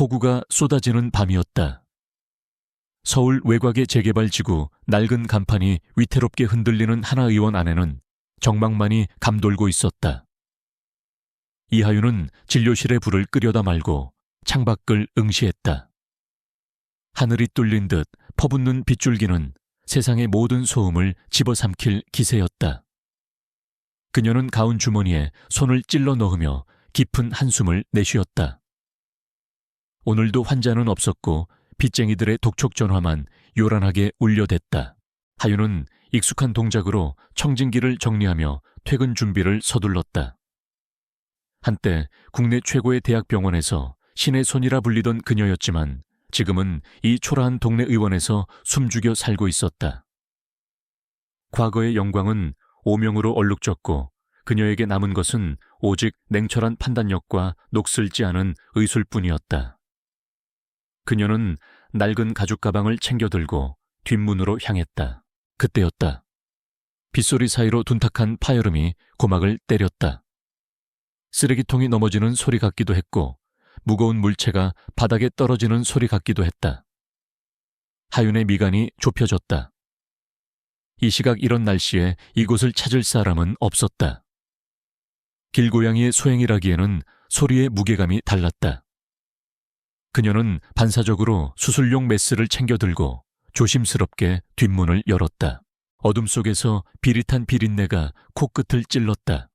폭우가 쏟아지는 밤이었다. 서울 외곽의 재개발지구 낡은 간판이 위태롭게 흔들리는 하나의원 안에는 정막만이 감돌고 있었다. 이하윤은 진료실에 불을 끄려다 말고 창밖을 응시했다. 하늘이 뚫린 듯 퍼붓는 빗줄기는 세상의 모든 소음을 집어삼킬 기세였다. 그녀는 가운 주머니에 손을 찔러 넣으며 깊은 한숨을 내쉬었다. 오늘도 환자는 없었고 빚쟁이들의 독촉 전화만 요란하게 울려댔다. 하윤은 익숙한 동작으로 청진기를 정리하며 퇴근 준비를 서둘렀다. 한때 국내 최고의 대학병원에서 신의 손이라 불리던 그녀였지만 지금은 이 초라한 동네 의원에서 숨죽여 살고 있었다. 과거의 영광은 오명으로 얼룩졌고 그녀에게 남은 것은 오직 냉철한 판단력과 녹슬지 않은 의술뿐이었다. 그녀는 낡은 가죽 가방을 챙겨 들고 뒷문으로 향했다. 그때였다. 빗소리 사이로 둔탁한 파여름이 고막을 때렸다. 쓰레기통이 넘어지는 소리 같기도 했고 무거운 물체가 바닥에 떨어지는 소리 같기도 했다. 하윤의 미간이 좁혀졌다. 이 시각 이런 날씨에 이곳을 찾을 사람은 없었다. 길고양이의 소행이라기에는 소리의 무게감이 달랐다. 그녀는 반사적으로 수술용 메스를 챙겨 들고 조심스럽게 뒷문을 열었다. 어둠 속에서 비릿한 비린내가 코끝을 찔렀다.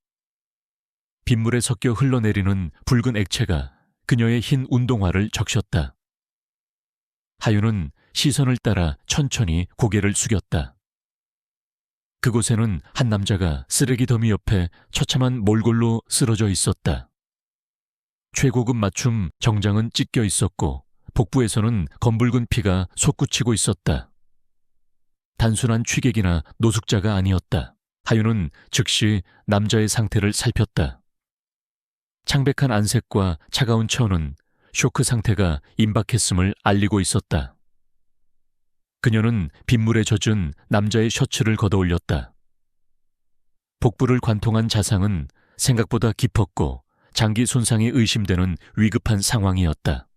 빗물에 섞여 흘러내리는 붉은 액체가 그녀의 흰 운동화를 적셨다. 하윤은 시선을 따라 천천히 고개를 숙였다. 그곳에는 한 남자가 쓰레기 더미 옆에 처참한 몰골로 쓰러져 있었다. 최고급 맞춤 정장은 찢겨 있었고 복부에서는 검붉은 피가 솟구치고 있었다. 단순한 취객이나 노숙자가 아니었다. 하윤은 즉시 남자의 상태를 살폈다. 창백한 안색과 차가운 체온은 쇼크 상태가 임박했음을 알리고 있었다. 그녀는 빗물에 젖은 남자의 셔츠를 걷어올렸다. 복부를 관통한 자상은 생각보다 깊었고 장기 손상이 의심되는 위급한 상황이었다.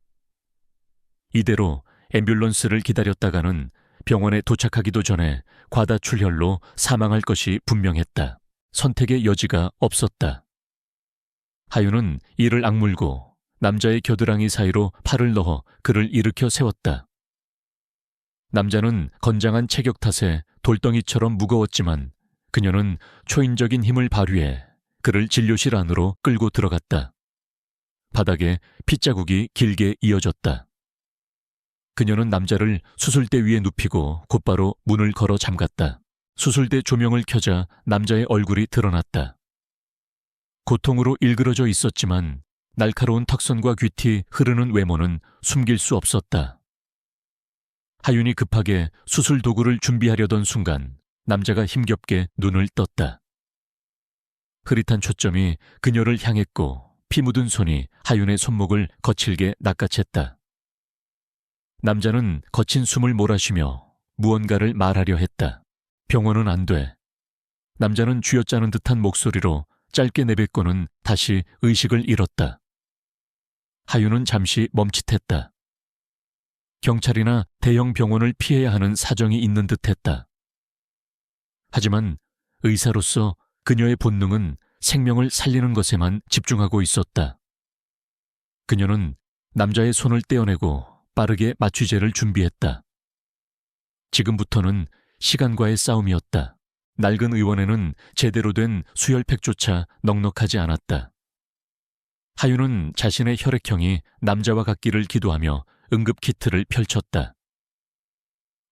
이대로 앰뷸런스를 기다렸다가는 병원에 도착하기도 전에 과다출혈로 사망할 것이 분명했다. 선택의 여지가 없었다. 하윤은 이를 악물고 남자의 겨드랑이 사이로 팔을 넣어 그를 일으켜 세웠다. 남자는 건장한 체격 탓에 돌덩이처럼 무거웠지만 그녀는 초인적인 힘을 발휘해 그를 진료실 안으로 끌고 들어갔다. 바닥에 핏자국이 길게 이어졌다. 그녀는 남자를 수술대 위에 눕히고 곧바로 문을 걸어 잠갔다. 수술대 조명을 켜자 남자의 얼굴이 드러났다. 고통으로 일그러져 있었지만 날카로운 턱선과 귀티 흐르는 외모는 숨길 수 없었다. 하윤이 급하게 수술 도구를 준비하려던 순간 남자가 힘겹게 눈을 떴다. 흐릿한 초점이 그녀를 향했고 피 묻은 손이 하윤의 손목을 거칠게 낚아챘다. 남자는 거친 숨을 몰아쉬며 무언가를 말하려 했다. 병원은 안 돼. 남자는 쥐어짜는 듯한 목소리로 짧게 내뱉고는 다시 의식을 잃었다. 하윤은 잠시 멈칫했다. 경찰이나 대형 병원을 피해야 하는 사정이 있는 듯했다. 하지만 의사로서 그녀의 본능은 생명을 살리는 것에만 집중하고 있었다. 그녀는 남자의 손을 떼어내고 빠르게 마취제를 준비했다. 지금부터는 시간과의 싸움이었다. 낡은 의원에는 제대로 된 수혈팩조차 넉넉하지 않았다. 하윤은 자신의 혈액형이 남자와 같기를 기도하며 응급키트를 펼쳤다.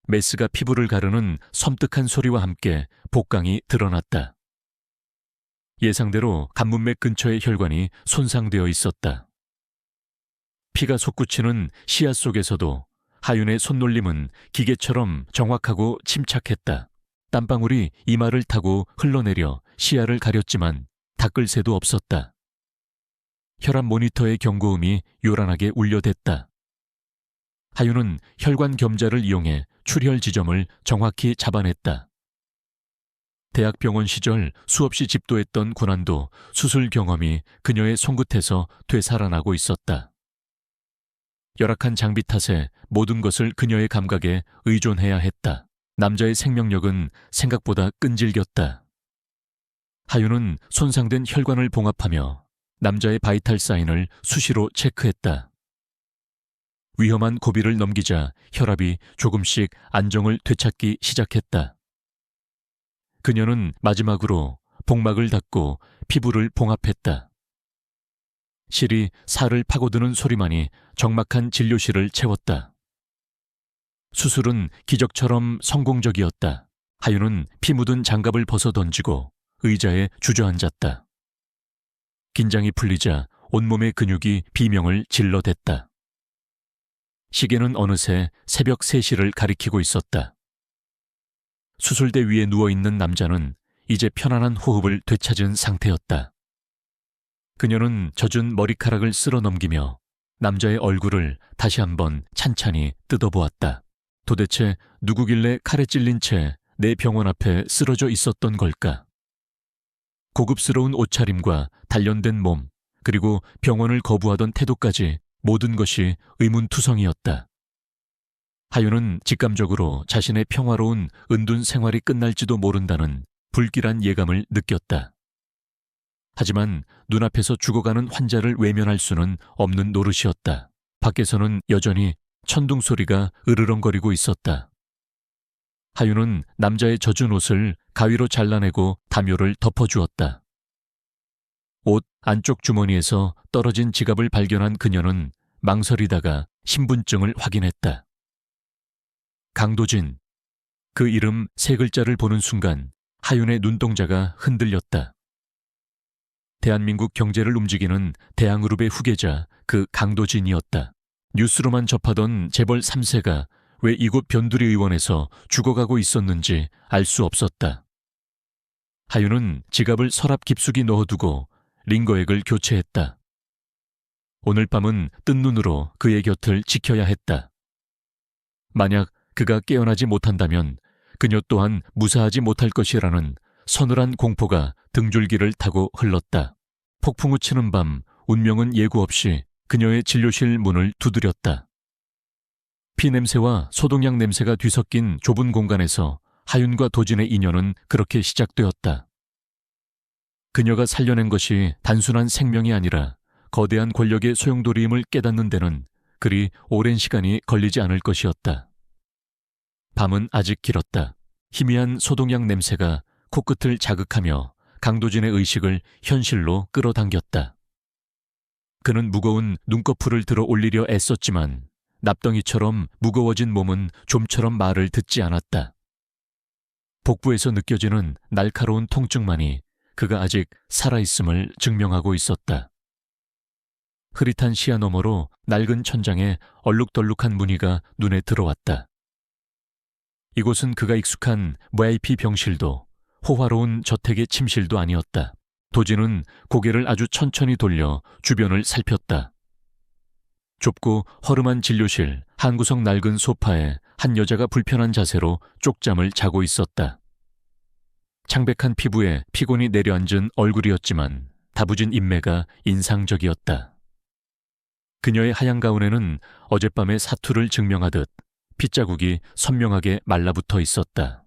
메스가 피부를 가르는 섬뜩한 소리와 함께 복강이 드러났다. 예상대로 간문맥 근처의 혈관이 손상되어 있었다. 피가 솟구치는 시야 속에서도 하윤의 손놀림은 기계처럼 정확하고 침착했다. 땀방울이 이마를 타고 흘러내려 시야를 가렸지만 닦을 새도 없었다. 혈압 모니터의 경고음이 요란하게 울려댔다. 하윤은 혈관 겸자를 이용해 출혈 지점을 정확히 잡아냈다. 대학병원 시절 수없이 집도했던 고난도 수술 경험이 그녀의 손끝에서 되살아나고 있었다. 열악한 장비 탓에 모든 것을 그녀의 감각에 의존해야 했다. 남자의 생명력은 생각보다 끈질겼다. 하윤은 손상된 혈관을 봉합하며 남자의 바이탈 사인을 수시로 체크했다. 위험한 고비를 넘기자 혈압이 조금씩 안정을 되찾기 시작했다. 그녀는 마지막으로 복막을 닫고 피부를 봉합했다. 실이 살을 파고드는 소리만이 적막한 진료실을 채웠다. 수술은 기적처럼 성공적이었다. 하윤은 피 묻은 장갑을 벗어 던지고 의자에 주저앉았다. 긴장이 풀리자 온몸의 근육이 비명을 질러댔다. 시계는 어느새 새벽 3시를 가리키고 있었다. 수술대 위에 누워있는 남자는 이제 편안한 호흡을 되찾은 상태였다. 그녀는 젖은 머리카락을 쓸어 넘기며 남자의 얼굴을 다시 한번 찬찬히 뜯어보았다. 도대체 누구길래 칼에 찔린 채 내 병원 앞에 쓰러져 있었던 걸까? 고급스러운 옷차림과 단련된 몸, 그리고 병원을 거부하던 태도까지 모든 것이 의문투성이었다. 하윤은 직감적으로 자신의 평화로운 은둔 생활이 끝날지도 모른다는 불길한 예감을 느꼈다. 하지만 눈앞에서 죽어가는 환자를 외면할 수는 없는 노릇이었다. 밖에서는 여전히 천둥 소리가 으르렁거리고 있었다. 하윤은 남자의 젖은 옷을 가위로 잘라내고 담요를 덮어주었다. 옷 안쪽 주머니에서 떨어진 지갑을 발견한 그녀는 망설이다가 신분증을 확인했다. 강도진. 그 이름 3글자를 보는 순간 하윤의 눈동자가 흔들렸다. 대한민국 경제를 움직이는 대항그룹의 후계자 그 강도진이었다. 뉴스로만 접하던 재벌 3세가 왜 이곳 변두리 의원에서 죽어가고 있었는지 알 수 없었다. 하윤은 지갑을 서랍 깊숙이 넣어두고 링거액을 교체했다. 오늘 밤은 뜬 눈으로 그의 곁을 지켜야 했다. 만약 그가 깨어나지 못한다면 그녀 또한 무사하지 못할 것이라는 서늘한 공포가 등줄기를 타고 흘렀다. 폭풍우 치는 밤 운명은 예고 없이 그녀의 진료실 문을 두드렸다. 피냄새와 소독약 냄새가 뒤섞인 좁은 공간에서 하윤과 도진의 인연은 그렇게 시작되었다. 그녀가 살려낸 것이 단순한 생명이 아니라 거대한 권력의 소용돌이임을 깨닫는 데는 그리 오랜 시간이 걸리지 않을 것이었다. 밤은 아직 길었다. 희미한 소독약 냄새가 코끝을 자극하며 강도진의 의식을 현실로 끌어당겼다. 그는 무거운 눈꺼풀을 들어 올리려 애썼지만 납덩이처럼 무거워진 몸은 좀처럼 말을 듣지 않았다. 복부에서 느껴지는 날카로운 통증만이 그가 아직 살아있음을 증명하고 있었다. 흐릿한 시야 너머로 낡은 천장에 얼룩덜룩한 무늬가 눈에 들어왔다. 이곳은 그가 익숙한 VIP 병실도 호화로운 저택의 침실도 아니었다. 도진은 고개를 아주 천천히 돌려 주변을 살폈다. 좁고 허름한 진료실 한 구석 낡은 소파에 한 여자가 불편한 자세로 쪽잠을 자고 있었다. 창백한 피부에 피곤이 내려앉은 얼굴이었지만 다부진 인매가 인상적이었다. 그녀의 하얀 가운에는 어젯밤의 사투를 증명하듯 핏자국이 선명하게 말라붙어 있었다.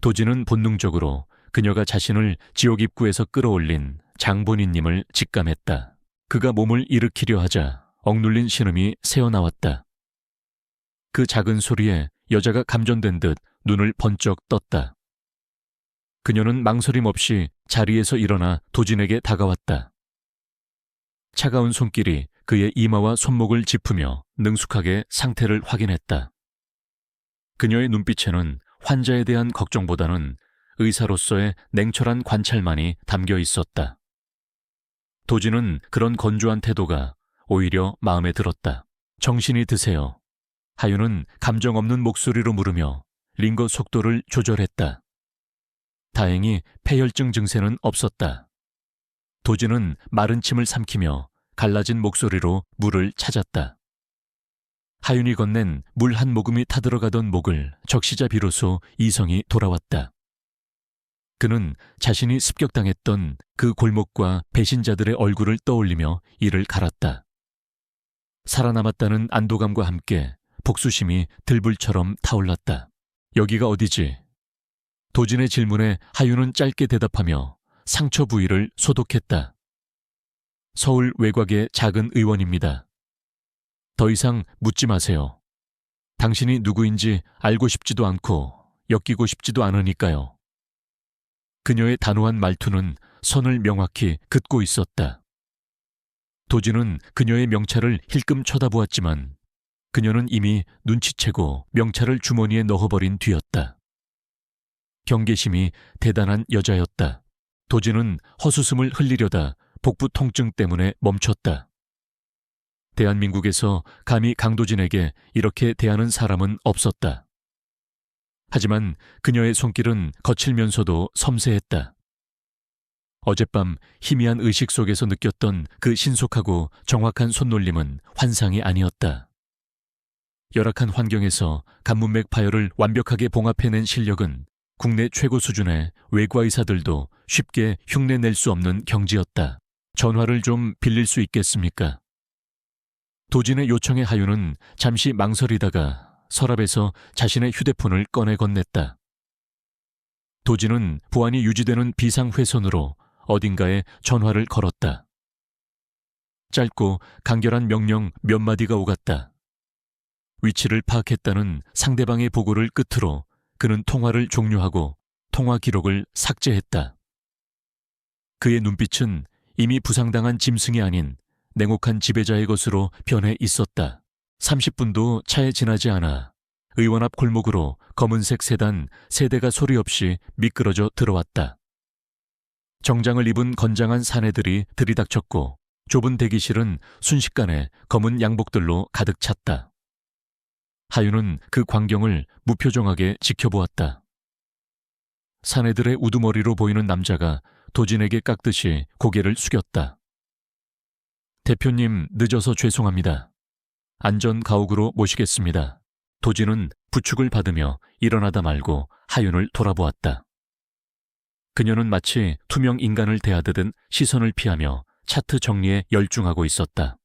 도진은 본능적으로 그녀가 자신을 지옥 입구에서 끌어올린 장본인님을 직감했다. 그가 몸을 일으키려 하자 억눌린 신음이 새어나왔다. 그 작은 소리에 여자가 감전된 듯 눈을 번쩍 떴다. 그녀는 망설임 없이 자리에서 일어나 도진에게 다가왔다. 차가운 손길이 그의 이마와 손목을 짚으며 능숙하게 상태를 확인했다. 그녀의 눈빛에는 환자에 대한 걱정보다는 의사로서의 냉철한 관찰만이 담겨 있었다. 도진은 그런 건조한 태도가 오히려 마음에 들었다. 정신이 드세요. 하윤은 감정 없는 목소리로 물으며 링거 속도를 조절했다. 다행히 폐혈증 증세는 없었다. 도진은 마른 침을 삼키며 갈라진 목소리로 물을 찾았다. 하윤이 건넨 물 한 모금이 타들어가던 목을 적시자 비로소 이성이 돌아왔다. 그는 자신이 습격당했던 그 골목과 배신자들의 얼굴을 떠올리며 이를 갈았다. 살아남았다는 안도감과 함께 복수심이 들불처럼 타올랐다. 여기가 어디지? 도진의 질문에 하윤은 짧게 대답하며 상처 부위를 소독했다. 서울 외곽의 작은 의원입니다. 더 이상 묻지 마세요. 당신이 누구인지 알고 싶지도 않고 엮이고 싶지도 않으니까요. 그녀의 단호한 말투는 선을 명확히 긋고 있었다. 도진은 그녀의 명찰을 힐끔 쳐다보았지만 그녀는 이미 눈치채고 명찰을 주머니에 넣어버린 뒤였다. 경계심이 대단한 여자였다. 도진은 헛웃음을 흘리려다 복부 통증 때문에 멈췄다. 대한민국에서 감히 강도진에게 이렇게 대하는 사람은 없었다. 하지만 그녀의 손길은 거칠면서도 섬세했다. 어젯밤 희미한 의식 속에서 느꼈던 그 신속하고 정확한 손놀림은 환상이 아니었다. 열악한 환경에서 간문맥 파열을 완벽하게 봉합해낸 실력은 국내 최고 수준의 외과 의사들도 쉽게 흉내낼 수 없는 경지였다. 전화를 좀 빌릴 수 있겠습니까? 도진의 요청에 하윤은 잠시 망설이다가 서랍에서 자신의 휴대폰을 꺼내 건넸다. 도진은 보안이 유지되는 비상회선으로 어딘가에 전화를 걸었다. 짧고 간결한 명령 몇 마디가 오갔다. 위치를 파악했다는 상대방의 보고를 끝으로 그는 통화를 종료하고 통화 기록을 삭제했다. 그의 눈빛은 이미 부상당한 짐승이 아닌 냉혹한 지배자의 것으로 변해 있었다. 30분도 차에 지나지 않아 의원 앞 골목으로 검은색 세단 3대가 소리 없이 미끄러져 들어왔다. 정장을 입은 건장한 사내들이 들이닥쳤고 좁은 대기실은 순식간에 검은 양복들로 가득 찼다. 하윤은 그 광경을 무표정하게 지켜보았다. 사내들의 우두머리로 보이는 남자가 도진에게 깎듯이 고개를 숙였다. 대표님, 늦어서 죄송합니다. 안전가옥으로 모시겠습니다. 도진은 부축을 받으며 일어나다 말고 하윤을 돌아보았다. 그녀는 마치 투명 인간을 대하듯 시선을 피하며 차트 정리에 열중하고 있었다.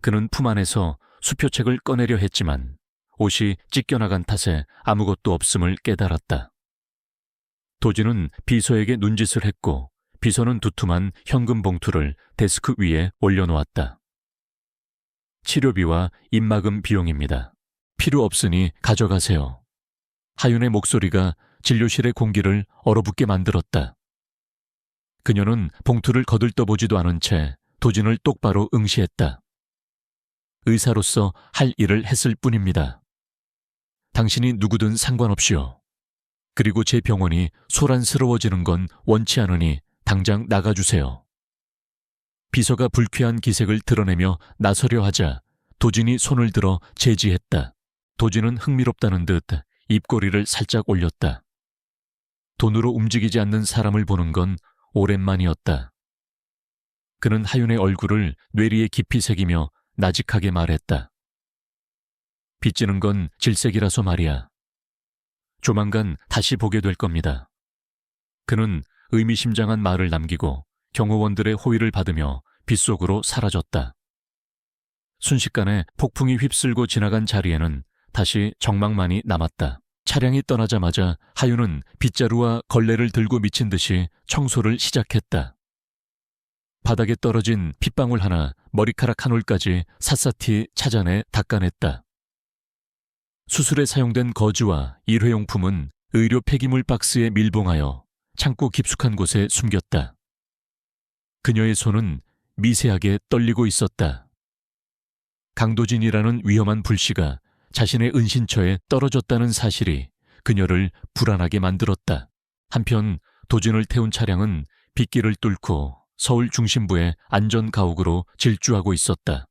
그는 품 안에서 수표책을 꺼내려 했지만 옷이 찢겨나간 탓에 아무것도 없음을 깨달았다. 도진은 비서에게 눈짓을 했고 비서는 두툼한 현금 봉투를 데스크 위에 올려놓았다. 치료비와 입막음 비용입니다. 필요 없으니 가져가세요. 하윤의 목소리가 진료실의 공기를 얼어붙게 만들었다. 그녀는 봉투를 거들떠보지도 않은 채 도진을 똑바로 응시했다. 의사로서 할 일을 했을 뿐입니다. 당신이 누구든 상관없이요. 그리고 제 병원이 소란스러워지는 건 원치 않으니 당장 나가주세요. 비서가 불쾌한 기색을 드러내며 나서려 하자 도진이 손을 들어 제지했다. 도진은 흥미롭다는 듯 입꼬리를 살짝 올렸다. 돈으로 움직이지 않는 사람을 보는 건 오랜만이었다. 그는 하윤의 얼굴을 뇌리에 깊이 새기며 나직하게 말했다. 빚지는 건 질색이라서 말이야. 조만간 다시 보게 될 겁니다. 그는 의미심장한 말을 남기고 경호원들의 호의를 받으며 빗속으로 사라졌다. 순식간에 폭풍이 휩쓸고 지나간 자리에는 다시 적막만이 남았다. 차량이 떠나자마자 하윤은 빗자루와 걸레를 들고 미친 듯이 청소를 시작했다. 바닥에 떨어진 핏방울 하나, 머리카락 한 올까지 샅샅이 찾아내 닦아냈다. 수술에 사용된 거즈와 일회용품은 의료 폐기물 박스에 밀봉하여 창고 깊숙한 곳에 숨겼다. 그녀의 손은 미세하게 떨리고 있었다. 강도진이라는 위험한 불씨가 자신의 은신처에 떨어졌다는 사실이 그녀를 불안하게 만들었다. 한편 도진을 태운 차량은 빗길을 뚫고 서울 중심부의 안전가옥으로 질주하고 있었다.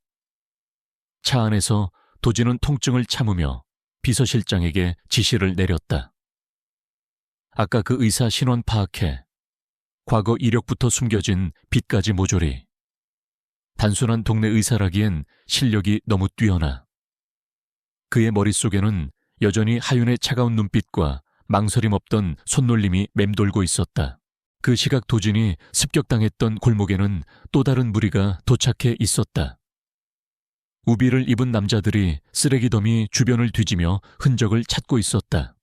차 안에서 도진은 통증을 참으며 비서실장에게 지시를 내렸다. 아까 그 의사 신원 파악해. 과거 이력부터 숨겨진 빚까지 모조리. 단순한 동네 의사라기엔 실력이 너무 뛰어나. 그의 머릿속에는 여전히 하윤의 차가운 눈빛과 망설임 없던 손놀림이 맴돌고 있었다. 그 시각 도진이 습격당했던 골목에는 또 다른 무리가 도착해 있었다. 우비를 입은 남자들이 쓰레기 더미 주변을 뒤지며 흔적을 찾고 있었다.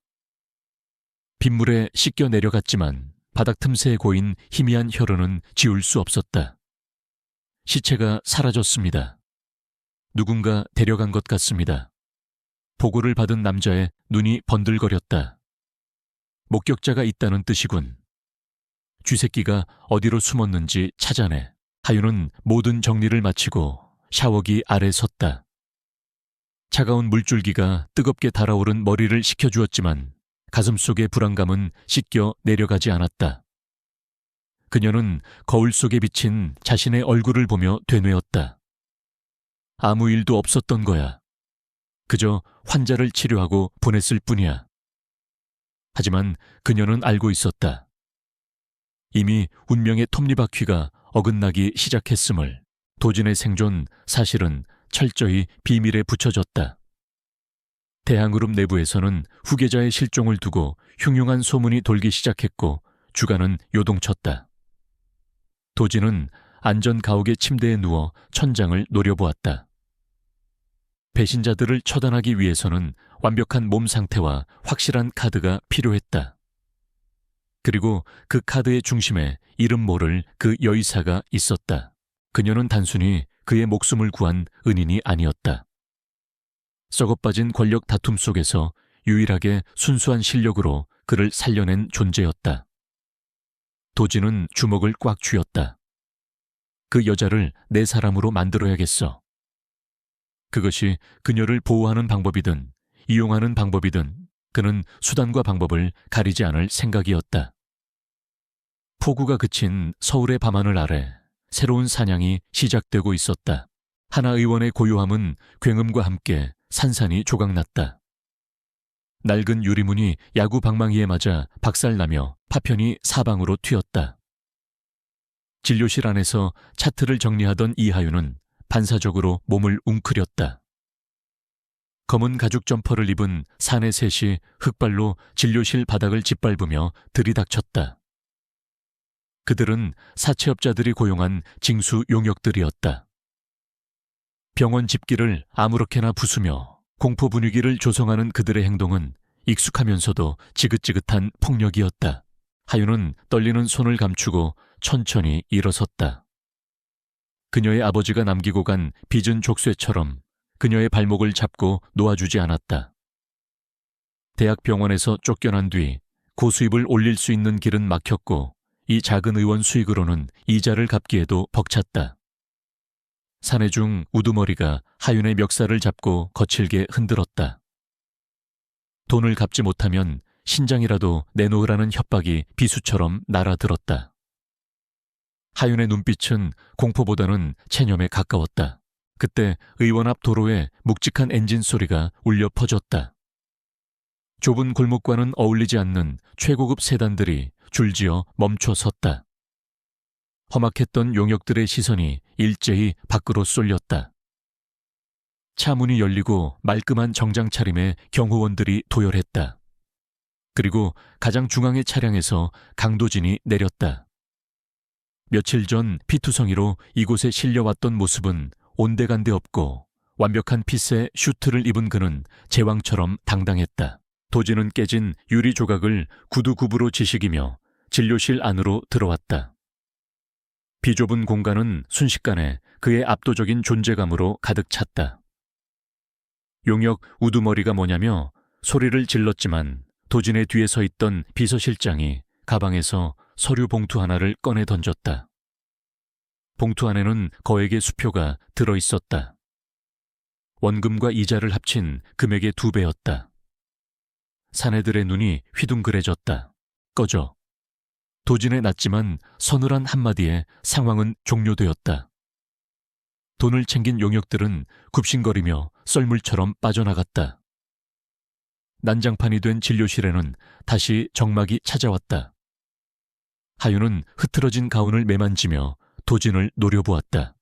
빗물에 씻겨 내려갔지만 바닥 틈새에 고인 희미한 혈흔은 지울 수 없었다. 시체가 사라졌습니다. 누군가 데려간 것 같습니다. 보고를 받은 남자의 눈이 번들거렸다. 목격자가 있다는 뜻이군. 쥐새끼가 어디로 숨었는지 찾아내. 하윤은 모든 정리를 마치고 샤워기 아래 섰다. 차가운 물줄기가 뜨겁게 달아오른 머리를 식혀주었지만 가슴속의 불안감은 씻겨 내려가지 않았다. 그녀는 거울 속에 비친 자신의 얼굴을 보며 되뇌었다. 아무 일도 없었던 거야. 그저 환자를 치료하고 보냈을 뿐이야. 하지만 그녀는 알고 있었다. 이미 운명의 톱니바퀴가 어긋나기 시작했음을. 도진의 생존 사실은 철저히 비밀에 붙여졌다. 대항그룹 내부에서는 후계자의 실종을 두고 흉흉한 소문이 돌기 시작했고 주가는 요동쳤다. 도진은 안전 가옥의 침대에 누워 천장을 노려보았다. 배신자들을 처단하기 위해서는 완벽한 몸 상태와 확실한 카드가 필요했다. 그리고 그 카드의 중심에 이름 모를 그 여의사가 있었다. 그녀는 단순히 그의 목숨을 구한 은인이 아니었다. 썩어빠진 권력 다툼 속에서 유일하게 순수한 실력으로 그를 살려낸 존재였다. 도진은 주먹을 꽉 쥐었다. 그 여자를 내 사람으로 만들어야겠어. 그것이 그녀를 보호하는 방법이든 이용하는 방법이든 그는 수단과 방법을 가리지 않을 생각이었다. 폭우가 그친 서울의 밤하늘 아래 새로운 사냥이 시작되고 있었다. 하나 의원의 고요함은 굉음과 함께 산산이 조각났다. 낡은 유리문이 야구 방망이에 맞아 박살나며 파편이 사방으로 튀었다. 진료실 안에서 차트를 정리하던 이하윤은 반사적으로 몸을 웅크렸다. 검은 가죽 점퍼를 입은 사내 셋이 흙발로 진료실 바닥을 짓밟으며 들이닥쳤다. 그들은 사채업자들이 고용한 징수 용역들이었다. 병원 집기를 아무렇게나 부수며 공포 분위기를 조성하는 그들의 행동은 익숙하면서도 지긋지긋한 폭력이었다. 하윤은 떨리는 손을 감추고 천천히 일어섰다. 그녀의 아버지가 남기고 간 빚은 족쇄처럼 그녀의 발목을 잡고 놓아주지 않았다. 대학병원에서 쫓겨난 뒤 고수입을 올릴 수 있는 길은 막혔고 이 작은 의원 수익으로는 이자를 갚기에도 벅찼다. 사내 중 우두머리가 하윤의 멱살을 잡고 거칠게 흔들었다. 돈을 갚지 못하면 신장이라도 내놓으라는 협박이 비수처럼 날아들었다. 하윤의 눈빛은 공포보다는 체념에 가까웠다. 그때 의원 앞 도로에 묵직한 엔진 소리가 울려 퍼졌다. 좁은 골목과는 어울리지 않는 최고급 세단들이 줄지어 멈춰 섰다. 험악했던 용역들의 시선이 일제히 밖으로 쏠렸다. 차 문이 열리고 말끔한 정장 차림의 경호원들이 도열했다. 그리고 가장 중앙의 차량에서 강도진이 내렸다. 며칠 전 피투성이로 이곳에 실려왔던 모습은 온데간데 없고 완벽한 핏의 슈트를 입은 그는 제왕처럼 당당했다. 도진은 깨진 유리 조각을 구두굽으로 지식이며 진료실 안으로 들어왔다. 비좁은 공간은 순식간에 그의 압도적인 존재감으로 가득 찼다. 용역 우두머리가 뭐냐며 소리를 질렀지만 도진의 뒤에 서 있던 비서실장이 가방에서 서류 봉투 하나를 꺼내 던졌다. 봉투 안에는 거액의 수표가 들어있었다. 원금과 이자를 합친 금액의 2배였다. 사내들의 눈이 휘둥그레졌다. 꺼져. 도진의 낮지만 서늘한 한마디에 상황은 종료되었다. 돈을 챙긴 용역들은 굽신거리며 썰물처럼 빠져나갔다. 난장판이 된 진료실에는 다시 정막이 찾아왔다. 하윤은 흐트러진 가운을 매만지며 도진을 노려보았다.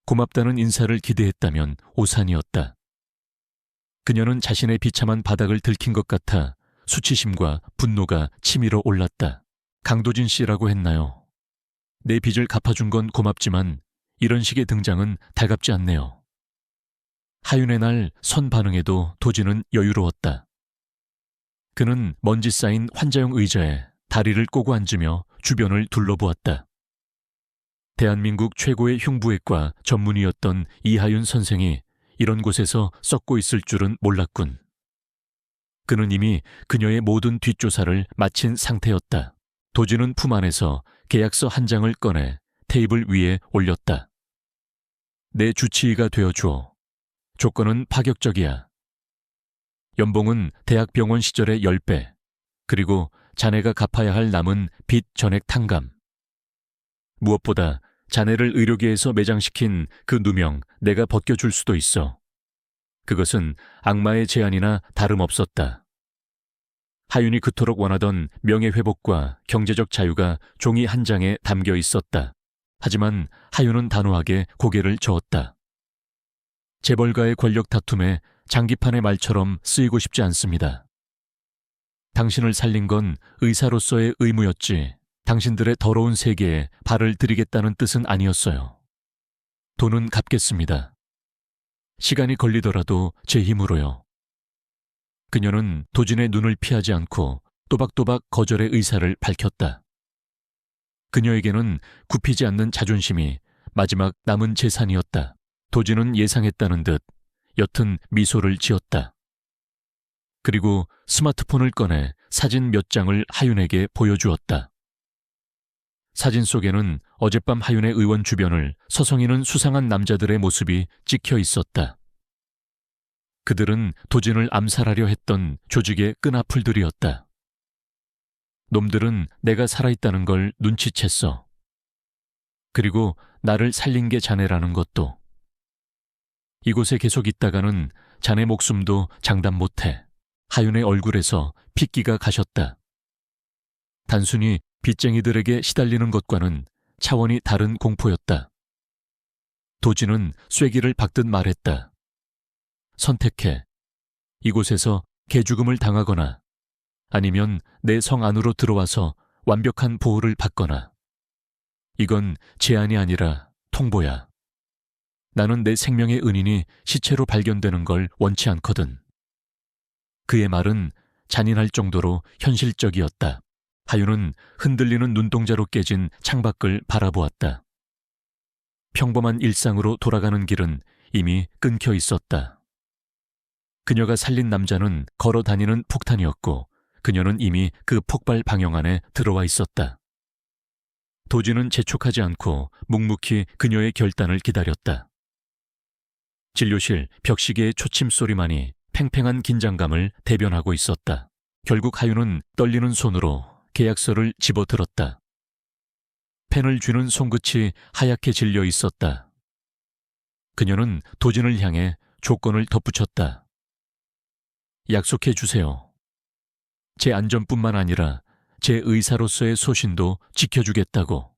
고맙다는 인사를 기대했다면 오산이었다. 그녀는 자신의 비참한 바닥을 들킨 것 같아 수치심과 분노가 치밀어 올랐다. 강도진 씨라고 했나요? 내 빚을 갚아준 건 고맙지만 이런 식의 등장은 달갑지 않네요. 하윤의 날 선 반응에도 도지는 여유로웠다. 그는 먼지 쌓인 환자용 의자에 다리를 꼬고 앉으며 주변을 둘러보았다. 대한민국 최고의 흉부외과 전문의였던 이하윤 선생이 이런 곳에서 썩고 있을 줄은 몰랐군. 그는 이미 그녀의 모든 뒷조사를 마친 상태였다. 도지는 품 안에서 계약서 한 장을 꺼내 테이블 위에 올렸다. 내 주치의가 되어줘. 조건은 파격적이야. 연봉은 대학병원 시절의 10배, 그리고 자네가 갚아야 할 남은 빚 전액 탕감. 무엇보다 자네를 의료계에서 매장시킨 그 누명 내가 벗겨줄 수도 있어. 그것은 악마의 제안이나 다름없었다. 하윤이 그토록 원하던 명예회복과 경제적 자유가 종이 한 장에 담겨 있었다. 하지만 하윤은 단호하게 고개를 저었다. 재벌가의 권력 다툼에 장기판의 말처럼 쓰이고 싶지 않습니다. 당신을 살린 건 의사로서의 의무였지 당신들의 더러운 세계에 발을 들이겠다는 뜻은 아니었어요. 돈은 갚겠습니다. 시간이 걸리더라도 제 힘으로요. 그녀는 도진의 눈을 피하지 않고 또박또박 거절의 의사를 밝혔다. 그녀에게는 굽히지 않는 자존심이 마지막 남은 재산이었다. 도진은 예상했다는 듯 옅은 미소를 지었다. 그리고 스마트폰을 꺼내 사진 몇 장을 하윤에게 보여주었다. 사진 속에는 어젯밤 하윤의 의원 주변을 서성이는 수상한 남자들의 모습이 찍혀 있었다. 그들은 도진을 암살하려 했던 조직의 끈앞풀들이었다. 놈들은 내가 살아있다는 걸 눈치챘어. 그리고 나를 살린 게 자네라는 것도. 이곳에 계속 있다가는 자네 목숨도 장담 못해. 하윤의 얼굴에서 핏기가 가셨다. 단순히 빚쟁이들에게 시달리는 것과는 차원이 다른 공포였다. 도진은 쐐기를 박듯 말했다. 선택해. 이곳에서 개죽음을 당하거나 아니면 내 성 안으로 들어와서 완벽한 보호를 받거나. 이건 제안이 아니라 통보야. 나는 내 생명의 은인이 시체로 발견되는 걸 원치 않거든. 그의 말은 잔인할 정도로 현실적이었다. 하윤은 흔들리는 눈동자로 깨진 창밖을 바라보았다. 평범한 일상으로 돌아가는 길은 이미 끊겨 있었다. 그녀가 살린 남자는 걸어 다니는 폭탄이었고 그녀는 이미 그 폭발 방향 안에 들어와 있었다. 도지는 재촉하지 않고 묵묵히 그녀의 결단을 기다렸다. 진료실 벽시계의 초침 소리만이 팽팽한 긴장감을 대변하고 있었다. 결국 하윤은 떨리는 손으로 계약서를 집어들었다. 펜을 쥐는 손끝이 하얗게 질려 있었다. 그녀는 도진을 향해 조건을 덧붙였다. 약속해 주세요. 제 안전뿐만 아니라 제 의사로서의 소신도 지켜주겠다고.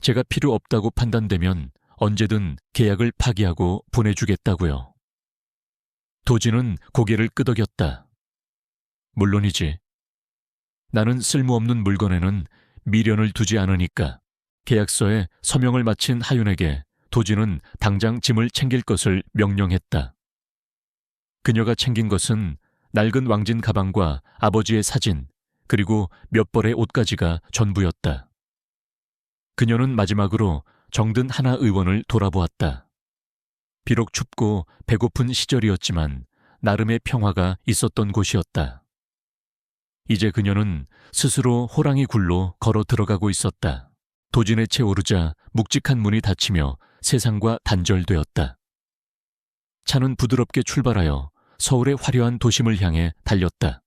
제가 필요 없다고 판단되면 언제든 계약을 파기하고 보내주겠다고요. 도진은 고개를 끄덕였다. 물론이지. 나는 쓸모없는 물건에는 미련을 두지 않으니까. 계약서에 서명을 마친 하윤에게 도진은 당장 짐을 챙길 것을 명령했다. 그녀가 챙긴 것은 낡은 왕진 가방과 아버지의 사진, 그리고 몇 벌의 옷가지가 전부였다. 그녀는 마지막으로 정든 하나 의원을 돌아보았다. 비록 춥고 배고픈 시절이었지만 나름의 평화가 있었던 곳이었다. 이제 그녀는 스스로 호랑이 굴로 걸어 들어가고 있었다. 도진의 채 오르자 묵직한 문이 닫히며 세상과 단절되었다. 차는 부드럽게 출발하여 서울의 화려한 도심을 향해 달렸다.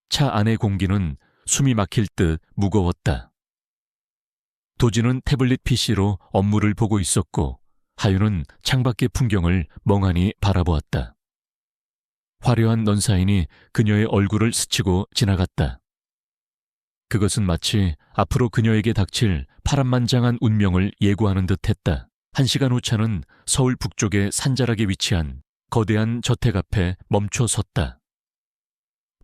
차 안의 공기는 숨이 막힐 듯 무거웠다. 도진은 태블릿 PC로 업무를 보고 있었고 하윤은 창밖의 풍경을 멍하니 바라보았다. 화려한 넌사인이 그녀의 얼굴을 스치고 지나갔다. 그것은 마치 앞으로 그녀에게 닥칠 파란만장한 운명을 예고하는 듯했다. 1시간 후 차는 서울 북쪽의 산자락에 위치한 거대한 저택 앞에 멈춰 섰다.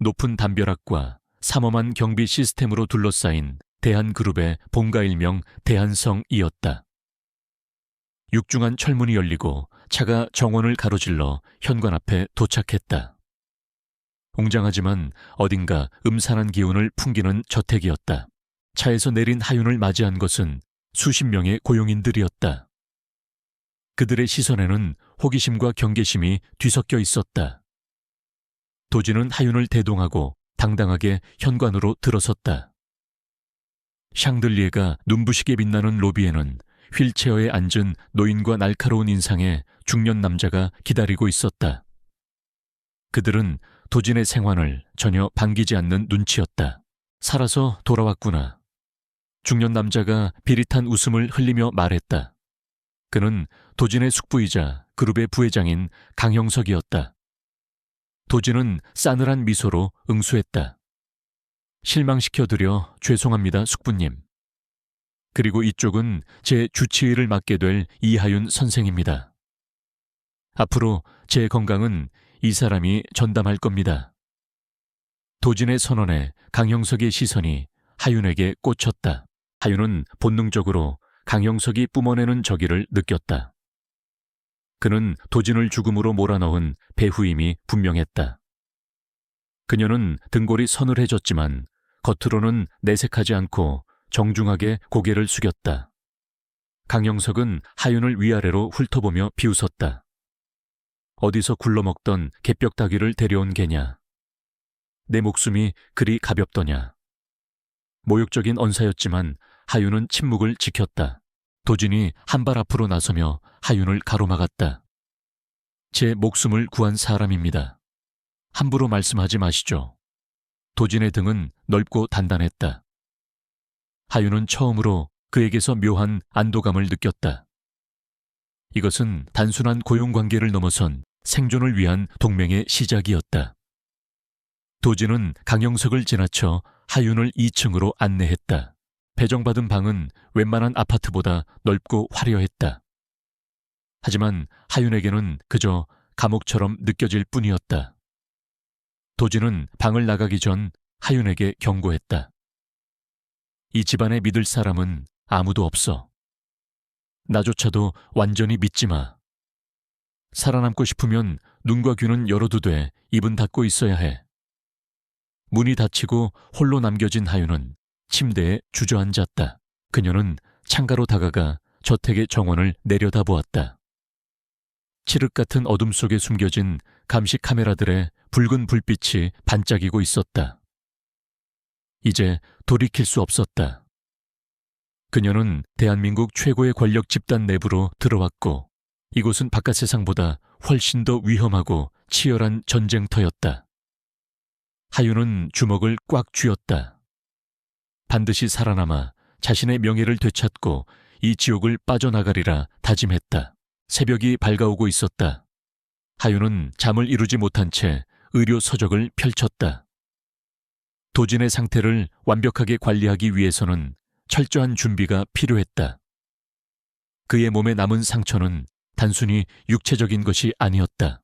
높은 담벼락과 삼엄한 경비 시스템으로 둘러싸인 대한그룹의 본가 일명 대한성이었다. 육중한 철문이 열리고 차가 정원을 가로질러 현관 앞에 도착했다. 웅장하지만 어딘가 음산한 기운을 풍기는 저택이었다. 차에서 내린 하윤을 맞이한 것은 수십 명의 고용인들이었다. 그들의 시선에는 호기심과 경계심이 뒤섞여 있었다. 도진은 하윤을 대동하고 당당하게 현관으로 들어섰다. 샹들리에가 눈부시게 빛나는 로비에는 휠체어에 앉은 노인과 날카로운 인상의 중년 남자가 기다리고 있었다. 그들은 도진의 생환을 전혀 반기지 않는 눈치였다. 살아서 돌아왔구나. 중년 남자가 비릿한 웃음을 흘리며 말했다. 그는 도진의 숙부이자 그룹의 부회장인 강형석이었다. 도진은 싸늘한 미소로 응수했다. 실망시켜드려 죄송합니다, 숙부님. 그리고 이쪽은 제 주치의를 맡게 될 이하윤 선생입니다. 앞으로 제 건강은 이 사람이 전담할 겁니다. 도진의 선언에 강형석의 시선이 하윤에게 꽂혔다. 하윤은 본능적으로 강형석이 뿜어내는 저기를 느꼈다. 그는 도진을 죽음으로 몰아넣은 배후임이 분명했다. 그녀는 등골이 서늘해졌지만 겉으로는 내색하지 않고 정중하게 고개를 숙였다. 강형석은 하윤을 위아래로 훑어보며 비웃었다. 어디서 굴러먹던 개벽다귀를 데려온 개냐. 내 목숨이 그리 가볍더냐. 모욕적인 언사였지만 하윤은 침묵을 지켰다. 도진이 한 발 앞으로 나서며 하윤을 가로막았다. 제 목숨을 구한 사람입니다. 함부로 말씀하지 마시죠. 도진의 등은 넓고 단단했다. 하윤은 처음으로 그에게서 묘한 안도감을 느꼈다. 이것은 단순한 고용관계를 넘어선 생존을 위한 동맹의 시작이었다. 도진은 강형석을 지나쳐 하윤을 2층으로 안내했다. 배정받은 방은 웬만한 아파트보다 넓고 화려했다. 하지만 하윤에게는 그저 감옥처럼 느껴질 뿐이었다. 도진은 방을 나가기 전 하윤에게 경고했다. 이 집안에 믿을 사람은 아무도 없어. 나조차도 완전히 믿지 마. 살아남고 싶으면 눈과 귀는 열어두되 입은 닫고 있어야 해. 문이 닫히고 홀로 남겨진 하윤은 침대에 주저앉았다. 그녀는 창가로 다가가 저택의 정원을 내려다보았다. 칠흑 같은 어둠 속에 숨겨진 감시 카메라들의 붉은 불빛이 반짝이고 있었다. 이제 돌이킬 수 없었다. 그녀는 대한민국 최고의 권력 집단 내부로 들어왔고 이곳은 바깥 세상보다 훨씬 더 위험하고 치열한 전쟁터였다. 하윤은 주먹을 꽉 쥐었다. 반드시 살아남아 자신의 명예를 되찾고 이 지옥을 빠져나가리라 다짐했다. 새벽이 밝아오고 있었다. 하윤은 잠을 이루지 못한 채 의료 서적을 펼쳤다. 도진의 상태를 완벽하게 관리하기 위해서는 철저한 준비가 필요했다. 그의 몸에 남은 상처는 단순히 육체적인 것이 아니었다.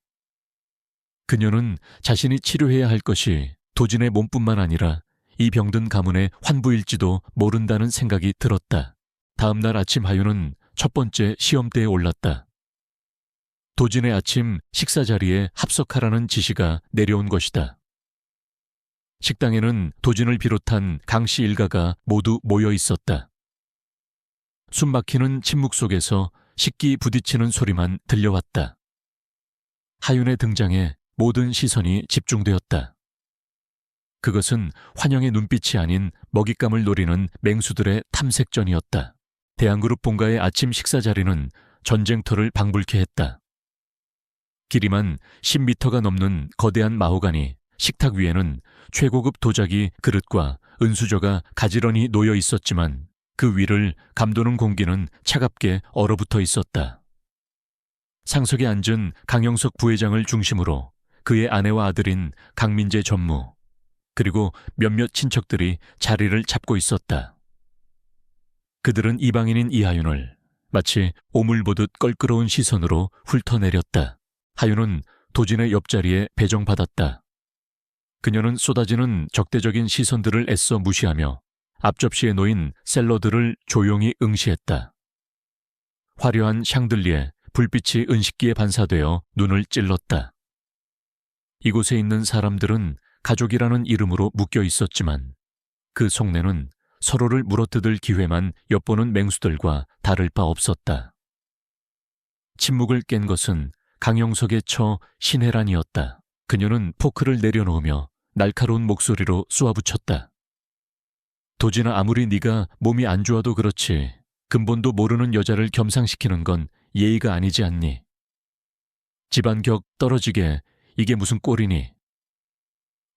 그녀는 자신이 치료해야 할 것이 도진의 몸뿐만 아니라 이 병든 가문의 환부일지도 모른다는 생각이 들었다. 다음 날 아침 하윤은 첫 번째 시험대에 올랐다. 도진의 아침 식사 자리에 합석하라는 지시가 내려온 것이다. 식당에는 도진을 비롯한 강씨 일가가 모두 모여 있었다. 숨막히는 침묵 속에서 식기 부딪히는 소리만 들려왔다. 하윤의 등장에 모든 시선이 집중되었다. 그것은 환영의 눈빛이 아닌 먹잇감을 노리는 맹수들의 탐색전이었다. 대한그룹 본가의 아침 식사 자리는 전쟁터를 방불케 했다. 길이만 10m가 넘는 거대한 마호가니 식탁 위에는 최고급 도자기 그릇과 은수저가 가지런히 놓여 있었지만 그 위를 감도는 공기는 차갑게 얼어붙어 있었다. 상석에 앉은 강형석 부회장을 중심으로 그의 아내와 아들인 강민재 전무, 그리고 몇몇 친척들이 자리를 잡고 있었다. 그들은 이방인인 이하윤을 마치 오물 보듯 껄끄러운 시선으로 훑어내렸다. 하윤은 도진의 옆자리에 배정받았다. 그녀는 쏟아지는 적대적인 시선들을 애써 무시하며 앞접시에 놓인 샐러드를 조용히 응시했다. 화려한 샹들리에 불빛이 은식기에 반사되어 눈을 찔렀다. 이곳에 있는 사람들은 가족이라는 이름으로 묶여 있었지만 그 속내는 서로를 물어뜯을 기회만 엿보는 맹수들과 다를 바 없었다. 침묵을 깬 것은 강영석의 처 신혜란이었다. 그녀는 포크를 내려놓으며 날카로운 목소리로 쏘아붙였다. 도진아, 아무리 네가 몸이 안 좋아도 그렇지 근본도 모르는 여자를 겸상시키는 건 예의가 아니지 않니? 집안 격 떨어지게 이게 무슨 꼴이니?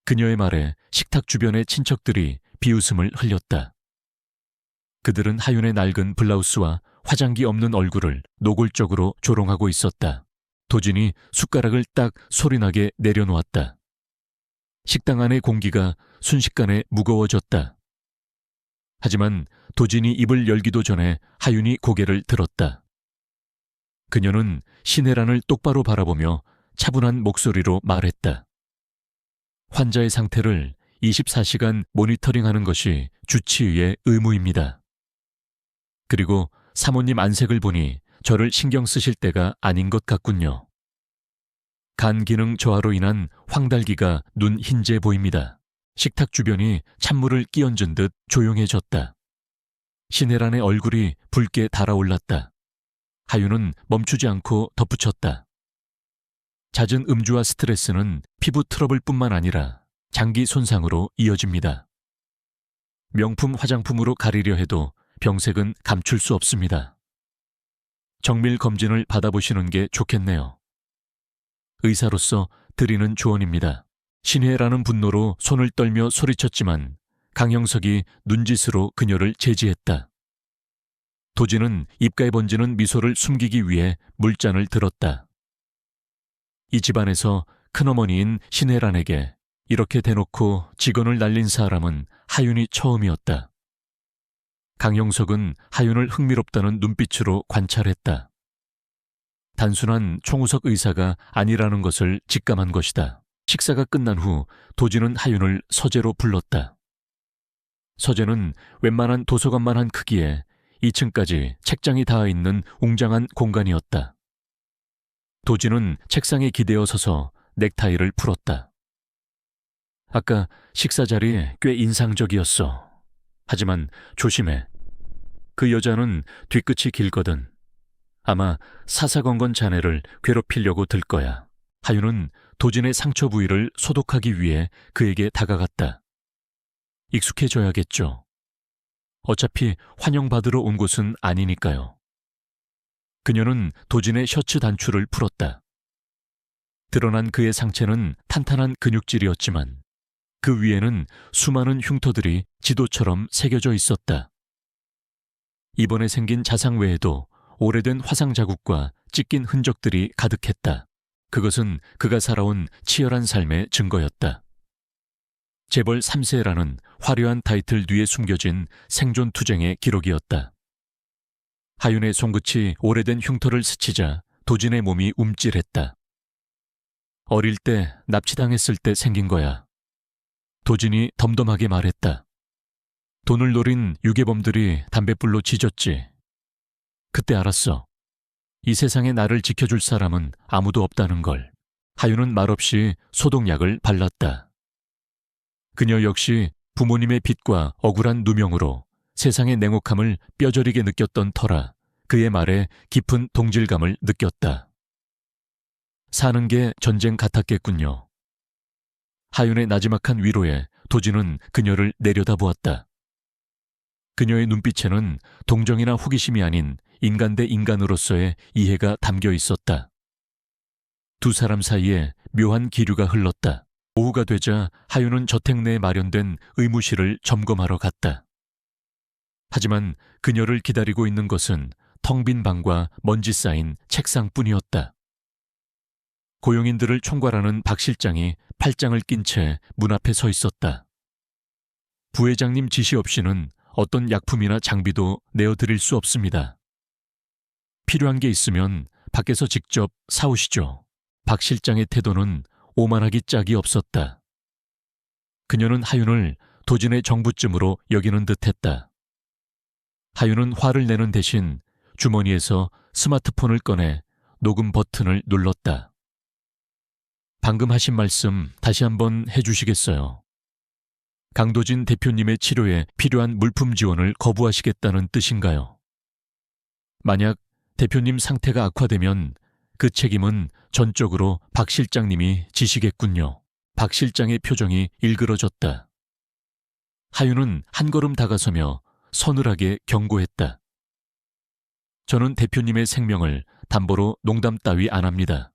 그녀의 말에 식탁 주변의 친척들이 비웃음을 흘렸다. 그들은 하윤의 낡은 블라우스와 화장기 없는 얼굴을 노골적으로 조롱하고 있었다. 도진이 숟가락을 딱 소리나게 내려놓았다. 식당 안의 공기가 순식간에 무거워졌다. 하지만 도진이 입을 열기도 전에 하윤이 고개를 들었다. 그녀는 신혜란을 똑바로 바라보며 차분한 목소리로 말했다. 환자의 상태를 24시간 모니터링하는 것이 주치의의 의무입니다. 그리고 사모님 안색을 보니 저를 신경 쓰실 때가 아닌 것 같군요. 간 기능 저하로 인한 황달기가 눈 흰재 보입니다. 식탁 주변이 찬물을 끼얹은 듯 조용해졌다. 신혜란의 얼굴이 붉게 달아올랐다. 하윤은 멈추지 않고 덧붙였다. 잦은 음주와 스트레스는 피부 트러블뿐만 아니라 장기 손상으로 이어집니다. 명품 화장품으로 가리려 해도 병색은 감출 수 없습니다. 정밀 검진을 받아보시는 게 좋겠네요. 의사로서 드리는 조언입니다. 신혜라는 분노로 손을 떨며 소리쳤지만 강형석이 눈짓으로 그녀를 제지했다. 도진은 입가에 번지는 미소를 숨기기 위해 물잔을 들었다. 이 집안에서 큰어머니인 신혜란에게 이렇게 대놓고 직언을 날린 사람은 하윤이 처음이었다. 강형석은 하윤을 흥미롭다는 눈빛으로 관찰했다. 단순한 총우석 의사가 아니라는 것을 직감한 것이다. 식사가 끝난 후 도진은 하윤을 서재로 불렀다. 서재는 웬만한 도서관만한 크기에 2층까지 책장이 닿아 있는 웅장한 공간이었다. 도진은 책상에 기대어 서서 넥타이를 풀었다. 아까 식사 자리 꽤 인상적이었어. 하지만 조심해. 그 여자는 뒤끝이 길거든. 아마 사사건건 자네를 괴롭히려고 들 거야. 하윤은 도진의 상처 부위를 소독하기 위해 그에게 다가갔다. 익숙해져야겠죠. 어차피 환영받으러 온 곳은 아니니까요. 그녀는 도진의 셔츠 단추를 풀었다. 드러난 그의 상체는 탄탄한 근육질이었지만 그 위에는 수많은 흉터들이 지도처럼 새겨져 있었다. 이번에 생긴 자상 외에도 오래된 화상 자국과 찢긴 흔적들이 가득했다. 그것은 그가 살아온 치열한 삶의 증거였다. 재벌 3세라는 화려한 타이틀 뒤에 숨겨진 생존 투쟁의 기록이었다. 하윤의 손끝이 오래된 흉터를 스치자 도진의 몸이 움찔했다. 어릴 때 납치당했을 때 생긴 거야. 도진이 덤덤하게 말했다. 돈을 노린 유괴범들이 담뱃불로 지졌지. 그때 알았어. 이 세상에 나를 지켜줄 사람은 아무도 없다는 걸. 하윤은 말없이 소독약을 발랐다. 그녀 역시 부모님의 빚과 억울한 누명으로 세상의 냉혹함을 뼈저리게 느꼈던 터라 그의 말에 깊은 동질감을 느꼈다. 사는 게 전쟁 같았겠군요. 하윤의 나지막한 위로에 도진은 그녀를 내려다보았다. 그녀의 눈빛에는 동정이나 호기심이 아닌 인간 대 인간으로서의 이해가 담겨 있었다. 두 사람 사이에 묘한 기류가 흘렀다. 오후가 되자 하윤은 저택 내에 마련된 의무실을 점검하러 갔다. 하지만 그녀를 기다리고 있는 것은 텅 빈 방과 먼지 쌓인 책상뿐이었다. 고용인들을 총괄하는 박 실장이 팔짱을 낀 채 문 앞에 서 있었다. 부회장님 지시 없이는 어떤 약품이나 장비도 내어드릴 수 없습니다. 필요한 게 있으면 밖에서 직접 사오시죠. 박 실장의 태도는 오만하기 짝이 없었다. 그녀는 하윤을 도진의 정부쯤으로 여기는 듯했다. 하윤은 화를 내는 대신 주머니에서 스마트폰을 꺼내 녹음 버튼을 눌렀다. 방금 하신 말씀 다시 한번 해주시겠어요? 강도진 대표님의 치료에 필요한 물품 지원을 거부하시겠다는 뜻인가요? 만약 대표님 상태가 악화되면 그 책임은 전적으로 박 실장님이 지시겠군요. 박 실장의 표정이 일그러졌다. 하윤은 한 걸음 다가서며 서늘하게 경고했다. 저는 대표님의 생명을 담보로 농담 따위 안 합니다.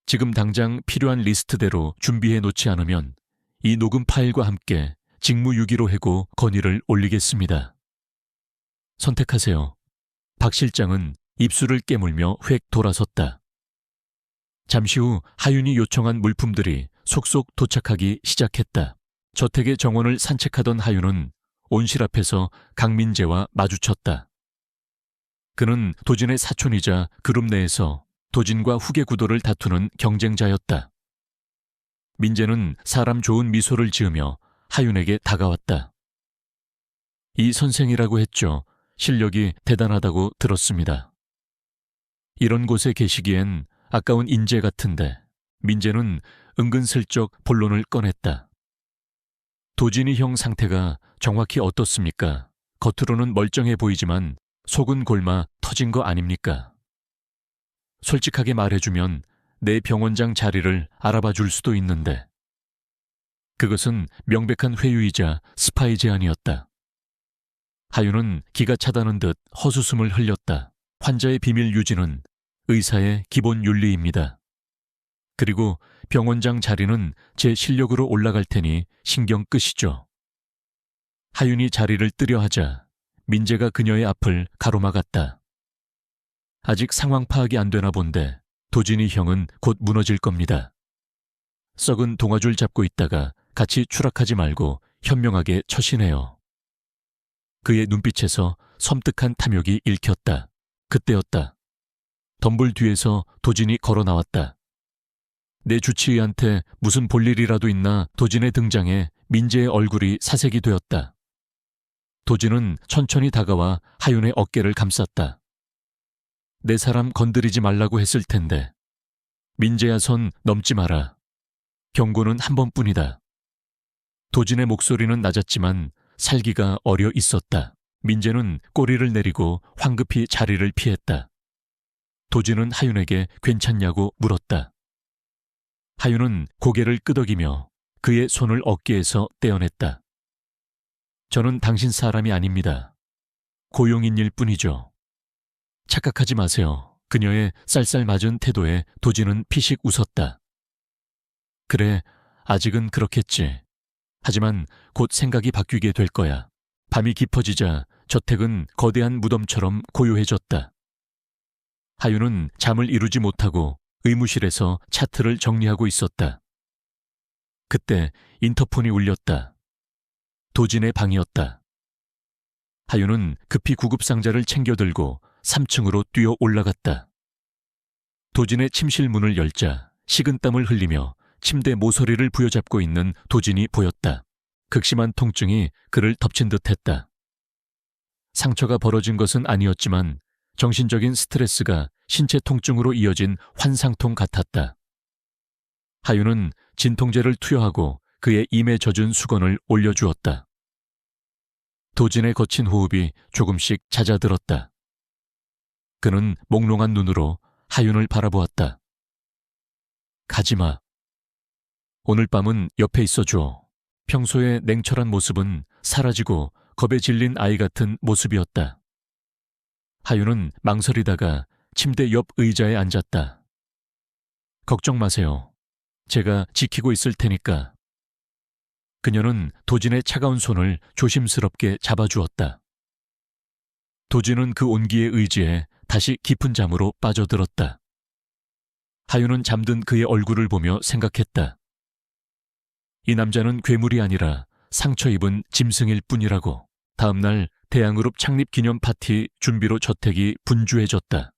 지금 당장 필요한 리스트대로 준비해 놓지 않으면 이 녹음 파일과 함께 직무유기로 해고 건의를 올리겠습니다. 선택하세요. 박 실장은 입술을 깨물며 획 돌아섰다. 잠시 후 하윤이 요청한 물품들이 속속 도착하기 시작했다. 저택의 정원을 산책하던 하윤은 온실 앞에서 강민재와 마주쳤다. 그는 도진의 사촌이자 그룹 내에서 도진과 후계 구도를 다투는 경쟁자였다. 민재는 사람 좋은 미소를 지으며 하윤에게 다가왔다. 이 선생이라고 했죠. 실력이 대단하다고 들었습니다. 이런 곳에 계시기엔 아까운 인재 같은데. 민재는 은근슬쩍 본론을 꺼냈다. 도진이 형 상태가 정확히 어떻습니까? 겉으로는 멀쩡해 보이지만 속은 골마 터진 거 아닙니까? 솔직하게 말해주면 내 병원장 자리를 알아봐 줄 수도 있는데. 그것은 명백한 회유이자 스파이 제안이었다. 하윤은 기가 차다는 듯 헛웃음을 흘렸다. 환자의 비밀 유지는 의사의 기본 윤리입니다. 그리고 병원장 자리는 제 실력으로 올라갈 테니 신경 끄시죠. 하윤이 자리를 뜨려 하자 민재가 그녀의 앞을 가로막았다. 아직 상황 파악이 안 되나 본데 도진이 형은 곧 무너질 겁니다. 썩은 동아줄 잡고 있다가 같이 추락하지 말고 현명하게 처신해요. 그의 눈빛에서 섬뜩한 탐욕이 읽혔다. 그때였다. 덤불 뒤에서 도진이 걸어 나왔다. 내 주치의한테 무슨 볼일이라도 있나 도진의 등장에 민재의 얼굴이 사색이 되었다. 도진은 천천히 다가와 하윤의 어깨를 감쌌다. 내 사람 건드리지 말라고 했을 텐데. 민재야, 선 넘지 마라. 경고는 한 번뿐이다. 도진의 목소리는 낮았지만 살기가 어려 있었다. 민재는 꼬리를 내리고 황급히 자리를 피했다. 도진은 하윤에게 괜찮냐고 물었다. 하윤은 고개를 끄덕이며 그의 손을 어깨에서 떼어냈다. 저는 당신 사람이 아닙니다. 고용인일 뿐이죠. 착각하지 마세요. 그녀의 쌀쌀맞은 태도에 도진은 피식 웃었다. 그래, 아직은 그렇겠지. 하지만 곧 생각이 바뀌게 될 거야. 밤이 깊어지자 저택은 거대한 무덤처럼 고요해졌다. 하윤은 잠을 이루지 못하고 의무실에서 차트를 정리하고 있었다. 그때 인터폰이 울렸다. 도진의 방이었다. 하윤은 급히 구급상자를 챙겨 들고 3층으로 뛰어 올라갔다. 도진의 침실 문을 열자 식은땀을 흘리며 침대 모서리를 부여잡고 있는 도진이 보였다. 극심한 통증이 그를 덮친 듯했다. 상처가 벌어진 것은 아니었지만 정신적인 스트레스가 신체 통증으로 이어진 환상통 같았다. 하윤은 진통제를 투여하고 그의 임에 젖은 수건을 올려주었다. 도진의 거친 호흡이 조금씩 잦아들었다. 그는 몽롱한 눈으로 하윤을 바라보았다. 가지마. 오늘 밤은 옆에 있어줘. 평소의 냉철한 모습은 사라지고 겁에 질린 아이 같은 모습이었다. 하윤은 망설이다가 침대 옆 의자에 앉았다. 걱정 마세요. 제가 지키고 있을 테니까. 그녀는 도진의 차가운 손을 조심스럽게 잡아주었다. 도진은 그 온기의 의지에 다시 깊은 잠으로 빠져들었다. 하윤은 잠든 그의 얼굴을 보며 생각했다. 이 남자는 괴물이 아니라 상처 입은 짐승일 뿐이라고. 다음 날 대양그룹 창립 기념 파티 준비로 저택이 분주해졌다.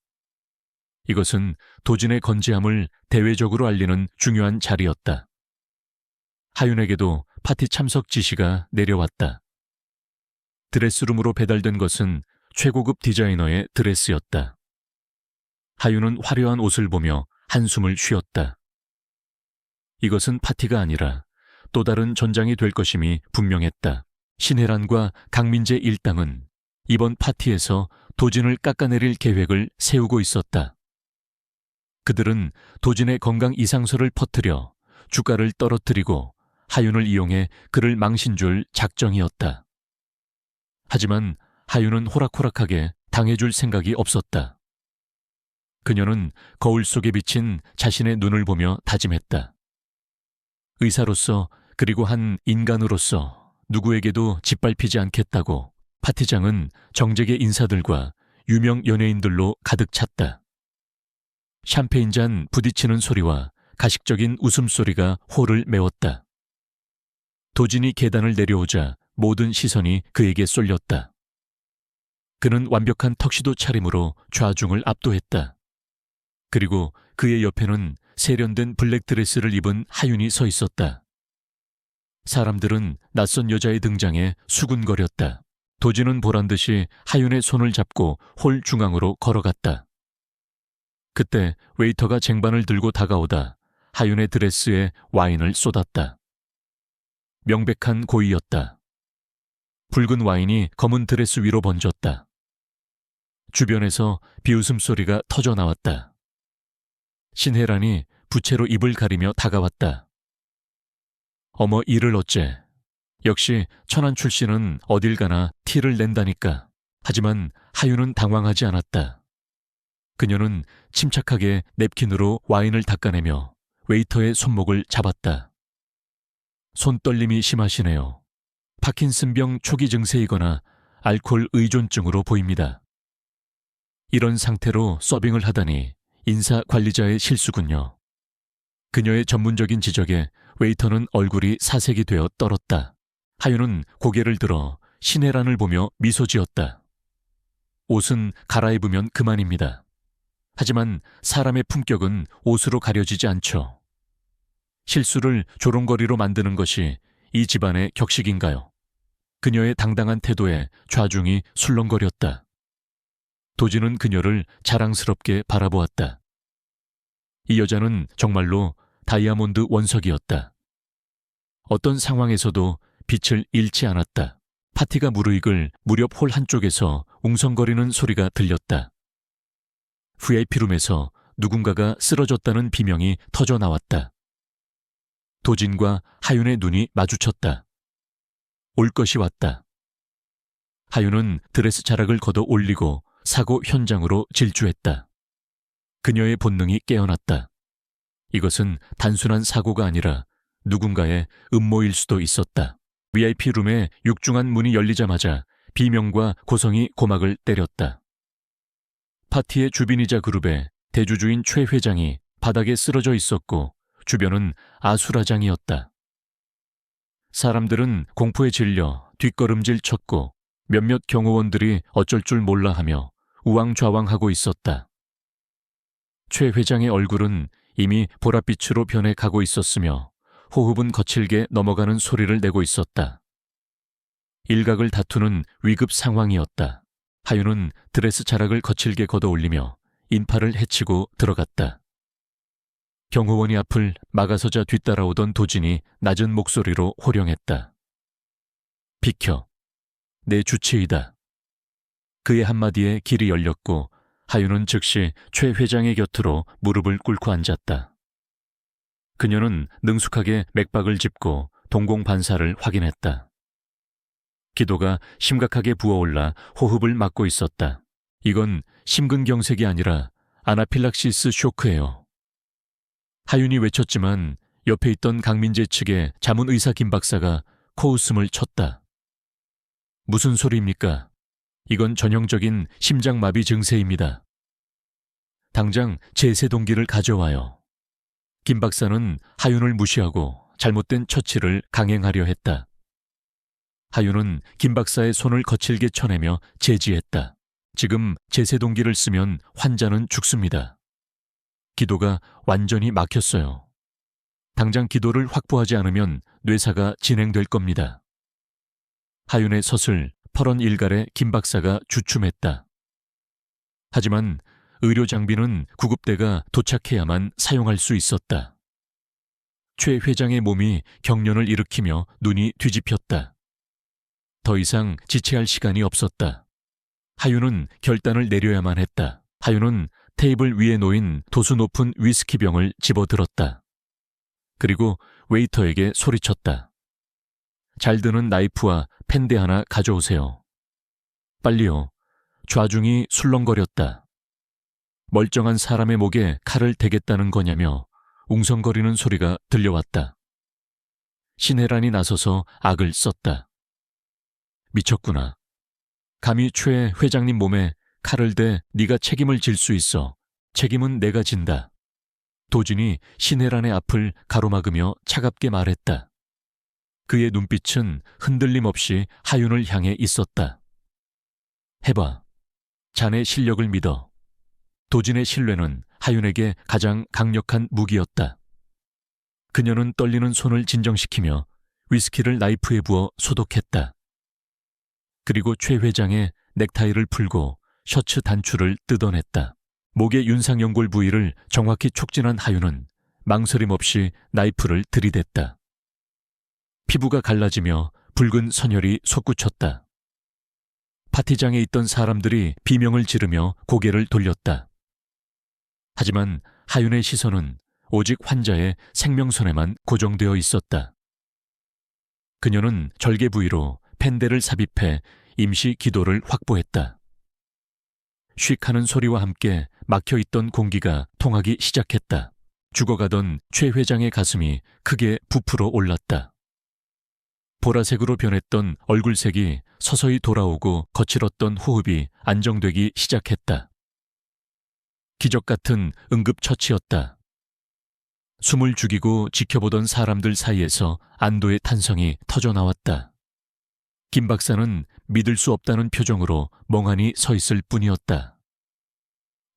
이것은 도진의 건재함을 대외적으로 알리는 중요한 자리였다. 하윤에게도 파티 참석 지시가 내려왔다. 드레스룸으로 배달된 것은 최고급 디자이너의 드레스였다. 하윤은 화려한 옷을 보며 한숨을 쉬었다. 이것은 파티가 아니라 또 다른 전장이 될 것임이 분명했다. 신혜란과 강민재 일당은 이번 파티에서 도진을 깎아내릴 계획을 세우고 있었다. 그들은 도진의 건강 이상설을 퍼뜨려 주가를 떨어뜨리고 하윤을 이용해 그를 망신 줄 작정이었다. 하지만 하윤은 호락호락하게 당해줄 생각이 없었다. 그녀는 거울 속에 비친 자신의 눈을 보며 다짐했다. 의사로서 그리고 한 인간으로서 누구에게도 짓밟히지 않겠다고. 파티장은 정재계 인사들과 유명 연예인들로 가득 찼다. 샴페인잔 부딪히는 소리와 가식적인 웃음소리가 홀을 메웠다. 도진이 계단을 내려오자 모든 시선이 그에게 쏠렸다. 그는 완벽한 턱시도 차림으로 좌중을 압도했다. 그리고 그의 옆에는 세련된 블랙 드레스를 입은 하윤이 서 있었다. 사람들은 낯선 여자의 등장에 수군거렸다. 도진은 보란듯이 하윤의 손을 잡고 홀 중앙으로 걸어갔다. 그때 웨이터가 쟁반을 들고 다가오다 하윤의 드레스에 와인을 쏟았다. 명백한 고의였다. 붉은 와인이 검은 드레스 위로 번졌다. 주변에서 비웃음 소리가 터져 나왔다. 신혜란이 부채로 입을 가리며 다가왔다. 어머, 이를 어째. 역시 천안 출신은 어딜 가나 티를 낸다니까. 하지만 하윤은 당황하지 않았다. 그녀는 침착하게 냅킨으로 와인을 닦아내며 웨이터의 손목을 잡았다. 손떨림이 심하시네요. 파킨슨병 초기 증세이거나 알코올 의존증으로 보입니다. 이런 상태로 서빙을 하다니 인사 관리자의 실수군요. 그녀의 전문적인 지적에 웨이터는 얼굴이 사색이 되어 떨었다. 하윤은 고개를 들어 신혜란을 보며 미소 지었다. 옷은 갈아입으면 그만입니다. 하지만 사람의 품격은 옷으로 가려지지 않죠. 실수를 조롱거리로 만드는 것이 이 집안의 격식인가요? 그녀의 당당한 태도에 좌중이 술렁거렸다. 도진은 그녀를 자랑스럽게 바라보았다. 이 여자는 정말로 다이아몬드 원석이었다. 어떤 상황에서도 빛을 잃지 않았다. 파티가 무르익을 무렵 홀 한쪽에서 웅성거리는 소리가 들렸다. VIP룸에서 누군가가 쓰러졌다는 비명이 터져 나왔다. 도진과 하윤의 눈이 마주쳤다. 올 것이 왔다. 하윤은 드레스 자락을 걷어 올리고 사고 현장으로 질주했다. 그녀의 본능이 깨어났다. 이것은 단순한 사고가 아니라 누군가의 음모일 수도 있었다. VIP룸의 육중한 문이 열리자마자 비명과 고성이 고막을 때렸다. 파티의 주빈이자 그룹의 대주주인 최 회장이 바닥에 쓰러져 있었고 주변은 아수라장이었다. 사람들은 공포에 질려 뒷걸음질 쳤고 몇몇 경호원들이 어쩔 줄 몰라 하며 우왕좌왕하고 있었다. 최 회장의 얼굴은 이미 보랏빛으로 변해 가고 있었으며 호흡은 거칠게 넘어가는 소리를 내고 있었다. 일각을 다투는 위급 상황이었다. 하윤은 드레스 자락을 거칠게 걷어 올리며 인파를 해치고 들어갔다. 경호원이 앞을 막아서자 뒤따라오던 도진이 낮은 목소리로 호령했다. 비켜. 내 주치의다. 그의 한마디에 길이 열렸고 하윤은 즉시 최 회장의 곁으로 무릎을 꿇고 앉았다. 그녀는 능숙하게 맥박을 짚고 동공반사를 확인했다. 기도가 심각하게 부어올라 호흡을 막고 있었다. 이건 심근경색이 아니라 아나필락시스 쇼크예요. 하윤이 외쳤지만 옆에 있던 강민재 측의 자문의사 김 박사가 코웃음을 쳤다. 무슨 소리입니까? 이건 전형적인 심장마비 증세입니다. 당장 제세동기를 가져와요. 김 박사는 하윤을 무시하고 잘못된 처치를 강행하려 했다. 하윤은 김 박사의 손을 거칠게 쳐내며 제지했다. 지금 제세동기를 쓰면 환자는 죽습니다. 기도가 완전히 막혔어요. 당장 기도를 확보하지 않으면 뇌사가 진행될 겁니다. 하윤의 서슬 퍼런 일갈에 김 박사가 주춤했다. 하지만 의료 장비는 구급대가 도착해야만 사용할 수 있었다. 최 회장의 몸이 경련을 일으키며 눈이 뒤집혔다. 더 이상 지체할 시간이 없었다. 하윤은 결단을 내려야만 했다. 하윤은 테이블 위에 놓인 도수 높은 위스키병을 집어들었다. 그리고 웨이터에게 소리쳤다. 잘 드는 나이프와 펜대 하나 가져오세요. 빨리요. 좌중이 술렁거렸다. 멀쩡한 사람의 목에 칼을 대겠다는 거냐며 웅성거리는 소리가 들려왔다. 신혜란이 나서서 악을 썼다. 미쳤구나. 감히 최 회장님 몸에 칼을 대 네가 책임을 질 수 있어. 책임은 내가 진다. 도진이 신혜란의 앞을 가로막으며 차갑게 말했다. 그의 눈빛은 흔들림 없이 하윤을 향해 있었다. 해봐. 자네 실력을 믿어. 도진의 신뢰는 하윤에게 가장 강력한 무기였다. 그녀는 떨리는 손을 진정시키며 위스키를 나이프에 부어 소독했다. 그리고 최 회장의 넥타이를 풀고 셔츠 단추를 뜯어냈다. 목의 윤상연골 부위를 정확히 촉진한 하윤은 망설임 없이 나이프를 들이댔다. 피부가 갈라지며 붉은 선혈이 솟구쳤다. 파티장에 있던 사람들이 비명을 지르며 고개를 돌렸다. 하지만 하윤의 시선은 오직 환자의 생명선에만 고정되어 있었다. 그녀는 절개 부위로 펜대를 삽입해 임시 기도를 확보했다. 쉭 하는 소리와 함께 막혀있던 공기가 통하기 시작했다. 죽어가던 최 회장의 가슴이 크게 부풀어 올랐다. 보라색으로 변했던 얼굴색이 서서히 돌아오고 거칠었던 호흡이 안정되기 시작했다. 기적 같은 응급처치였다. 숨을 죽이고 지켜보던 사람들 사이에서 안도의 탄성이 터져나왔다. 김 박사는 믿을 수 없다는 표정으로 멍하니 서 있을 뿐이었다.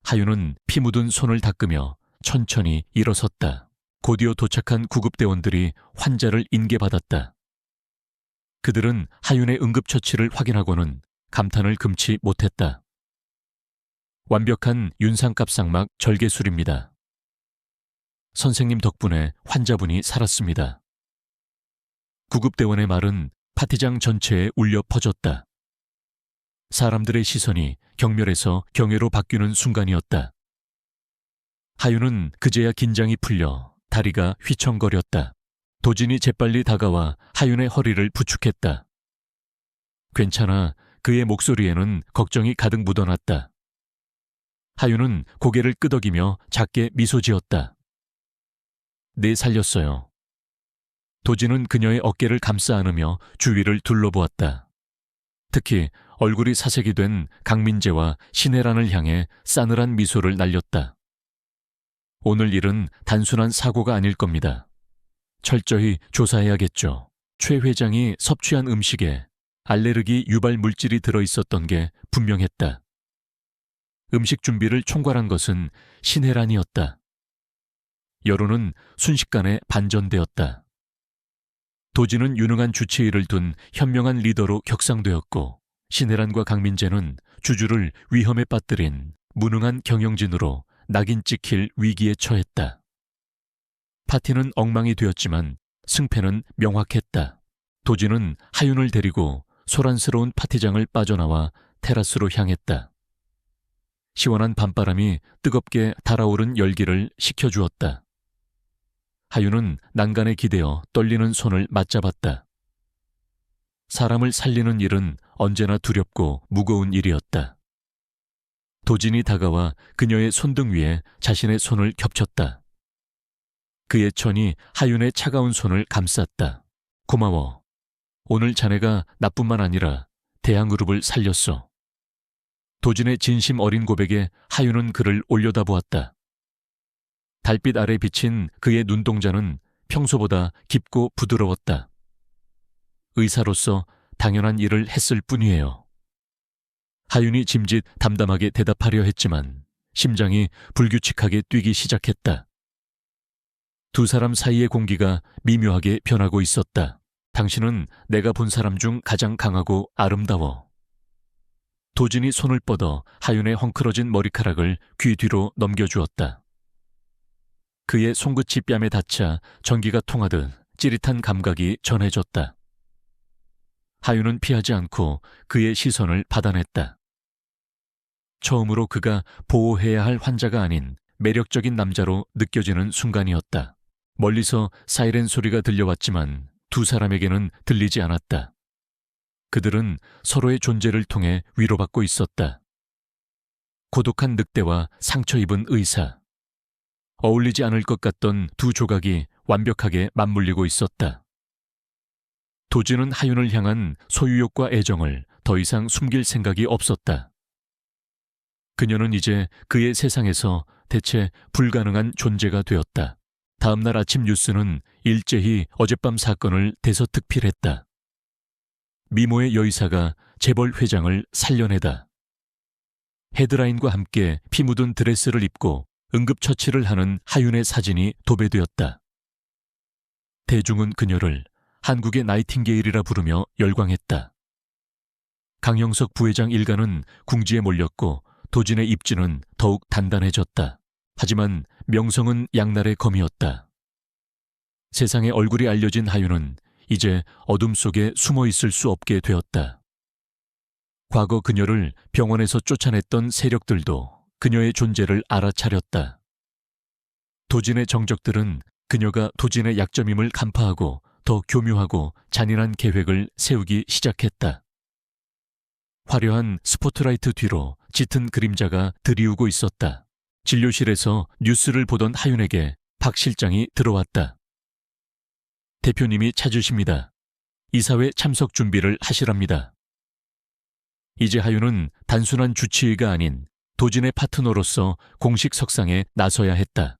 하윤은 피 묻은 손을 닦으며 천천히 일어섰다. 곧이어 도착한 구급대원들이 환자를 인계받았다. 그들은 하윤의 응급처치를 확인하고는 감탄을 금치 못했다. 완벽한 윤상갑상막 절개술입니다. 선생님 덕분에 환자분이 살았습니다. 구급대원의 말은 파티장 전체에 울려 퍼졌다. 사람들의 시선이 경멸에서 경외로 바뀌는 순간이었다. 하윤은 그제야 긴장이 풀려 다리가 휘청거렸다. 도진이 재빨리 다가와 하윤의 허리를 부축했다. 괜찮아. 그의 목소리에는 걱정이 가득 묻어났다. 하윤은 고개를 끄덕이며 작게 미소 지었다. 네, 살렸어요. 도진은 그녀의 어깨를 감싸 안으며 주위를 둘러보았다. 특히 얼굴이 사색이 된 강민재와 신혜란을 향해 싸늘한 미소를 날렸다. 오늘 일은 단순한 사고가 아닐 겁니다. 철저히 조사해야겠죠. 최 회장이 섭취한 음식에 알레르기 유발 물질이 들어있었던 게 분명했다. 음식 준비를 총괄한 것은 신혜란이었다. 여론은 순식간에 반전되었다. 도진은 유능한 주치의를 둔 현명한 리더로 격상되었고 신혜란과 강민재는 주주를 위험에 빠뜨린 무능한 경영진으로 낙인 찍힐 위기에 처했다. 파티는 엉망이 되었지만 승패는 명확했다. 도진은 하윤을 데리고 소란스러운 파티장을 빠져나와 테라스로 향했다. 시원한 밤바람이 뜨겁게 달아오른 열기를 식혀주었다. 하윤은 난간에 기대어 떨리는 손을 맞잡았다. 사람을 살리는 일은 언제나 두렵고 무거운 일이었다. 도진이 다가와 그녀의 손등 위에 자신의 손을 겹쳤다. 그의 천이 하윤의 차가운 손을 감쌌다. 고마워. 오늘 자네가 나뿐만 아니라 대항그룹을 살렸어. 도진의 진심 어린 고백에 하윤은 그를 올려다보았다. 달빛 아래 비친 그의 눈동자는 평소보다 깊고 부드러웠다. 의사로서 당연한 일을 했을 뿐이에요. 하윤이 짐짓 담담하게 대답하려 했지만 심장이 불규칙하게 뛰기 시작했다. 두 사람 사이의 공기가 미묘하게 변하고 있었다. 당신은 내가 본 사람 중 가장 강하고 아름다워. 도진이 손을 뻗어 하윤의 헝클어진 머리카락을 귀 뒤로 넘겨주었다. 그의 손끝이 뺨에 닿자 전기가 통하듯 찌릿한 감각이 전해졌다. 하윤은 피하지 않고 그의 시선을 받아냈다. 처음으로 그가 보호해야 할 환자가 아닌 매력적인 남자로 느껴지는 순간이었다. 멀리서 사이렌 소리가 들려왔지만 두 사람에게는 들리지 않았다. 그들은 서로의 존재를 통해 위로받고 있었다. 고독한 늑대와 상처 입은 의사. 어울리지 않을 것 같던 두 조각이 완벽하게 맞물리고 있었다. 도진은 하윤을 향한 소유욕과 애정을 더 이상 숨길 생각이 없었다. 그녀는 이제 그의 세상에서 대체 불가능한 존재가 되었다. 다음 날 아침 뉴스는 일제히 어젯밤 사건을 대서특필했다. 미모의 여의사가 재벌 회장을 살려내다. 헤드라인과 함께 피 묻은 드레스를 입고 응급처치를 하는 하윤의 사진이 도배되었다. 대중은 그녀를 한국의 나이팅게일이라 부르며 열광했다. 강영석 부회장 일가는 궁지에 몰렸고 도진의 입지는 더욱 단단해졌다. 하지만 명성은 양날의 검이었다. 세상에 얼굴이 알려진 하윤은 이제 어둠 속에 숨어 있을 수 없게 되었다. 과거 그녀를 병원에서 쫓아냈던 세력들도 그녀의 존재를 알아차렸다. 도진의 정적들은 그녀가 도진의 약점임을 간파하고 더 교묘하고 잔인한 계획을 세우기 시작했다. 화려한 스포트라이트 뒤로 짙은 그림자가 드리우고 있었다. 진료실에서 뉴스를 보던 하윤에게 박 실장이 들어왔다. 대표님이 찾으십니다. 이사회 참석 준비를 하시랍니다. 이제 하윤은 단순한 주치의가 아닌 도진의 파트너로서 공식 석상에 나서야 했다.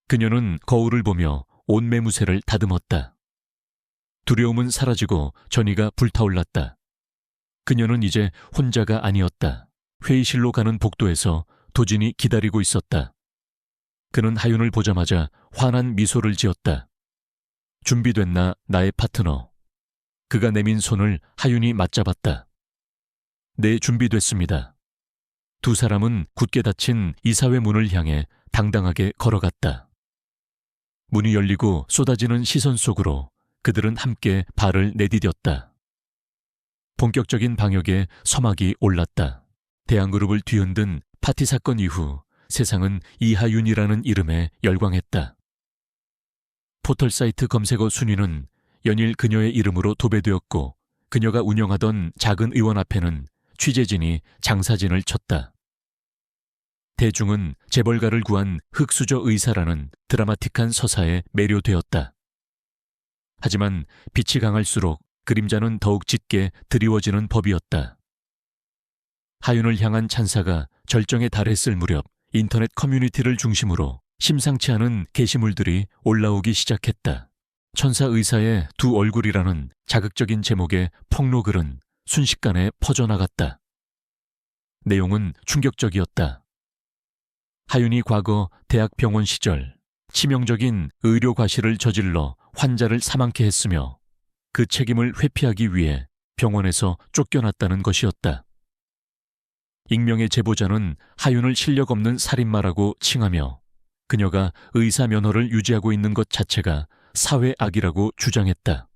그녀는 거울을 보며 온매무새를 다듬었다. 두려움은 사라지고 전의가 불타올랐다. 그녀는 이제 혼자가 아니었다. 회의실로 가는 복도에서 도진이 기다리고 있었다. 그는 하윤을 보자마자 환한 미소를 지었다. 준비됐나, 나의 파트너. 그가 내민 손을 하윤이 맞잡았다. 네, 준비됐습니다. 두 사람은 굳게 닫힌 이사회 문을 향해 당당하게 걸어갔다. 문이 열리고 쏟아지는 시선 속으로 그들은 함께 발을 내디뎠다. 본격적인 방역에 서막이 올랐다. 대한그룹을 뒤흔든 파티 사건 이후 세상은 이하윤이라는 이름에 열광했다. 포털사이트 검색어 순위는 연일 그녀의 이름으로 도배되었고 그녀가 운영하던 작은 의원 앞에는 취재진이 장사진을 쳤다. 대중은 재벌가를 구한 흑수저 의사라는 드라마틱한 서사에 매료되었다. 하지만 빛이 강할수록 그림자는 더욱 짙게 드리워지는 법이었다. 하윤을 향한 찬사가 절정에 달했을 무렵 인터넷 커뮤니티를 중심으로 심상치 않은 게시물들이 올라오기 시작했다. 천사 의사의 두 얼굴이라는 자극적인 제목의 폭로글은 순식간에 퍼져나갔다. 내용은 충격적이었다. 하윤이 과거 대학병원 시절 치명적인 의료 과실을 저질러 환자를 사망케 했으며 그 책임을 회피하기 위해 병원에서 쫓겨났다는 것이었다. 익명의 제보자는 하윤을 실력 없는 살인마라고 칭하며 그녀가 의사 면허를 유지하고 있는 것 자체가 사회악이라고 주장했다.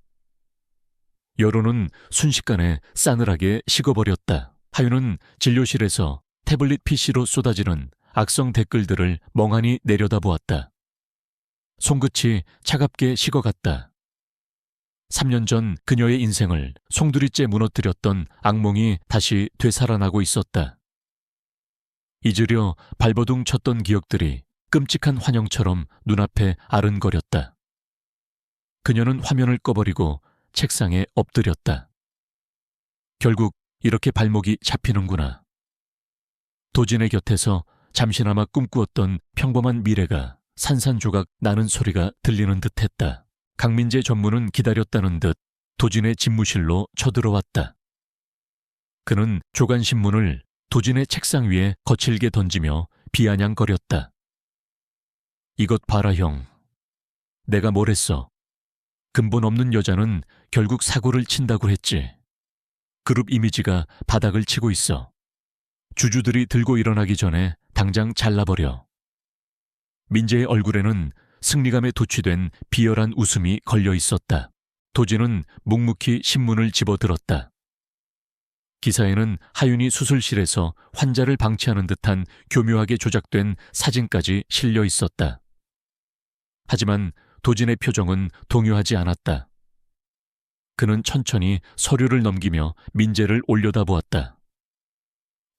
여론은 순식간에 싸늘하게 식어버렸다. 하윤은 진료실에서 태블릿 PC로 쏟아지는 악성 댓글들을 멍하니 내려다보았다. 손끝이 차갑게 식어갔다. 3년 전 그녀의 인생을 송두리째 무너뜨렸던 악몽이 다시 되살아나고 있었다. 잊으려 발버둥 쳤던 기억들이 끔찍한 환영처럼 눈앞에 아른거렸다. 그녀는 화면을 꺼버리고 책상에 엎드렸다. 결국 이렇게 발목이 잡히는구나. 도진의 곁에서 잠시나마 꿈꾸었던 평범한 미래가 산산조각 나는 소리가 들리는 듯했다. 강민재 전무는 기다렸다는 듯 도진의 집무실로 쳐들어왔다. 그는 조간신문을 도진의 책상 위에 거칠게 던지며 비아냥거렸다. 이것 봐라 형. 내가 뭘 했어. 근본 없는 여자는 결국 사고를 친다고 했지. 그룹 이미지가 바닥을 치고 있어. 주주들이 들고 일어나기 전에 당장 잘라버려. 민재의 얼굴에는 승리감에 도취된 비열한 웃음이 걸려 있었다. 도진은 묵묵히 신문을 집어들었다. 기사에는 하윤이 수술실에서 환자를 방치하는 듯한 교묘하게 조작된 사진까지 실려 있었다. 하지만 도진의 표정은 동요하지 않았다. 그는 천천히 서류를 넘기며 민재를 올려다보았다.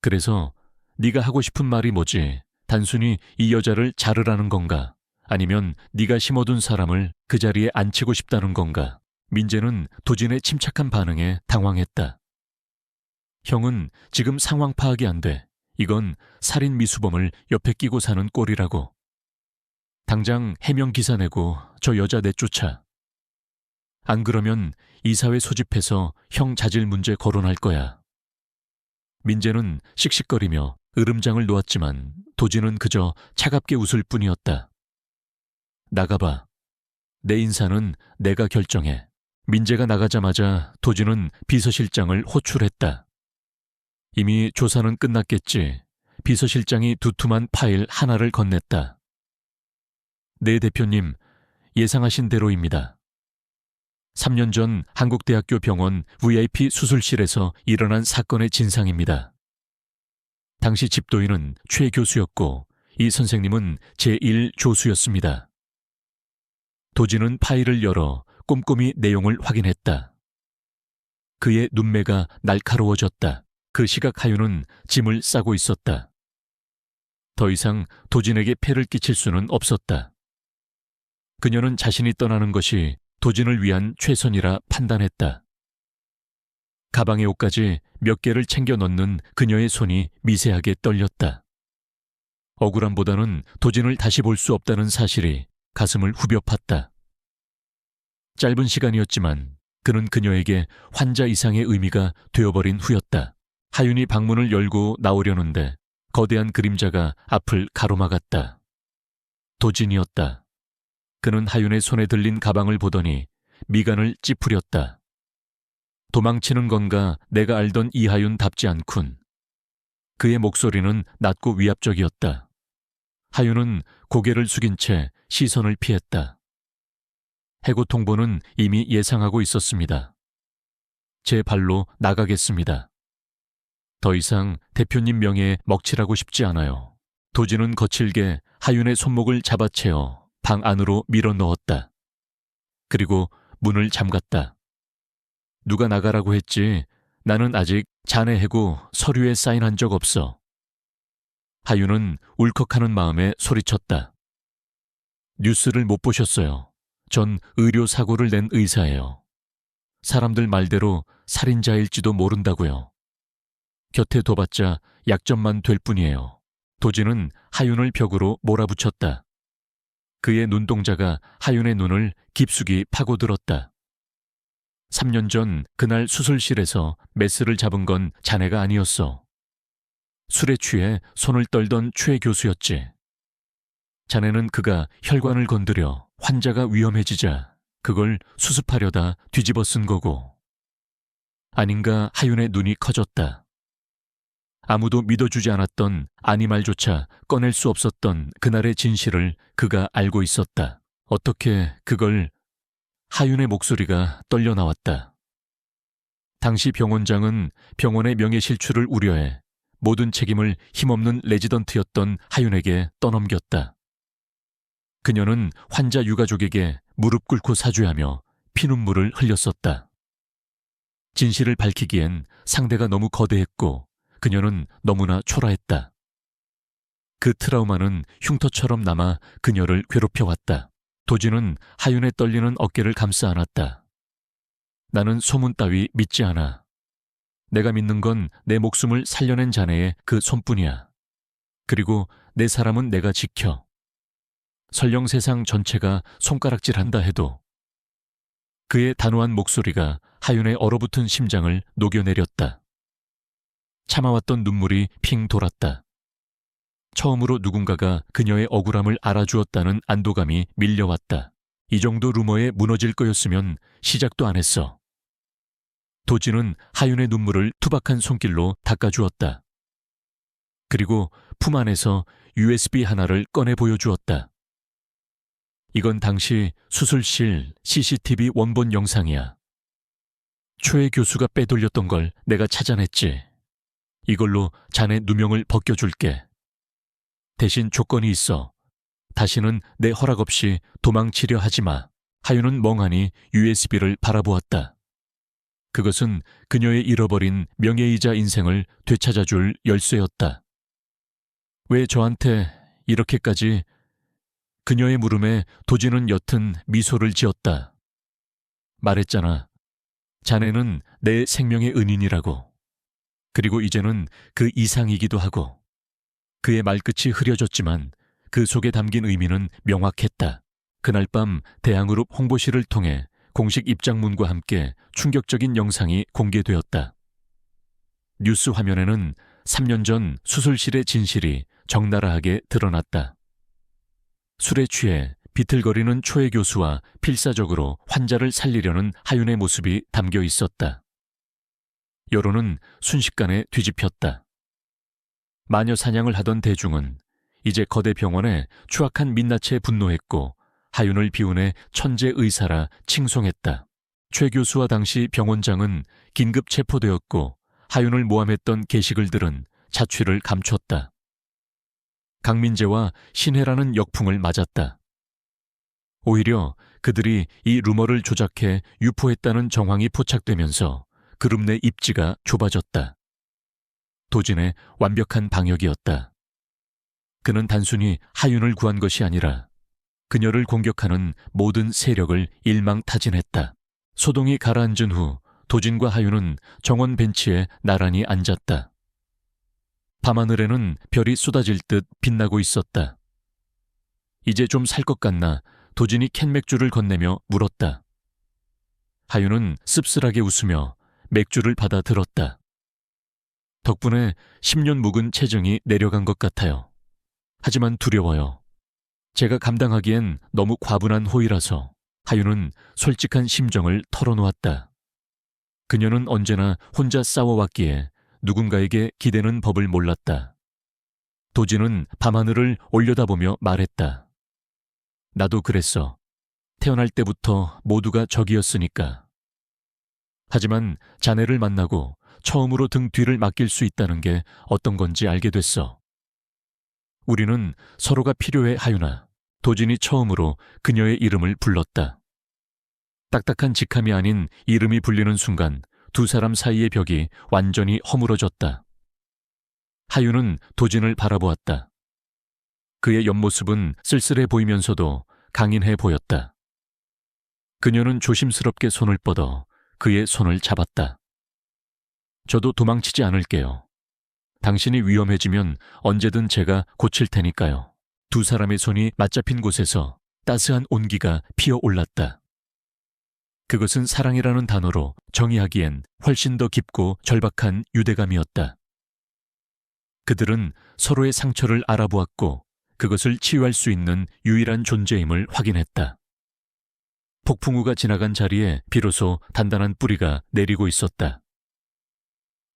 그래서 네가 하고 싶은 말이 뭐지? 단순히 이 여자를 자르라는 건가? 아니면 네가 심어둔 사람을 그 자리에 앉히고 싶다는 건가? 민재는 도진의 침착한 반응에 당황했다. 형은 지금 상황 파악이 안 돼. 이건 살인 미수범을 옆에 끼고 사는 꼴이라고. 당장 해명 기사 내고 저 여자 내쫓아. 안 그러면 이사회 소집해서 형 자질 문제 거론할 거야. 민재는 씩씩거리며 으름장을 놓았지만 도진은 그저 차갑게 웃을 뿐이었다. 나가봐. 내 인사는 내가 결정해. 민재가 나가자마자 도진은 비서실장을 호출했다. 이미 조사는 끝났겠지. 비서실장이 두툼한 파일 하나를 건넸다. 네 대표님, 예상하신 대로입니다. 3년 전 한국대학교 병원 VIP 수술실에서 일어난 사건의 진상입니다. 당시 집도인은 최 교수였고 이 선생님은 제1 조수였습니다. 도진은 파일을 열어 꼼꼼히 내용을 확인했다. 그의 눈매가 날카로워졌다. 그 시각 하윤은 짐을 싸고 있었다. 더 이상 도진에게 폐를 끼칠 수는 없었다. 그녀는 자신이 떠나는 것이 도진을 위한 최선이라 판단했다. 가방에 옷까지 몇 개를 챙겨 넣는 그녀의 손이 미세하게 떨렸다. 억울함보다는 도진을 다시 볼 수 없다는 사실이 가슴을 후벼 팠다. 짧은 시간이었지만 그는 그녀에게 환자 이상의 의미가 되어버린 후였다. 하윤이 방문을 열고 나오려는데 거대한 그림자가 앞을 가로막았다. 도진이었다. 그는 하윤의 손에 들린 가방을 보더니 미간을 찌푸렸다. 도망치는 건가 내가 알던 이하윤답지 않군. 그의 목소리는 낮고 위압적이었다. 하윤은 고개를 숙인 채 시선을 피했다. 해고 통보는 이미 예상하고 있었습니다. 제 발로 나가겠습니다. 더 이상 대표님 명예에 먹칠하고 싶지 않아요. 도진은 거칠게 하윤의 손목을 잡아채어 방 안으로 밀어 넣었다. 그리고 문을 잠갔다. 누가 나가라고 했지? 나는 아직 자네 해고 서류에 사인한 적 없어. 하윤은 울컥하는 마음에 소리쳤다. 뉴스를 못 보셨어요. 전 의료사고를 낸 의사예요. 사람들 말대로 살인자일지도 모른다고요. 곁에 둬봤자 약점만 될 뿐이에요. 도진은 하윤을 벽으로 몰아붙였다. 그의 눈동자가 하윤의 눈을 깊숙이 파고들었다. 3년 전 그날 수술실에서 메스를 잡은 건 자네가 아니었어. 술에 취해 손을 떨던 최 교수였지. 자네는 그가 혈관을 건드려 환자가 위험해지자 그걸 수습하려다 뒤집어 쓴 거고. 아닌가 하윤의 눈이 커졌다. 아무도 믿어주지 않았던 아니 말조차 꺼낼 수 없었던 그날의 진실을 그가 알고 있었다. 어떻게 그걸... 하윤의 목소리가 떨려 나왔다. 당시 병원장은 병원의 명예실추를 우려해 모든 책임을 힘없는 레지던트였던 하윤에게 떠넘겼다. 그녀는 환자 유가족에게 무릎 꿇고 사죄하며 피눈물을 흘렸었다. 진실을 밝히기엔 상대가 너무 거대했고 그녀는 너무나 초라했다. 그 트라우마는 흉터처럼 남아 그녀를 괴롭혀왔다. 도진은 하윤의 떨리는 어깨를 감싸 안았다. 나는 소문 따위 믿지 않아. 내가 믿는 건 내 목숨을 살려낸 자네의 그 손뿐이야. 그리고 내 사람은 내가 지켜. 설령 세상 전체가 손가락질한다 해도. 그의 단호한 목소리가 하윤의 얼어붙은 심장을 녹여내렸다. 참아왔던 눈물이 핑 돌았다. 처음으로 누군가가 그녀의 억울함을 알아주었다는 안도감이 밀려왔다. 이 정도 루머에 무너질 거였으면 시작도 안 했어. 도진은 하윤의 눈물을 투박한 손길로 닦아주었다. 그리고 품 안에서 USB 하나를 꺼내 보여주었다. 이건 당시 수술실 CCTV 원본 영상이야. 최 교수가 빼돌렸던 걸 내가 찾아냈지. 이걸로 자네 누명을 벗겨줄게. 대신 조건이 있어. 다시는 내 허락 없이 도망치려 하지 마. 하윤은 멍하니 USB를 바라보았다. 그것은 그녀의 잃어버린 명예이자 인생을 되찾아줄 열쇠였다. 왜 저한테 이렇게까지? 그녀의 물음에 도진은 옅은 미소를 지었다. 말했잖아. 자네는 내 생명의 은인이라고. 그리고 이제는 그 이상이기도 하고. 그의 말끝이 흐려졌지만 그 속에 담긴 의미는 명확했다. 그날 밤 대양그룹 홍보실을 통해 공식 입장문과 함께 충격적인 영상이 공개되었다. 뉴스 화면에는 3년 전 수술실의 진실이 적나라하게 드러났다. 술에 취해 비틀거리는 초애 교수와 필사적으로 환자를 살리려는 하윤의 모습이 담겨 있었다. 여론은 순식간에 뒤집혔다. 마녀 사냥을 하던 대중은 이제 거대 병원에 추악한 민낯에 분노했고 하윤을 비운의 천재 의사라 칭송했다. 최 교수와 당시 병원장은 긴급 체포되었고 하윤을 모함했던 게시글들은 자취를 감췄다. 강민재와 신혜라는 역풍을 맞았다. 오히려 그들이 이 루머를 조작해 유포했다는 정황이 포착되면서 그룹 내 입지가 좁아졌다. 도진의 완벽한 방역이었다. 그는 단순히 하윤을 구한 것이 아니라 그녀를 공격하는 모든 세력을 일망타진했다. 소동이 가라앉은 후 도진과 하윤은 정원 벤치에 나란히 앉았다. 밤하늘에는 별이 쏟아질 듯 빛나고 있었다. 이제 좀 살 것 같나 도진이 캔 맥주를 건네며 물었다. 하윤은 씁쓸하게 웃으며 맥주를 받아 들었다. 덕분에 10년 묵은 체증이 내려간 것 같아요. 하지만 두려워요. 제가 감당하기엔 너무 과분한 호의라서. 하윤은 솔직한 심정을 털어놓았다. 그녀는 언제나 혼자 싸워왔기에 누군가에게 기대는 법을 몰랐다. 도진은 밤하늘을 올려다보며 말했다. 나도 그랬어. 태어날 때부터 모두가 적이었으니까. 하지만 자네를 만나고 처음으로 등 뒤를 맡길 수 있다는 게 어떤 건지 알게 됐어. 우리는 서로가 필요해, 하윤아. 도진이 처음으로 그녀의 이름을 불렀다. 딱딱한 직함이 아닌 이름이 불리는 순간 두 사람 사이의 벽이 완전히 허물어졌다. 하윤은 도진을 바라보았다. 그의 옆모습은 쓸쓸해 보이면서도 강인해 보였다. 그녀는 조심스럽게 손을 뻗어 그의 손을 잡았다. 저도 도망치지 않을게요. 당신이 위험해지면 언제든 제가 고칠 테니까요. 두 사람의 손이 맞잡힌 곳에서 따스한 온기가 피어올랐다. 그것은 사랑이라는 단어로 정의하기엔 훨씬 더 깊고 절박한 유대감이었다. 그들은 서로의 상처를 알아보았고 그것을 치유할 수 있는 유일한 존재임을 확인했다. 폭풍우가 지나간 자리에 비로소 단단한 뿌리가 내리고 있었다.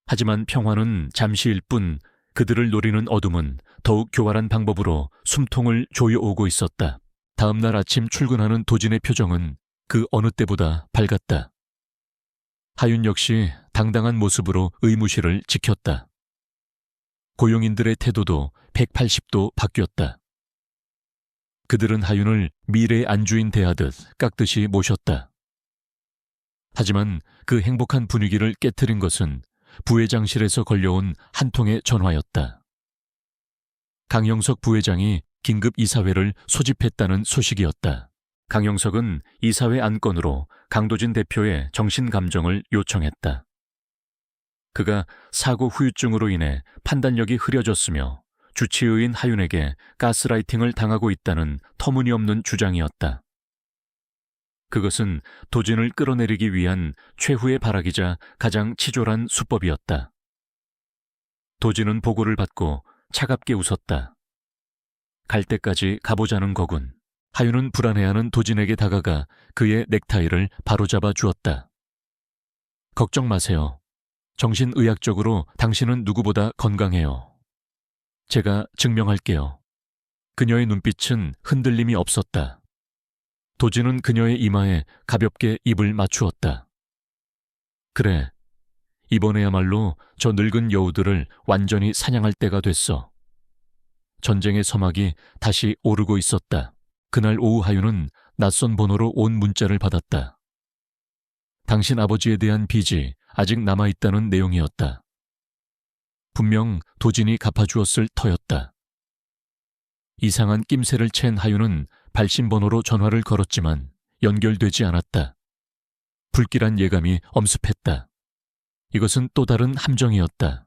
하지만 평화는 잠시일 뿐 그들을 노리는 어둠은 더욱 교활한 방법으로 숨통을 조여오고 있었다. 다음 날 아침 출근하는 도진의 표정은 그 어느 때보다 밝았다. 하윤 역시 당당한 모습으로 의무실을 지켰다. 고용인들의 태도도 180도 바뀌었다. 그들은 하윤을 미래의 안주인 대하듯 깍듯이 모셨다. 하지만 그 행복한 분위기를 깨트린 것은 부회장실에서 걸려온 한 통의 전화였다. 강영석 부회장이 긴급 이사회를 소집했다는 소식이었다. 강영석은 이사회 안건으로 강도진 대표의 정신감정을 요청했다. 그가 사고 후유증으로 인해 판단력이 흐려졌으며 주치의인 하윤에게 가스라이팅을 당하고 있다는 터무니없는 주장이었다. 그것은 도진을 끌어내리기 위한 최후의 발악이자 가장 치졸한 수법이었다. 도진은 보고를 받고 차갑게 웃었다. 갈 때까지 가보자는 거군. 하윤은 불안해하는 도진에게 다가가 그의 넥타이를 바로잡아 주었다. 걱정 마세요. 정신의학적으로 당신은 누구보다 건강해요. 제가 증명할게요. 그녀의 눈빛은 흔들림이 없었다. 도진은 그녀의 이마에 가볍게 입을 맞추었다. 그래, 이번에야말로 저 늙은 여우들을 완전히 사냥할 때가 됐어. 전쟁의 서막이 다시 오르고 있었다. 그날 오후 하윤은 낯선 번호로 온 문자를 받았다. 당신 아버지에 대한 빚이 아직 남아있다는 내용이었다. 분명 도진이 갚아주었을 터였다. 이상한 낌새를 챈 하윤은 발신번호로 전화를 걸었지만 연결되지 않았다. 불길한 예감이 엄습했다. 이것은 또 다른 함정이었다.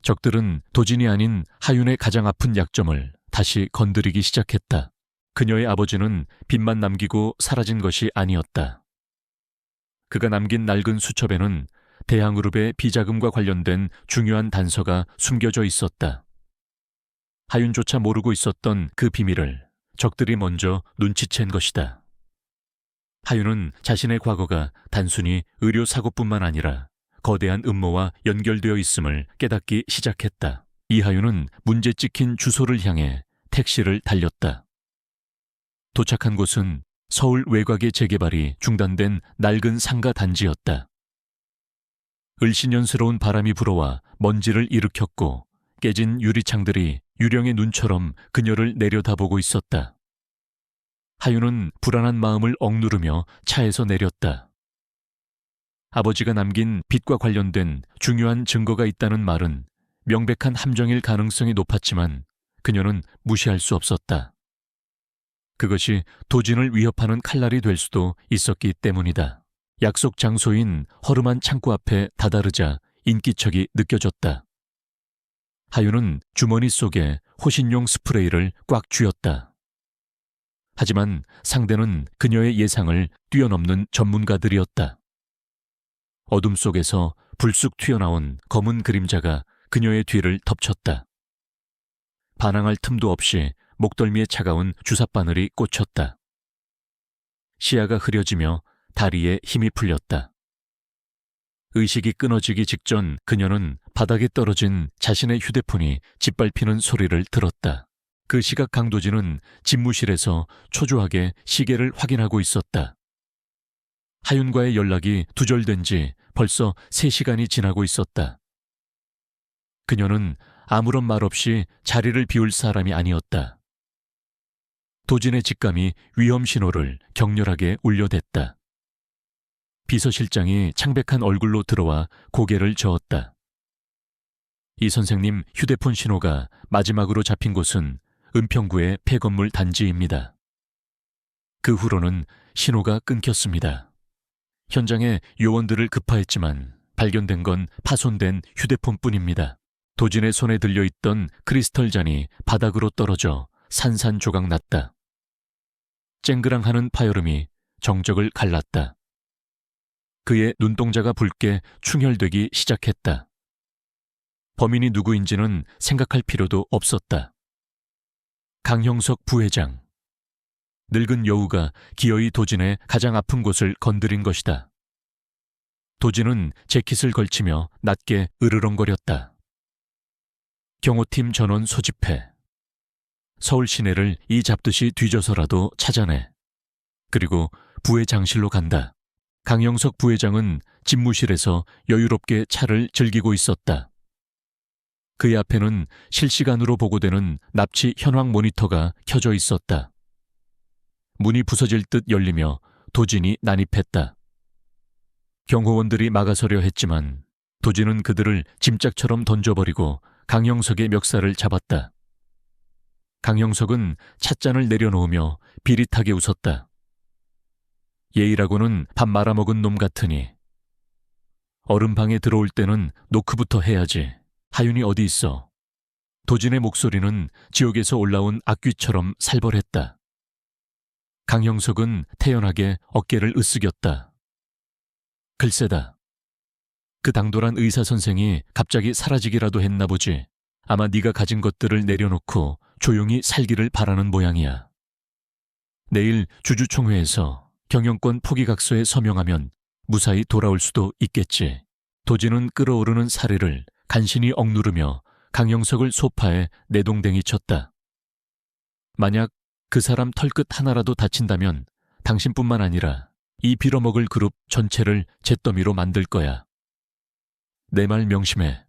적들은 도진이 아닌 하윤의 가장 아픈 약점을 다시 건드리기 시작했다. 그녀의 아버지는 빚만 남기고 사라진 것이 아니었다. 그가 남긴 낡은 수첩에는 대항그룹의 비자금과 관련된 중요한 단서가 숨겨져 있었다. 하윤조차 모르고 있었던 그 비밀을 적들이 먼저 눈치챈 것이다. 하윤은 자신의 과거가 단순히 의료사고뿐만 아니라 거대한 음모와 연결되어 있음을 깨닫기 시작했다. 이하윤은 문제 찍힌 주소를 향해 택시를 달렸다. 도착한 곳은 서울 외곽의 재개발이 중단된 낡은 상가 단지였다. 을씨년스러운 바람이 불어와 먼지를 일으켰고 깨진 유리창들이 유령의 눈처럼 그녀를 내려다보고 있었다. 하윤은 불안한 마음을 억누르며 차에서 내렸다. 아버지가 남긴 빚과 관련된 중요한 증거가 있다는 말은 명백한 함정일 가능성이 높았지만 그녀는 무시할 수 없었다. 그것이 도진을 위협하는 칼날이 될 수도 있었기 때문이다. 약속 장소인 허름한 창고 앞에 다다르자 인기척이 느껴졌다. 하윤은 주머니 속에 호신용 스프레이를 꽉 쥐었다. 하지만 상대는 그녀의 예상을 뛰어넘는 전문가들이었다. 어둠 속에서 불쑥 튀어나온 검은 그림자가 그녀의 뒤를 덮쳤다. 반항할 틈도 없이 목덜미에 차가운 주삿바늘이 꽂혔다. 시야가 흐려지며 다리에 힘이 풀렸다. 의식이 끊어지기 직전 그녀는 바닥에 떨어진 자신의 휴대폰이 짓밟히는 소리를 들었다. 그 시각 강도진은 집무실에서 초조하게 시계를 확인하고 있었다. 하윤과의 연락이 두절된 지 벌써 3시간이 지나고 있었다. 그녀는 아무런 말 없이 자리를 비울 사람이 아니었다. 도진의 직감이 위험 신호를 격렬하게 울려댔다. 비서실장이 창백한 얼굴로 들어와 고개를 저었다. 이 선생님 휴대폰 신호가 마지막으로 잡힌 곳은 은평구의 폐건물 단지입니다. 그 후로는 신호가 끊겼습니다. 현장에 요원들을 급파했지만 발견된 건 파손된 휴대폰뿐입니다. 도진의 손에 들려있던 크리스털 잔이 바닥으로 떨어져 산산조각 났다. 쨍그랑하는 파열음이 정적을 갈랐다. 그의 눈동자가 붉게 충혈되기 시작했다. 범인이 누구인지는 생각할 필요도 없었다. 강형석 부회장. 늙은 여우가 기어이 도진의 가장 아픈 곳을 건드린 것이다. 도진은 재킷을 걸치며 낮게 으르렁거렸다. 경호팀 전원 소집해. 서울 시내를 이 잡듯이 뒤져서라도 찾아내. 그리고 부회장실로 간다. 강영석 부회장은 집무실에서 여유롭게 차를 즐기고 있었다. 그의 앞에는 실시간으로 보고되는 납치 현황 모니터가 켜져 있었다. 문이 부서질 듯 열리며 도진이 난입했다. 경호원들이 막아서려 했지만 도진은 그들을 짐짝처럼 던져버리고 강영석의 멱살을 잡았다. 강영석은 찻잔을 내려놓으며 비릿하게 웃었다. 예의라고는 밥 말아먹은 놈 같으니. 얼음방에 들어올 때는 노크부터 해야지. 하윤이 어디 있어? 도진의 목소리는 지옥에서 올라온 악귀처럼 살벌했다. 강형석은 태연하게 어깨를 으쓱였다. 글쎄다. 그 당돌한 의사 선생이 갑자기 사라지기라도 했나 보지. 아마 네가 가진 것들을 내려놓고 조용히 살기를 바라는 모양이야. 내일 주주총회에서 경영권 포기각서에 서명하면 무사히 돌아올 수도 있겠지. 도진은 끓어오르는 사례를 간신히 억누르며 강영석을 소파에 내동댕이 쳤다. 만약 그 사람 털끝 하나라도 다친다면 당신뿐만 아니라 이 빌어먹을 그룹 전체를 잿더미로 만들 거야. 내 말 명심해.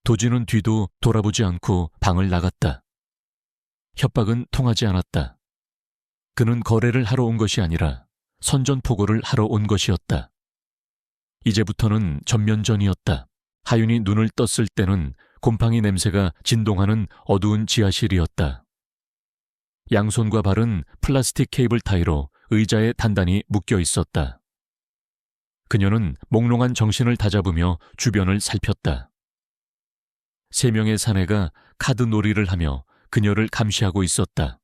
도진은 뒤도 돌아보지 않고 방을 나갔다. 협박은 통하지 않았다. 그는 거래를 하러 온 것이 아니라 선전포고를 하러 온 것이었다. 이제부터는 전면전이었다. 하윤이 눈을 떴을 때는 곰팡이 냄새가 진동하는 어두운 지하실이었다. 양손과 발은 플라스틱 케이블 타이로 의자에 단단히 묶여 있었다. 그녀는 몽롱한 정신을 다잡으며 주변을 살폈다. 3명의 사내가 카드 놀이를 하며 그녀를 감시하고 있었다.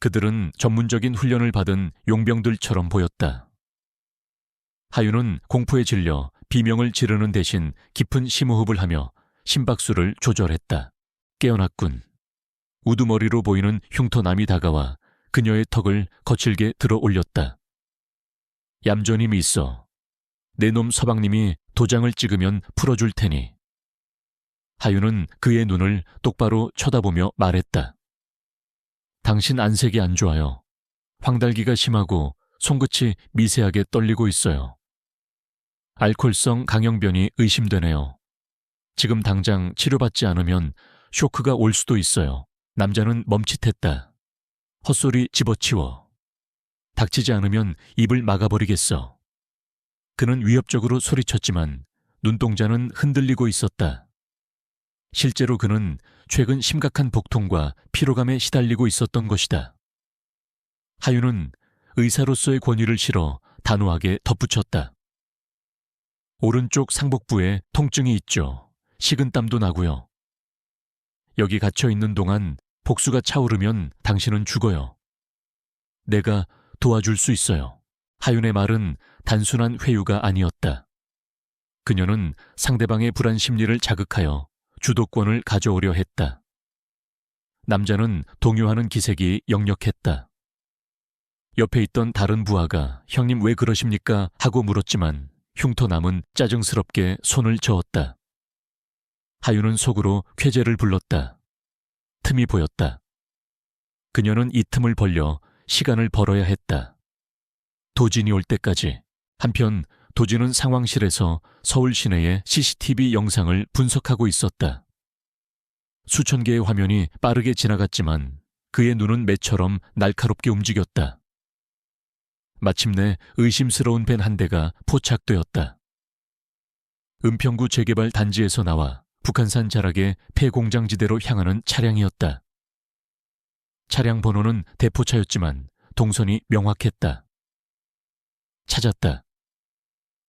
그들은 전문적인 훈련을 받은 용병들처럼 보였다. 하윤은 공포에 질려 비명을 지르는 대신 깊은 심호흡을 하며 심박수를 조절했다. 깨어났군. 우두머리로 보이는 흉터남이 다가와 그녀의 턱을 거칠게 들어 올렸다. 얌전히 있어. 내 놈 서방님이 도장을 찍으면 풀어줄 테니. 하윤은 그의 눈을 똑바로 쳐다보며 말했다. 당신 안색이 안 좋아요. 황달기가 심하고 손끝이 미세하게 떨리고 있어요. 알코올성 강형변이 의심되네요. 지금 당장 치료받지 않으면 쇼크가 올 수도 있어요. 남자는 멈칫했다. 헛소리 집어치워. 닥치지 않으면 입을 막아버리겠어. 그는 위협적으로 소리쳤지만 눈동자는 흔들리고 있었다. 실제로 그는 최근 심각한 복통과 피로감에 시달리고 있었던 것이다. 하윤은 의사로서의 권위를 실어 단호하게 덧붙였다. 오른쪽 상복부에 통증이 있죠. 식은땀도 나고요. 여기 갇혀있는 동안 복수가 차오르면 당신은 죽어요. 내가 도와줄 수 있어요. 하윤의 말은 단순한 회유가 아니었다. 그녀는 상대방의 불안 심리를 자극하여 주도권을 가져오려 했다. 남자는 동요하는 기색이 역력했다. 옆에 있던 다른 부하가 형님 왜 그러십니까? 하고 물었지만 흉터남은 짜증스럽게 손을 저었다. 하윤은 속으로 쾌재를 불렀다. 틈이 보였다. 그녀는 이 틈을 벌려 시간을 벌어야 했다. 도진이 올 때까지. 한편 도진은 상황실에서 서울 시내의 CCTV 영상을 분석하고 있었다. 수천 개의 화면이 빠르게 지나갔지만 그의 눈은 매처럼 날카롭게 움직였다. 마침내 의심스러운 밴 한 대가 포착되었다. 은평구 재개발 단지에서 나와 북한산 자락의 폐공장지대로 향하는 차량이었다. 차량 번호는 대포차였지만 동선이 명확했다. 찾았다.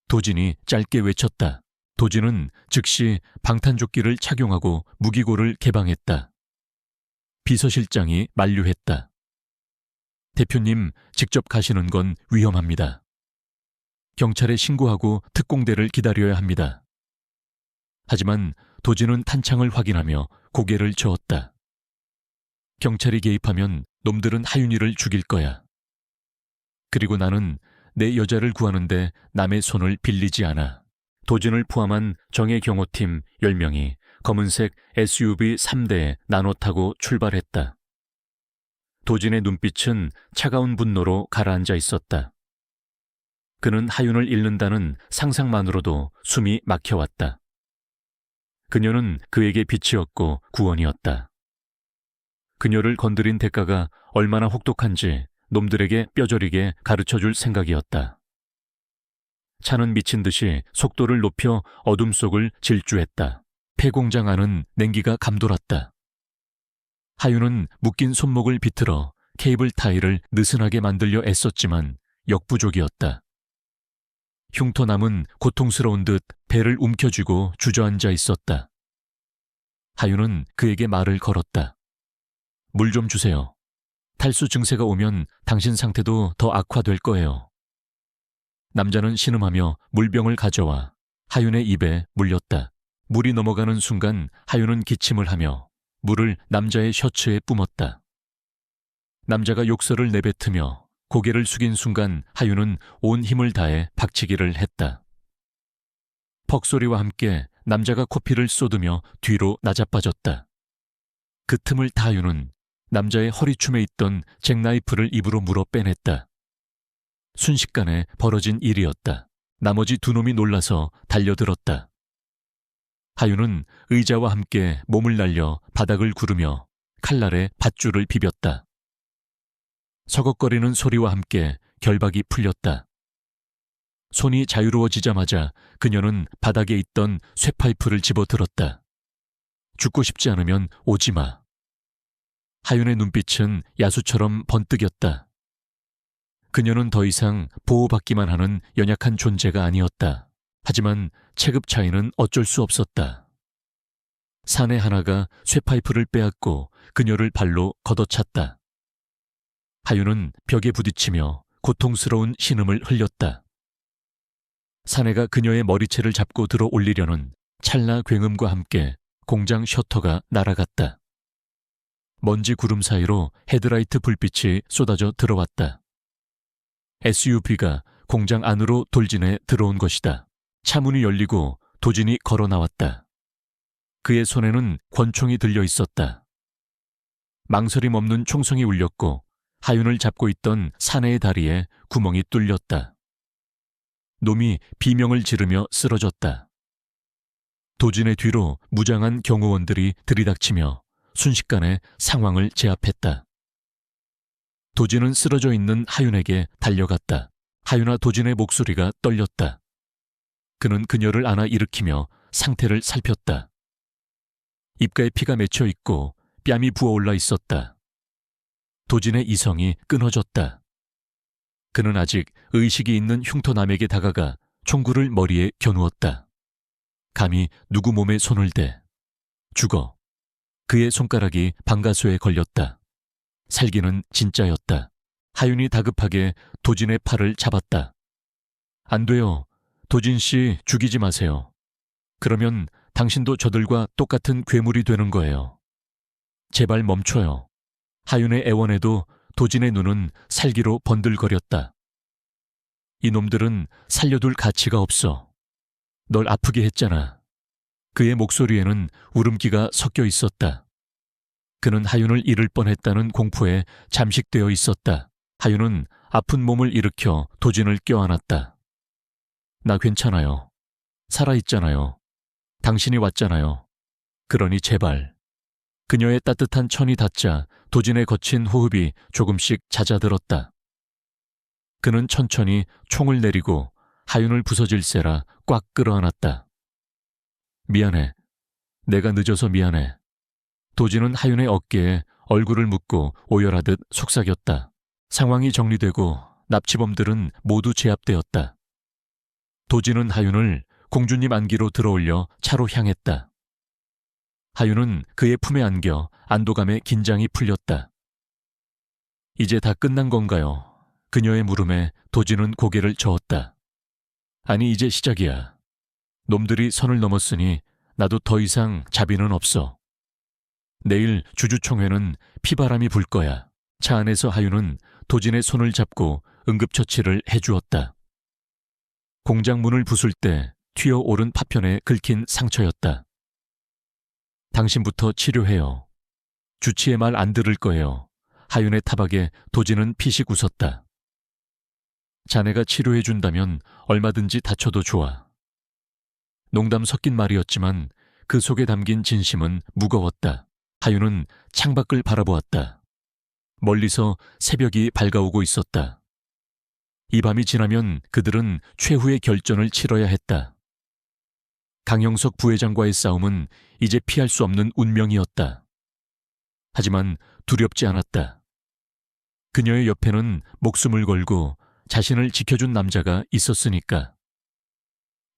도진이 짧게 외쳤다. 도진은 즉시 방탄조끼를 착용하고 무기고를 개방했다. 비서실장이 만류했다. 대표님, 직접 가시는 건 위험합니다. 경찰에 신고하고 특공대를 기다려야 합니다. 하지만 도진은 탄창을 확인하며 고개를 저었다. 경찰이 개입하면 놈들은 하윤이를 죽일 거야. 그리고 나는 내 여자를 구하는데 남의 손을 빌리지 않아. 도진을 포함한 정예 경호팀 10명이 검은색 SUV 3대에 나눠 타고 출발했다. 도진의 눈빛은 차가운 분노로 가라앉아 있었다. 그는 하윤을 잃는다는 상상만으로도 숨이 막혀왔다. 그녀는 그에게 빛이었고 구원이었다. 그녀를 건드린 대가가 얼마나 혹독한지 놈들에게 뼈저리게 가르쳐줄 생각이었다. 차는 미친 듯이 속도를 높여 어둠 속을 질주했다. 폐공장 안은 냉기가 감돌았다. 하윤은 묶인 손목을 비틀어 케이블 타이를 느슨하게 만들려 애썼지만 역부족이었다. 흉터남은 고통스러운 듯 배를 움켜쥐고 주저앉아 있었다. 하윤은 그에게 말을 걸었다. 물 좀 주세요. 탈수 증세가 오면 당신 상태도 더 악화될 거예요. 남자는 신음하며 물병을 가져와 하윤의 입에 물렸다. 물이 넘어가는 순간 하윤은 기침을 하며 물을 남자의 셔츠에 뿜었다. 남자가 욕설을 내뱉으며 고개를 숙인 순간 하윤은 온 힘을 다해 박치기를 했다. 퍽소리와 함께 남자가 코피를 쏟으며 뒤로 나자빠졌다. 그 틈을 타 하윤은 남자의 허리춤에 있던 잭나이프를 입으로 물어 빼냈다. 순식간에 벌어진 일이었다. 나머지 두 놈이 놀라서 달려들었다. 하윤은 의자와 함께 몸을 날려 바닥을 구르며 칼날에 밧줄을 비볐다. 서걱거리는 소리와 함께 결박이 풀렸다. 손이 자유로워지자마자 그녀는 바닥에 있던 쇠파이프를 집어들었다. 죽고 싶지 않으면 오지 마. 하윤의 눈빛은 야수처럼 번뜩였다. 그녀는 더 이상 보호받기만 하는 연약한 존재가 아니었다. 하지만 체급 차이는 어쩔 수 없었다. 사내 하나가 쇠파이프를 빼앗고 그녀를 발로 걷어찼다. 하윤은 벽에 부딪히며 고통스러운 신음을 흘렸다. 사내가 그녀의 머리채를 잡고 들어 올리려는 찰나 굉음과 함께 공장 셔터가 날아갔다. 먼지 구름 사이로 헤드라이트 불빛이 쏟아져 들어왔다. SUV가 공장 안으로 돌진해 들어온 것이다. 차문이 열리고 도진이 걸어 나왔다. 그의 손에는 권총이 들려 있었다. 망설임 없는 총성이 울렸고 하윤을 잡고 있던 사내의 다리에 구멍이 뚫렸다. 놈이 비명을 지르며 쓰러졌다. 도진의 뒤로 무장한 경호원들이 들이닥치며 순식간에 상황을 제압했다. 도진은 쓰러져 있는 하윤에게 달려갔다. 하윤아, 도진의 목소리가 떨렸다. 그는 그녀를 안아 일으키며 상태를 살폈다. 입가에 피가 맺혀 있고 뺨이 부어올라 있었다. 도진의 이성이 끊어졌다. 그는 아직 의식이 있는 흉터남에게 다가가 총구를 머리에 겨누었다. 감히 누구 몸에 손을 대. 죽어. 그의 손가락이 방가수에 걸렸다. 살기는 진짜였다. 하윤이 다급하게 도진의 팔을 잡았다. 안 돼요. 도진 씨, 죽이지 마세요. 그러면 당신도 저들과 똑같은 괴물이 되는 거예요. 제발 멈춰요. 하윤의 애원에도 도진의 눈은 살기로 번들거렸다. 이놈들은 살려둘 가치가 없어. 널 아프게 했잖아. 그의 목소리에는 울음기가 섞여 있었다. 그는 하윤을 잃을 뻔했다는 공포에 잠식되어 있었다. 하윤은 아픈 몸을 일으켜 도진을 껴안았다. 나 괜찮아요. 살아있잖아요. 당신이 왔잖아요. 그러니 제발. 그녀의 따뜻한 천이 닿자 도진의 거친 호흡이 조금씩 잦아들었다. 그는 천천히 총을 내리고 하윤을 부서질세라 꽉 끌어안았다. 미안해. 내가 늦어서 미안해. 도진은 하윤의 어깨에 얼굴을 묻고 오열하듯 속삭였다. 상황이 정리되고 납치범들은 모두 제압되었다. 도진은 하윤을 공주님 안기로 들어올려 차로 향했다. 하윤은 그의 품에 안겨 안도감에 긴장이 풀렸다. 이제 다 끝난 건가요? 그녀의 물음에 도진은 고개를 저었다. 아니, 이제 시작이야. 놈들이 선을 넘었으니 나도 더 이상 자비는 없어. 내일 주주총회는 피바람이 불 거야. 차 안에서 하윤은 도진의 손을 잡고 응급처치를 해주었다. 공장 문을 부술 때 튀어오른 파편에 긁힌 상처였다. 당신부터 치료해요. 주치의 말 안 들을 거예요. 하윤의 타박에 도진은 피식 웃었다. 자네가 치료해준다면 얼마든지 다쳐도 좋아. 농담 섞인 말이었지만 그 속에 담긴 진심은 무거웠다. 하윤은 창밖을 바라보았다. 멀리서 새벽이 밝아오고 있었다. 이 밤이 지나면 그들은 최후의 결전을 치러야 했다. 강영석 부회장과의 싸움은 이제 피할 수 없는 운명이었다. 하지만 두렵지 않았다. 그녀의 옆에는 목숨을 걸고 자신을 지켜준 남자가 있었으니까.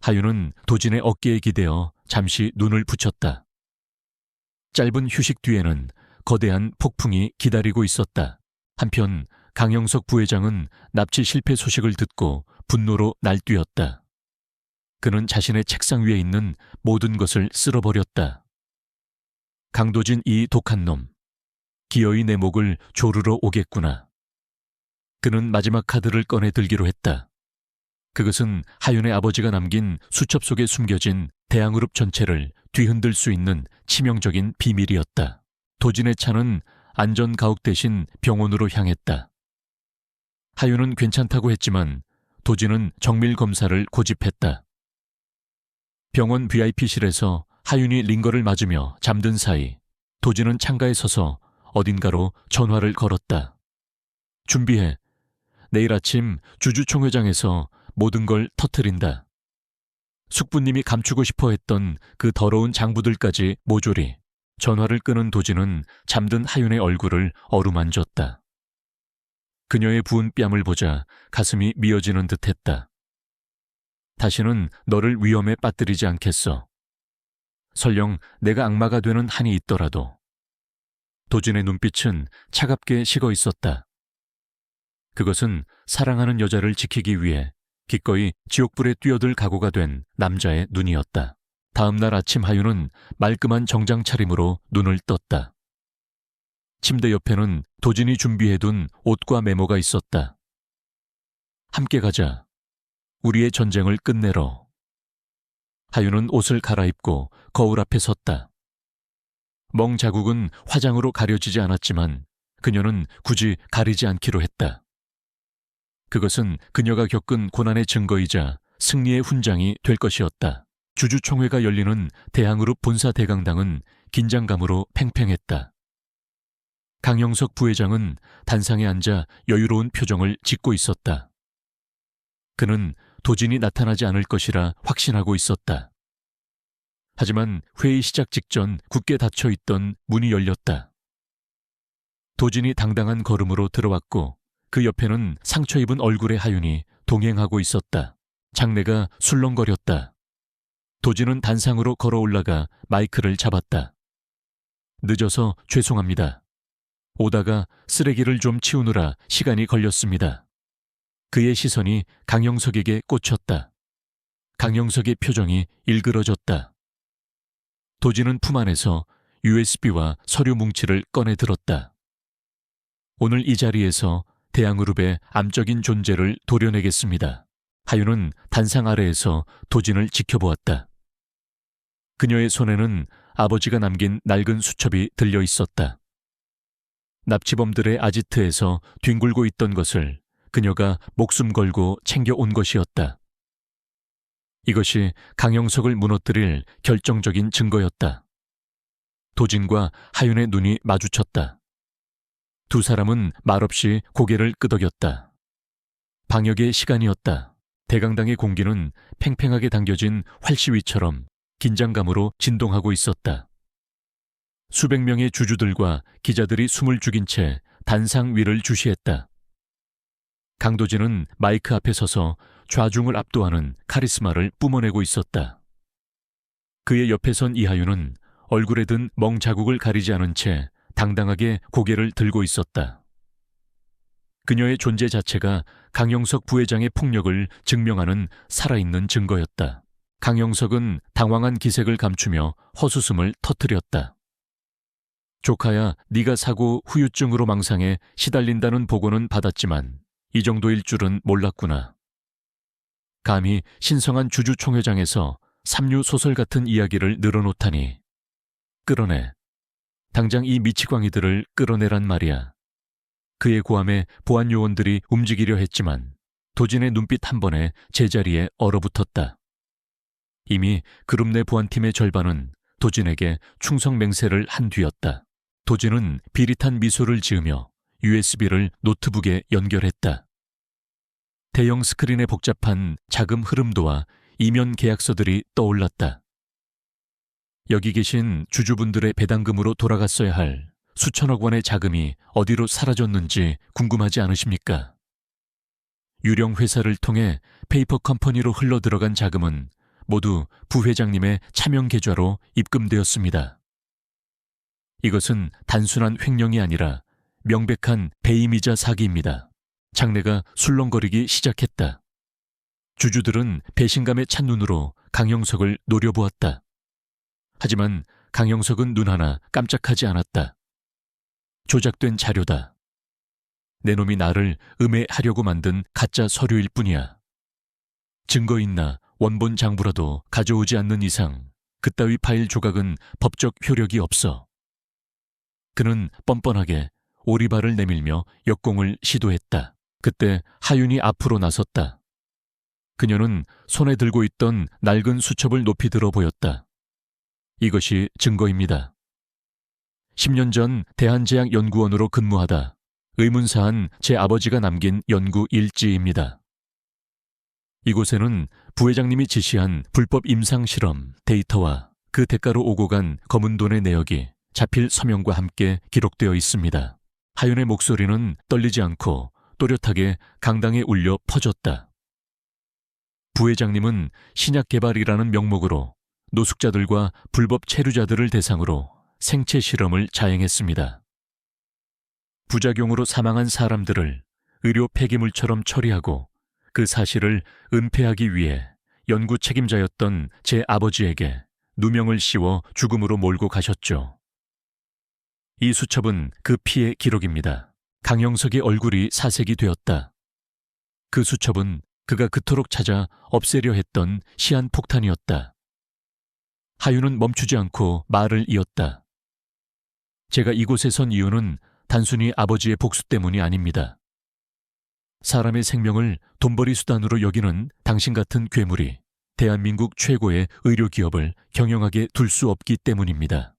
하윤은 도진의 어깨에 기대어 잠시 눈을 붙였다. 짧은 휴식 뒤에는 거대한 폭풍이 기다리고 있었다. 한편 강영석 부회장은 납치 실패 소식을 듣고 분노로 날뛰었다. 그는 자신의 책상 위에 있는 모든 것을 쓸어버렸다. 강도진, 이 독한 놈. 기어이 내 목을 조르러 오겠구나. 그는 마지막 카드를 꺼내 들기로 했다. 그것은 하윤의 아버지가 남긴 수첩 속에 숨겨진 대항그룹 전체를 뒤흔들 수 있는 치명적인 비밀이었다. 도진의 차는 안전 가옥 대신 병원으로 향했다. 하윤은 괜찮다고 했지만 도진은 정밀 검사를 고집했다. 병원 VIP실에서 하윤이 링거를 맞으며 잠든 사이 도진은 창가에 서서 어딘가로 전화를 걸었다. 준비해. 내일 아침 주주총회장에서 모든 걸 터뜨린다. 숙부님이 감추고 싶어 했던 그 더러운 장부들까지 모조리. 전화를 끊은 도진은 잠든 하윤의 얼굴을 어루만졌다. 그녀의 부은 뺨을 보자 가슴이 미어지는 듯했다. 다시는 너를 위험에 빠뜨리지 않겠어. 설령 내가 악마가 되는 한이 있더라도. 도진의 눈빛은 차갑게 식어 있었다. 그것은 사랑하는 여자를 지키기 위해 기꺼이 지옥불에 뛰어들 각오가 된 남자의 눈이었다. 다음 날 아침 하윤은 말끔한 정장 차림으로 눈을 떴다. 침대 옆에는 도진이 준비해둔 옷과 메모가 있었다. 함께 가자. 우리의 전쟁을 끝내러. 하윤은 옷을 갈아입고 거울 앞에 섰다. 멍 자국은 화장으로 가려지지 않았지만 그녀는 굳이 가리지 않기로 했다. 그것은 그녀가 겪은 고난의 증거이자 승리의 훈장이 될 것이었다. 주주총회가 열리는 대항그룹 본사 대강당은 긴장감으로 팽팽했다. 강영석 부회장은 단상에 앉아 여유로운 표정을 짓고 있었다. 그는 도진이 나타나지 않을 것이라 확신하고 있었다. 하지만 회의 시작 직전 굳게 닫혀있던 문이 열렸다. 도진이 당당한 걸음으로 들어왔고 그 옆에는 상처 입은 얼굴의 하윤이 동행하고 있었다. 장내가 술렁거렸다. 도진은 단상으로 걸어 올라가 마이크를 잡았다. 늦어서 죄송합니다. 오다가 쓰레기를 좀 치우느라 시간이 걸렸습니다. 그의 시선이 강영석에게 꽂혔다. 강영석의 표정이 일그러졌다. 도진은 품 안에서 USB와 서류 뭉치를 꺼내 들었다. 오늘 이 자리에서 대항그룹의 암적인 존재를 도려내겠습니다. 하윤은 단상 아래에서 도진을 지켜보았다. 그녀의 손에는 아버지가 남긴 낡은 수첩이 들려 있었다. 납치범들의 아지트에서 뒹굴고 있던 것을 그녀가 목숨 걸고 챙겨온 것이었다. 이것이 강영석을 무너뜨릴 결정적인 증거였다. 도진과 하윤의 눈이 마주쳤다. 두 사람은 말없이 고개를 끄덕였다. 방역의 시간이었다. 대강당의 공기는 팽팽하게 당겨진 활시위처럼 긴장감으로 진동하고 있었다. 수백 명의 주주들과 기자들이 숨을 죽인 채 단상 위를 주시했다. 강도진은 마이크 앞에 서서 좌중을 압도하는 카리스마를 뿜어내고 있었다. 그의 옆에 선 이하윤은 얼굴에 든 멍 자국을 가리지 않은 채 당당하게 고개를 들고 있었다. 그녀의 존재 자체가 강영석 부회장의 폭력을 증명하는 살아있는 증거였다. 강영석은 당황한 기색을 감추며 헛웃음을 터뜨렸다. 조카야, 네가 사고 후유증으로 망상해 시달린다는 보고는 받았지만 이 정도일 줄은 몰랐구나. 감히 신성한 주주총회장에서 삼류 소설 같은 이야기를 늘어놓다니. 끌어내. 당장 이 미치광이들을 끌어내란 말이야. 그의 고함에 보안 요원들이 움직이려 했지만 도진의 눈빛 한 번에 제자리에 얼어붙었다. 이미 그룹 내 보안팀의 절반은 도진에게 충성 맹세를 한 뒤였다. 도진은 비릿한 미소를 지으며 USB를 노트북에 연결했다. 대형 스크린에 복잡한 자금 흐름도와 이면 계약서들이 떠올랐다. 여기 계신 주주분들의 배당금으로 돌아갔어야 할 수천억 원의 자금이 어디로 사라졌는지 궁금하지 않으십니까? 유령 회사를 통해 페이퍼 컴퍼니로 흘러들어간 자금은 모두 부회장님의 차명 계좌로 입금되었습니다. 이것은 단순한 횡령이 아니라 명백한 배임이자 사기입니다. 장내가 술렁거리기 시작했다. 주주들은 배신감에 찬 눈으로 강영석을 노려보았다. 하지만 강영석은 눈 하나 깜짝하지 않았다. 조작된 자료다. 내 놈이 나를 음해하려고 만든 가짜 서류일 뿐이야. 증거 있나 원본 장부라도 가져오지 않는 이상 그따위 파일 조각은 법적 효력이 없어. 그는 뻔뻔하게 오리발을 내밀며 역공을 시도했다. 그때 하윤이 앞으로 나섰다. 그녀는 손에 들고 있던 낡은 수첩을 높이 들어 보였다. 이것이 증거입니다. 10년 전 대한제약연구원으로 근무하다 의문사한 제 아버지가 남긴 연구 일지입니다. 이곳에는 부회장님이 지시한 불법 임상실험 데이터와 그 대가로 오고 간 검은 돈의 내역이 자필 서명과 함께 기록되어 있습니다. 하윤의 목소리는 떨리지 않고 또렷하게 강당에 울려 퍼졌다. 부회장님은 신약 개발이라는 명목으로 노숙자들과 불법 체류자들을 대상으로 생체 실험을 자행했습니다. 부작용으로 사망한 사람들을 의료 폐기물처럼 처리하고 그 사실을 은폐하기 위해 연구 책임자였던 제 아버지에게 누명을 씌워 죽음으로 몰고 가셨죠. 이 수첩은 그 피해 기록입니다. 강영석의 얼굴이 사색이 되었다. 그 수첩은 그가 그토록 찾아 없애려 했던 시한폭탄이었다. 하윤은 멈추지 않고 말을 이었다. 제가 이곳에 선 이유는 단순히 아버지의 복수 때문이 아닙니다. 사람의 생명을 돈벌이 수단으로 여기는 당신 같은 괴물이 대한민국 최고의 의료기업을 경영하게 둘 수 없기 때문입니다.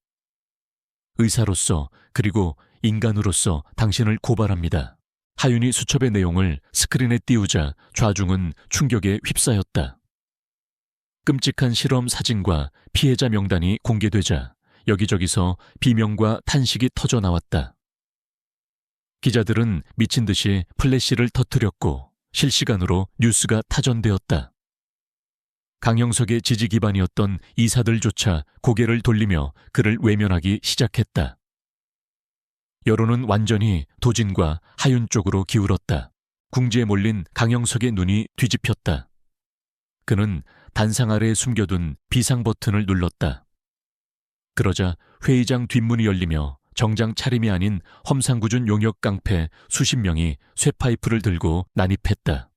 의사로서 그리고 인간으로서 당신을 고발합니다. 하윤이 수첩의 내용을 스크린에 띄우자 좌중은 충격에 휩싸였다. 끔찍한 실험 사진과 피해자 명단이 공개되자 여기저기서 비명과 탄식이 터져 나왔다. 기자들은 미친 듯이 플래시를 터뜨렸고 실시간으로 뉴스가 타전되었다. 강영석의 지지 기반이었던 이사들조차 고개를 돌리며 그를 외면하기 시작했다. 여론은 완전히 도진과 하윤 쪽으로 기울었다. 궁지에 몰린 강영석의 눈이 뒤집혔다. 그는 단상 아래에 숨겨둔 비상 버튼을 눌렀다. 그러자 회의장 뒷문이 열리며 정장 차림이 아닌 험상궂은 용역 깡패 수십 명이 쇠파이프를 들고 난입했다.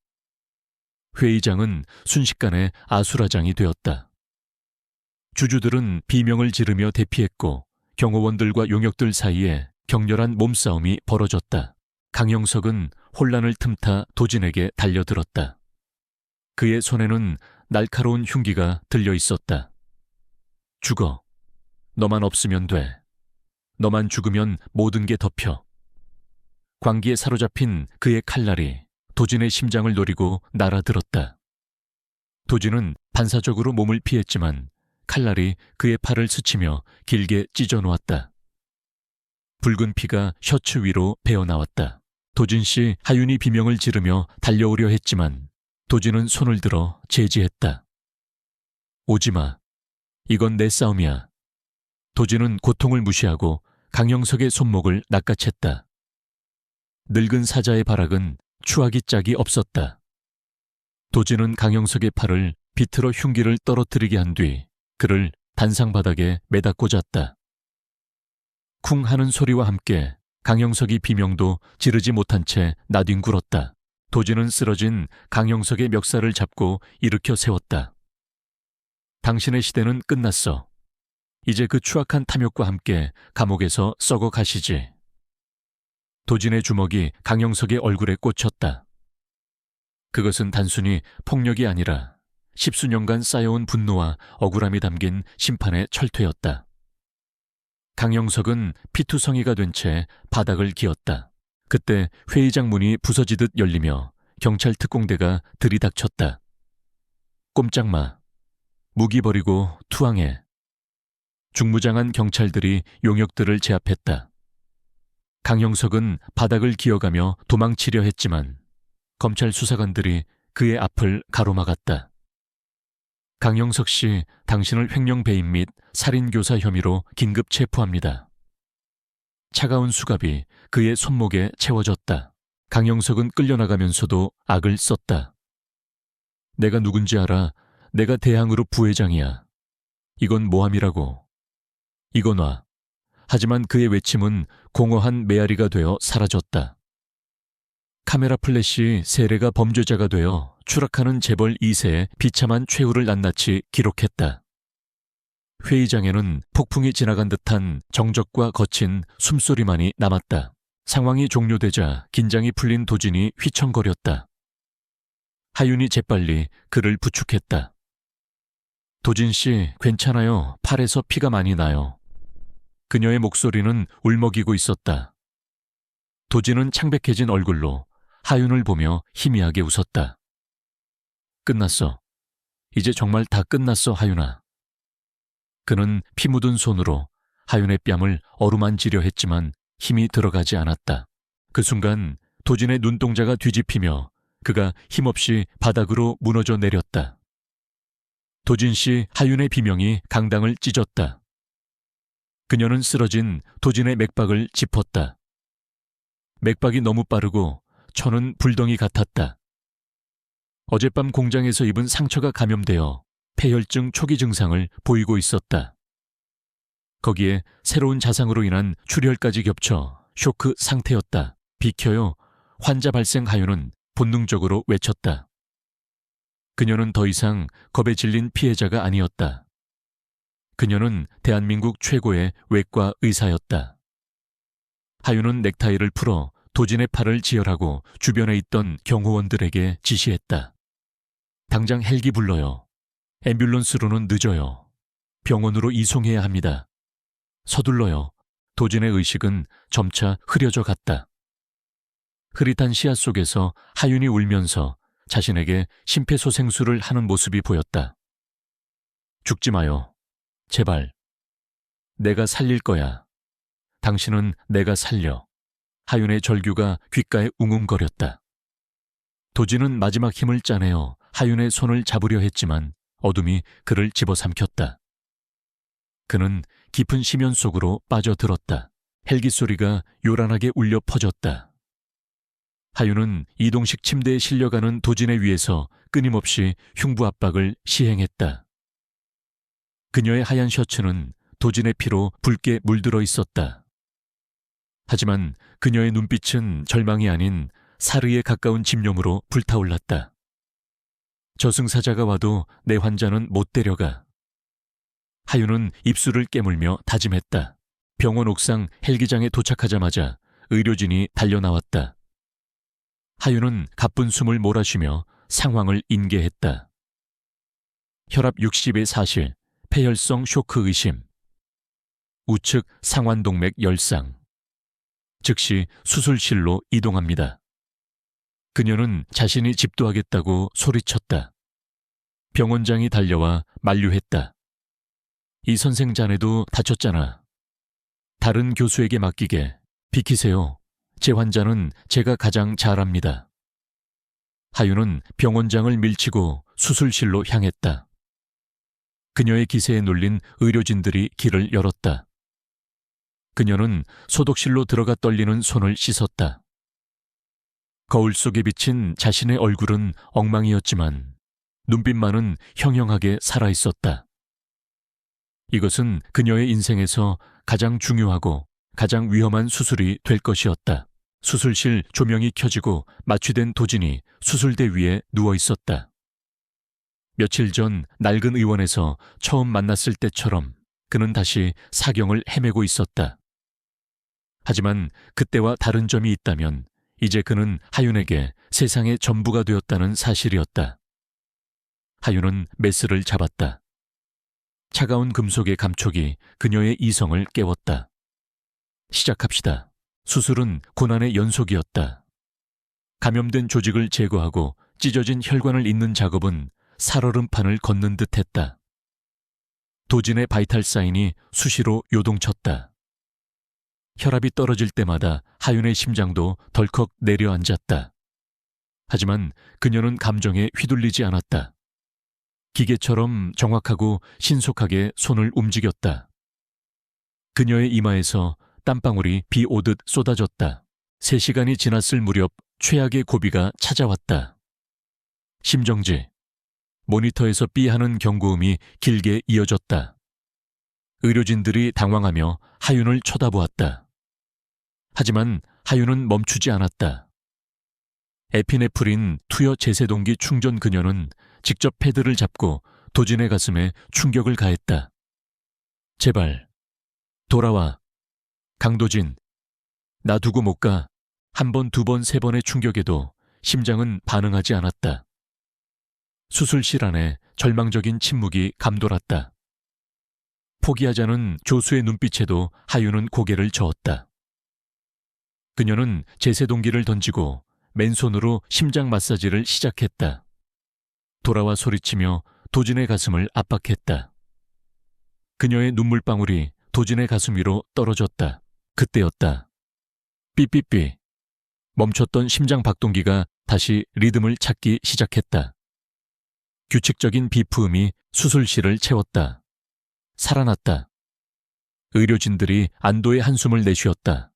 회의장은 순식간에 아수라장이 되었다. 주주들은 비명을 지르며 대피했고 경호원들과 용역들 사이에 격렬한 몸싸움이 벌어졌다. 강영석은 혼란을 틈타 도진에게 달려들었다. 그의 손에는 날카로운 흉기가 들려 있었다. 죽어. 너만 없으면 돼. 너만 죽으면 모든 게 덮여. 광기에 사로잡힌 그의 칼날이 도진의 심장을 노리고 날아들었다. 도진은 반사적으로 몸을 피했지만 칼날이 그의 팔을 스치며 길게 찢어놓았다. 붉은 피가 셔츠 위로 배어나왔다. 도진 씨 하윤이 비명을 지르며 달려오려 했지만 도진은 손을 들어 제지했다. 오지마. 이건 내 싸움이야. 도진은 고통을 무시하고 강영석의 손목을 낚아챘다. 늙은 사자의 발악은 추하기 짝이 없었다. 도진은 강영석의 팔을 비틀어 흉기를 떨어뜨리게 한 뒤 그를 단상 바닥에 매다 꽂았다. 쿵 하는 소리와 함께 강영석이 비명도 지르지 못한 채 나뒹굴었다. 도진은 쓰러진 강영석의 멱살을 잡고 일으켜 세웠다. 당신의 시대는 끝났어. 이제 그 추악한 탐욕과 함께 감옥에서 썩어 가시지. 도진의 주먹이 강영석의 얼굴에 꽂혔다. 그것은 단순히 폭력이 아니라 십수년간 쌓여온 분노와 억울함이 담긴 심판의 철퇴였다. 강영석은 피투성이가 된 채 바닥을 기었다. 그때 회의장 문이 부서지듯 열리며 경찰 특공대가 들이닥쳤다. 꼼짝 마. 무기 버리고 투항해. 중무장한 경찰들이 용역들을 제압했다. 강영석은 바닥을 기어가며 도망치려 했지만 검찰 수사관들이 그의 앞을 가로막았다. 강영석 씨, 당신을 횡령배임 및 살인교사 혐의로 긴급 체포합니다. 차가운 수갑이 그의 손목에 채워졌다. 강영석은 끌려나가면서도 악을 썼다. 내가 누군지 알아. 내가 대항으로 부회장이야. 이건 모함이라고. 이거 놔. 하지만 그의 외침은 공허한 메아리가 되어 사라졌다. 카메라 플래시 세례가 범죄자가 되어 추락하는 재벌 2세의 비참한 최후를 낱낱이 기록했다. 회의장에는 폭풍이 지나간 듯한 정적과 거친 숨소리만이 남았다. 상황이 종료되자 긴장이 풀린 도진이 휘청거렸다. 하윤이 재빨리 그를 부축했다. 도진 씨, 괜찮아요. 팔에서 피가 많이 나요. 그녀의 목소리는 울먹이고 있었다. 도진은 창백해진 얼굴로 하윤을 보며 희미하게 웃었다. 끝났어. 이제 정말 다 끝났어, 하윤아. 그는 피 묻은 손으로 하윤의 뺨을 어루만지려 했지만 힘이 들어가지 않았다. 그 순간 도진의 눈동자가 뒤집히며 그가 힘없이 바닥으로 무너져 내렸다. 도진 씨, 하윤의 비명이 강당을 찢었다. 그녀는 쓰러진 도진의 맥박을 짚었다. 맥박이 너무 빠르고 천은 불덩이 같았다. 어젯밤 공장에서 입은 상처가 감염되어 폐혈증 초기 증상을 보이고 있었다. 거기에 새로운 자상으로 인한 출혈까지 겹쳐 쇼크 상태였다. 비켜요. 환자 발생 하윤은 본능적으로 외쳤다. 그녀는 더 이상 겁에 질린 피해자가 아니었다. 그녀는 대한민국 최고의 외과 의사였다. 하윤은 넥타이를 풀어 도진의 팔을 지혈하고 주변에 있던 경호원들에게 지시했다. 당장 헬기 불러요. 앰뷸런스로는 늦어요. 병원으로 이송해야 합니다. 서둘러요. 도진의 의식은 점차 흐려져 갔다. 흐릿한 시야 속에서 하윤이 울면서 자신에게 심폐소생술을 하는 모습이 보였다. 죽지 마요. 제발. 내가 살릴 거야. 당신은 내가 살려. 하윤의 절규가 귓가에 웅웅거렸다. 도진은 마지막 힘을 짜내어 하윤의 손을 잡으려 했지만 어둠이 그를 집어삼켰다. 그는 깊은 심연 속으로 빠져들었다. 헬기 소리가 요란하게 울려 퍼졌다. 하윤은 이동식 침대에 실려가는 도진의 위에서 끊임없이 흉부 압박을 시행했다. 그녀의 하얀 셔츠는 도진의 피로 붉게 물들어 있었다. 하지만 그녀의 눈빛은 절망이 아닌 사르에 가까운 집념으로 불타올랐다. 저승사자가 와도 내 환자는 못 데려가. 하윤은 입술을 깨물며 다짐했다. 병원 옥상 헬기장에 도착하자마자 의료진이 달려나왔다. 하윤은 가쁜 숨을 몰아쉬며 상황을 인계했다. 혈압 60의 사실, 폐혈성 쇼크 의심, 우측 상완동맥 열상. 즉시 수술실로 이동합니다. 그녀는 자신이 집도하겠다고 소리쳤다. 병원장이 달려와 만류했다. 이 선생 자네도 다쳤잖아. 다른 교수에게 맡기게. 비키세요. 제 환자는 제가 가장 잘 압니다. 하윤은 병원장을 밀치고 수술실로 향했다. 그녀의 기세에 눌린 의료진들이 길을 열었다. 그녀는 소독실로 들어가 떨리는 손을 씻었다. 거울 속에 비친 자신의 얼굴은 엉망이었지만 눈빛만은 형형하게 살아있었다. 이것은 그녀의 인생에서 가장 중요하고 가장 위험한 수술이 될 것이었다. 수술실 조명이 켜지고 마취된 도진이 수술대 위에 누워 있었다. 며칠 전 낡은 의원에서 처음 만났을 때처럼 그는 다시 사경을 헤매고 있었다. 하지만 그때와 다른 점이 있다면 이제 그는 하윤에게 세상의 전부가 되었다는 사실이었다. 하윤은 메스를 잡았다. 차가운 금속의 감촉이 그녀의 이성을 깨웠다. 시작합시다. 수술은 고난의 연속이었다. 감염된 조직을 제거하고 찢어진 혈관을 잇는 작업은 살얼음판을 걷는 듯했다. 도진의 바이탈 사인이 수시로 요동쳤다. 혈압이 떨어질 때마다 하윤의 심장도 덜컥 내려앉았다. 하지만 그녀는 감정에 휘둘리지 않았다. 기계처럼 정확하고 신속하게 손을 움직였다. 그녀의 이마에서 땀방울이 비 오듯 쏟아졌다. 3시간이 지났을 무렵 최악의 고비가 찾아왔다. 심정지. 모니터에서 삐하는 경고음이 길게 이어졌다. 의료진들이 당황하며 하윤을 쳐다보았다. 하지만 하윤은 멈추지 않았다. 에피네프린 투여 제세동기 충전 그녀는 직접 패드를 잡고 도진의 가슴에 충격을 가했다. 제발, 돌아와. 강도진, 나 두고 못 가. 한 번, 두 번, 세 번의 충격에도 심장은 반응하지 않았다. 수술실 안에 절망적인 침묵이 감돌았다. 포기하자는 조수의 눈빛에도 하윤은 고개를 저었다. 그녀는 제세동기를 던지고 맨손으로 심장 마사지를 시작했다. 돌아와 소리치며 도진의 가슴을 압박했다. 그녀의 눈물방울이 도진의 가슴 위로 떨어졌다. 그때였다. 삐삐삐. 멈췄던 심장 박동기가 다시 리듬을 찾기 시작했다. 규칙적인 비프음이 수술실을 채웠다. 살아났다. 의료진들이 안도의 한숨을 내쉬었다.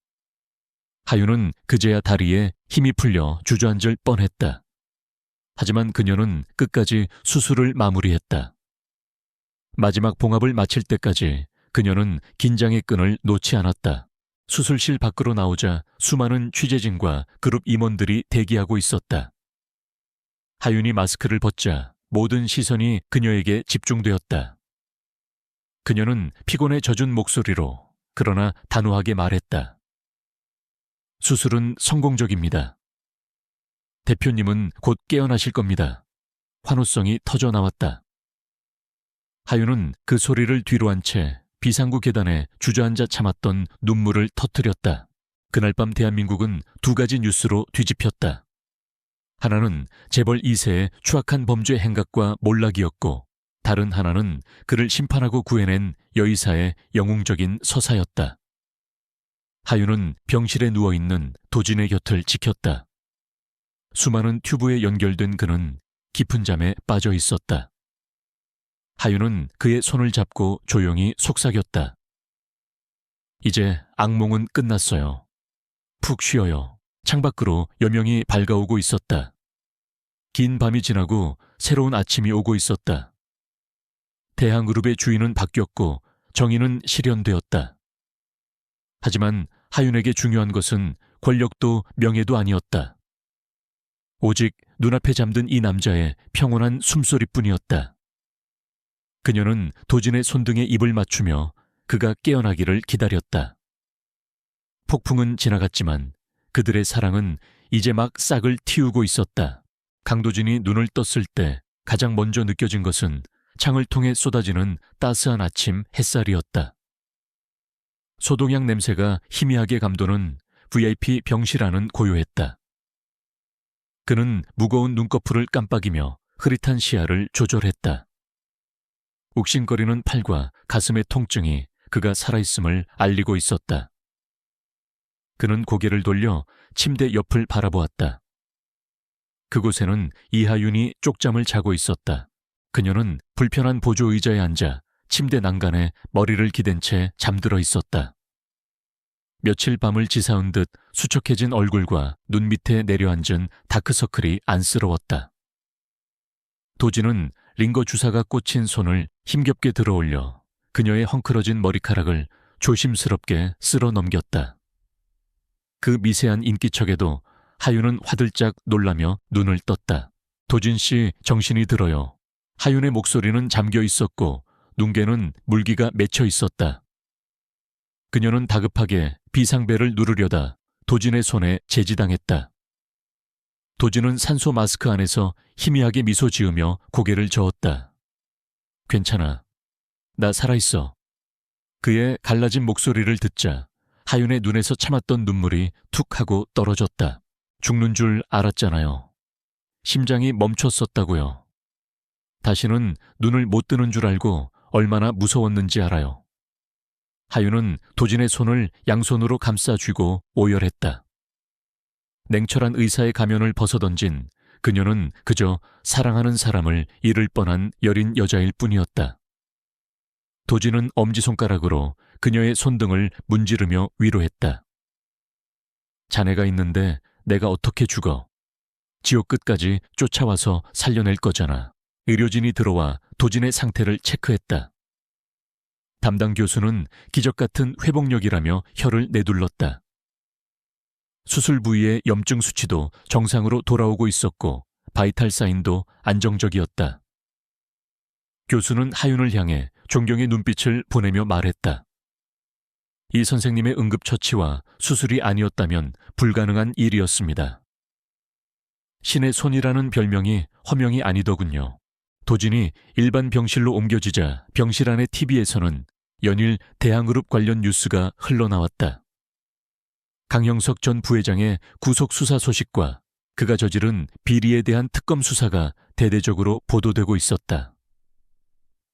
하윤은 그제야 다리에 힘이 풀려 주저앉을 뻔했다. 하지만 그녀는 끝까지 수술을 마무리했다. 마지막 봉합을 마칠 때까지 그녀는 긴장의 끈을 놓지 않았다. 수술실 밖으로 나오자 수많은 취재진과 그룹 임원들이 대기하고 있었다. 하윤이 마스크를 벗자 모든 시선이 그녀에게 집중되었다. 그녀는 피곤에 젖은 목소리로 그러나 단호하게 말했다. 수술은 성공적입니다. 대표님은 곧 깨어나실 겁니다. 환호성이 터져 나왔다. 하윤은 그 소리를 뒤로 한 채 비상구 계단에 주저앉아 참았던 눈물을 터뜨렸다. 그날 밤 대한민국은 두 가지 뉴스로 뒤집혔다. 하나는 재벌 2세의 추악한 범죄 행각과 몰락이었고, 다른 하나는 그를 심판하고 구해낸 여의사의 영웅적인 서사였다. 하윤은 병실에 누워있는 도진의 곁을 지켰다. 수많은 튜브에 연결된 그는 깊은 잠에 빠져 있었다. 하윤은 그의 손을 잡고 조용히 속삭였다. 이제 악몽은 끝났어요. 푹 쉬어요. 창밖으로 여명이 밝아오고 있었다. 긴 밤이 지나고 새로운 아침이 오고 있었다. 대항그룹의 주인은 바뀌었고 정의는 실현되었다. 하지만 하윤에게 중요한 것은 권력도 명예도 아니었다. 오직 눈앞에 잠든 이 남자의 평온한 숨소리뿐이었다. 그녀는 도진의 손등에 입을 맞추며 그가 깨어나기를 기다렸다. 폭풍은 지나갔지만 그들의 사랑은 이제 막 싹을 틔우고 있었다. 강도진이 눈을 떴을 때 가장 먼저 느껴진 것은 창을 통해 쏟아지는 따스한 아침 햇살이었다. 소독약 냄새가 희미하게 감도는 VIP 병실 안은 고요했다. 그는 무거운 눈꺼풀을 깜빡이며 흐릿한 시야를 조절했다. 욱신거리는 팔과 가슴의 통증이 그가 살아있음을 알리고 있었다. 그는 고개를 돌려 침대 옆을 바라보았다. 그곳에는 이하윤이 쪽잠을 자고 있었다. 그녀는 불편한 보조 의자에 앉아 침대 난간에 머리를 기댄 채 잠들어 있었다. 며칠 밤을 지사은 듯 수척해진 얼굴과 눈 밑에 내려앉은 다크서클이 안쓰러웠다. 도진은 링거 주사가 꽂힌 손을 힘겹게 들어올려 그녀의 헝클어진 머리카락을 조심스럽게 쓸어 넘겼다. 그 미세한 인기척에도 하윤은 화들짝 놀라며 눈을 떴다. 도진 씨, 정신이 들어요. 하윤의 목소리는 잠겨 있었고 눈개는 물기가 맺혀 있었다. 그녀는 다급하게 비상벨을 누르려다 도진의 손에 제지당했다. 도진은 산소 마스크 안에서 희미하게 미소 지으며 고개를 저었다. 괜찮아. 나 살아있어. 그의 갈라진 목소리를 듣자 하윤의 눈에서 참았던 눈물이 툭 하고 떨어졌다. 죽는 줄 알았잖아요. 심장이 멈췄었다고요. 다시는 눈을 못 뜨는 줄 알고 얼마나 무서웠는지 알아요. 하윤은 도진의 손을 양손으로 감싸 쥐고 오열했다. 냉철한 의사의 가면을 벗어던진 그녀는 그저 사랑하는 사람을 잃을 뻔한 여린 여자일 뿐이었다. 도진은 엄지손가락으로 그녀의 손등을 문지르며 위로했다. 자네가 있는데 내가 어떻게 죽어? 지옥 끝까지 쫓아와서 살려낼 거잖아. 의료진이 들어와 도진의 상태를 체크했다. 담당 교수는 기적 같은 회복력이라며 혀를 내둘렀다. 수술 부위의 염증 수치도 정상으로 돌아오고 있었고 바이탈 사인도 안정적이었다. 교수는 하윤을 향해 존경의 눈빛을 보내며 말했다. 이 선생님의 응급처치와 수술이 아니었다면 불가능한 일이었습니다. 신의 손이라는 별명이 허명이 아니더군요. 도진이 일반 병실로 옮겨지자 병실 안의 TV에서는 연일 대항그룹 관련 뉴스가 흘러나왔다. 강형석 전 부회장의 구속 수사 소식과 그가 저지른 비리에 대한 특검 수사가 대대적으로 보도되고 있었다.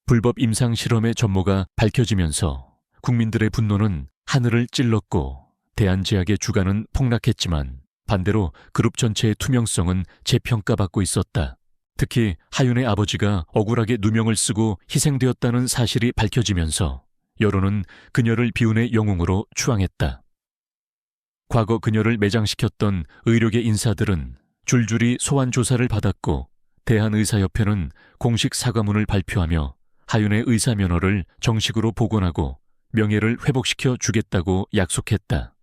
불법 임상 실험의 전모가 밝혀지면서 국민들의 분노는 하늘을 찔렀고 대한제약의 주가는 폭락했지만 반대로 그룹 전체의 투명성은 재평가받고 있었다. 특히 하윤의 아버지가 억울하게 누명을 쓰고 희생되었다는 사실이 밝혀지면서 여론은 그녀를 비운의 영웅으로 추앙했다. 과거 그녀를 매장시켰던 의료계 인사들은 줄줄이 소환 조사를 받았고 대한의사협회는 공식 사과문을 발표하며 하윤의 의사 면허를 정식으로 복원하고 명예를 회복시켜 주겠다고 약속했다.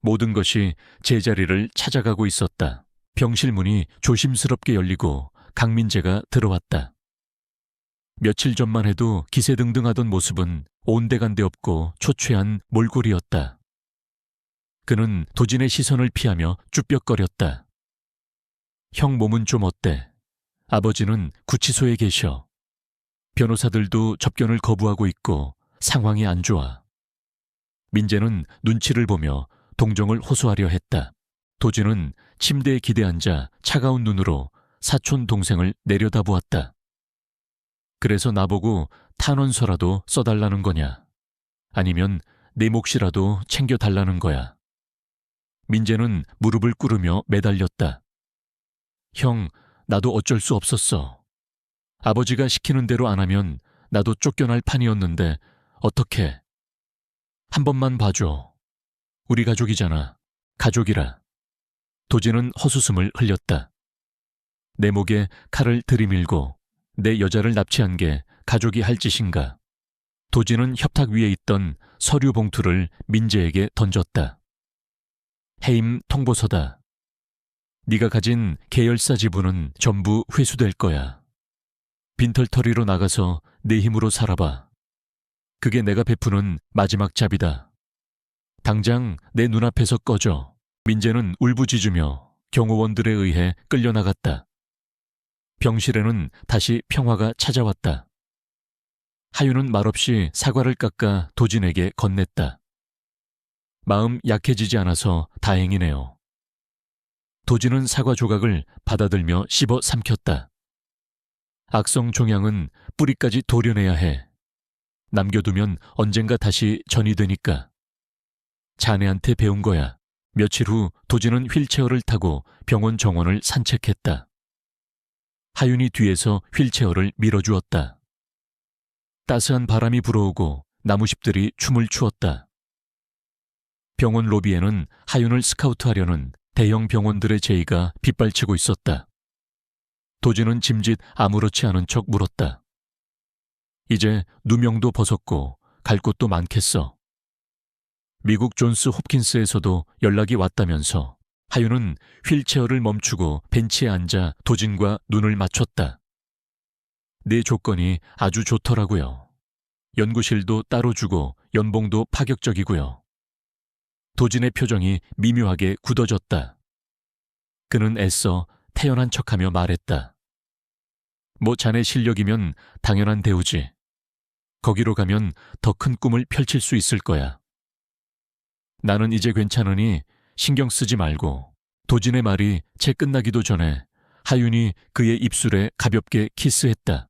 모든 것이 제자리를 찾아가고 있었다. 병실 문이 조심스럽게 열리고 강민재가 들어왔다. 며칠 전만 해도 기세등등하던 모습은 온데간데 없고 초췌한 몰골이었다. 그는 도진의 시선을 피하며 쭈뼛거렸다. 형 몸은 좀 어때? 아버지는 구치소에 계셔. 변호사들도 접견을 거부하고 있고 상황이 안 좋아. 민재는 눈치를 보며 동정을 호소하려 했다. 도진은 침대에 기대앉아 차가운 눈으로 사촌 동생을 내려다보았다. 그래서 나보고 탄원서라도 써달라는 거냐? 아니면 내 몫이라도 챙겨달라는 거야? 민재는 무릎을 꿇으며 매달렸다. 형, 나도 어쩔 수 없었어. 아버지가 시키는 대로 안 하면 나도 쫓겨날 판이었는데 어떡해? 한 번만 봐줘. 우리 가족이잖아. 가족이라. 도진은 헛웃음을 흘렸다. 내 목에 칼을 들이밀고 내 여자를 납치한 게 가족이 할 짓인가? 도진은 협탁 위에 있던 서류 봉투를 민재에게 던졌다. 해임 통보서다. 네가 가진 계열사 지분은 전부 회수될 거야. 빈털터리로 나가서 내 힘으로 살아봐. 그게 내가 베푸는 마지막 잡이다. 당장 내 눈앞에서 꺼져. 민재는 울부짖으며 경호원들에 의해 끌려나갔다. 병실에는 다시 평화가 찾아왔다. 하윤은 말없이 사과를 깎아 도진에게 건넸다. 마음 약해지지 않아서 다행이네요. 도진은 사과 조각을 받아들며 씹어 삼켰다. 악성 종양은 뿌리까지 도려내야 해. 남겨두면 언젠가 다시 전이 되니까. 자네한테 배운 거야. 며칠 후 도진은 휠체어를 타고 병원 정원을 산책했다. 하윤이 뒤에서 휠체어를 밀어주었다. 따스한 바람이 불어오고 나무잎들이 춤을 추었다. 병원 로비에는 하윤을 스카우트하려는 대형 병원들의 제의가 빗발치고 있었다. 도진은 짐짓 아무렇지 않은 척 물었다. 이제 누명도 벗었고 갈 곳도 많겠어. 미국 존스 홉킨스에서도 연락이 왔다면서. 하윤은 휠체어를 멈추고 벤치에 앉아 도진과 눈을 맞췄다. 내 조건이 아주 좋더라고요. 연구실도 따로 주고 연봉도 파격적이고요. 도진의 표정이 미묘하게 굳어졌다. 그는 애써 태연한 척하며 말했다. 뭐 자네 실력이면 당연한 대우지. 거기로 가면 더 큰 꿈을 펼칠 수 있을 거야. 나는 이제 괜찮으니 신경 쓰지 말고. 도진의 말이 채 끝나기도 전에 하윤이 그의 입술에 가볍게 키스했다.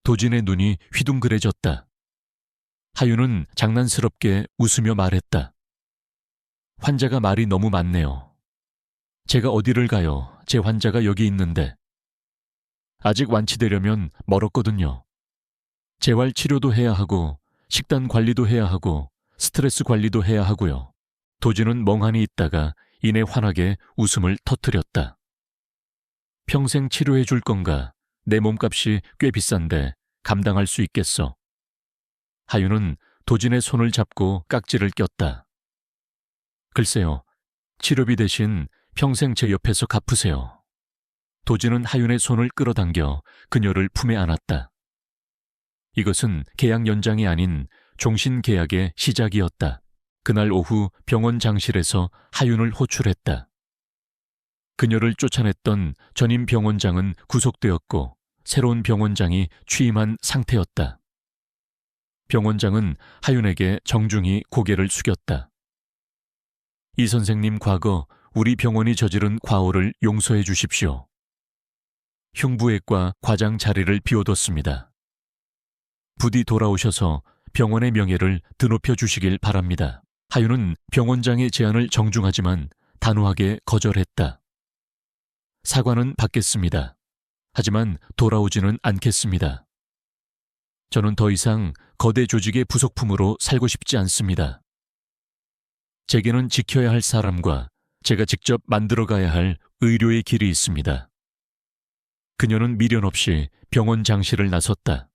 도진의 눈이 휘둥그레졌다. 하윤은 장난스럽게 웃으며 말했다. 환자가 말이 너무 많네요. 제가 어디를 가요? 제 환자가 여기 있는데. 아직 완치되려면 멀었거든요. 재활 치료도 해야 하고 식단 관리도 해야 하고 스트레스 관리도 해야 하고요. 도진은 멍하니 있다가 이내 환하게 웃음을 터뜨렸다. 평생 치료해 줄 건가? 내 몸값이 꽤 비싼데 감당할 수 있겠어. 하윤은 도진의 손을 잡고 깍지를 꼈다. 글쎄요, 치료비 대신 평생 제 옆에서 갚으세요. 도진은 하윤의 손을 끌어당겨 그녀를 품에 안았다. 이것은 계약 연장이 아닌 종신 계약의 시작이었다. 그날 오후 병원 장실에서 하윤을 호출했다. 그녀를 쫓아냈던 전임 병원장은 구속되었고 새로운 병원장이 취임한 상태였다. 병원장은 하윤에게 정중히 고개를 숙였다. 이 선생님, 과거 우리 병원이 저지른 과오를 용서해 주십시오. 흉부외과 과장 자리를 비워뒀습니다. 부디 돌아오셔서 병원의 명예를 드높여 주시길 바랍니다. 하윤은 병원장의 제안을 정중하지만 단호하게 거절했다. 사과는 받겠습니다. 하지만 돌아오지는 않겠습니다. 저는 더 이상 거대 조직의 부속품으로 살고 싶지 않습니다. 제게는 지켜야 할 사람과 제가 직접 만들어가야 할 의료의 길이 있습니다. 그녀는 미련 없이 병원 장실을 나섰다.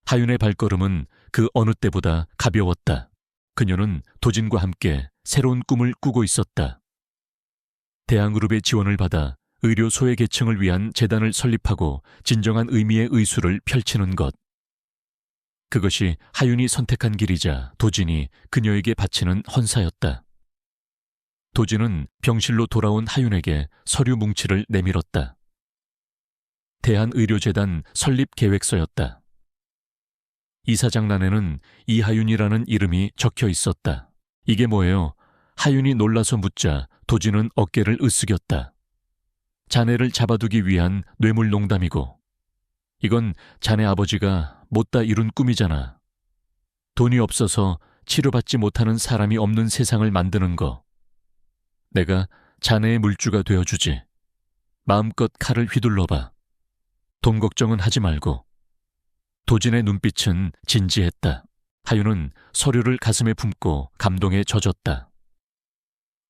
하윤의 발걸음은 그 어느 때보다 가벼웠다. 그녀는 도진과 함께 새로운 꿈을 꾸고 있었다. 대한그룹의 지원을 받아 의료 소외 계층을 위한 재단을 설립하고 진정한 의미의 의술을 펼치는 것. 그것이 하윤이 선택한 길이자 도진이 그녀에게 바치는 헌사였다. 도진은 병실로 돌아온 하윤에게 서류 뭉치를 내밀었다. 대한의료재단 설립 계획서였다. 이사장란에는 이하윤이라는 이름이 적혀 있었다. 이게 뭐예요? 하윤이 놀라서 묻자 도진은 어깨를 으쓱였다. 자네를 잡아두기 위한 뇌물농담이고, 이건 자네 아버지가 못다 이룬 꿈이잖아. 돈이 없어서 치료받지 못하는 사람이 없는 세상을 만드는 거. 내가 자네의 물주가 되어주지. 마음껏 칼을 휘둘러봐. 돈 걱정은 하지 말고. 도진의 눈빛은 진지했다. 하윤은 서류를 가슴에 품고 감동에 젖었다.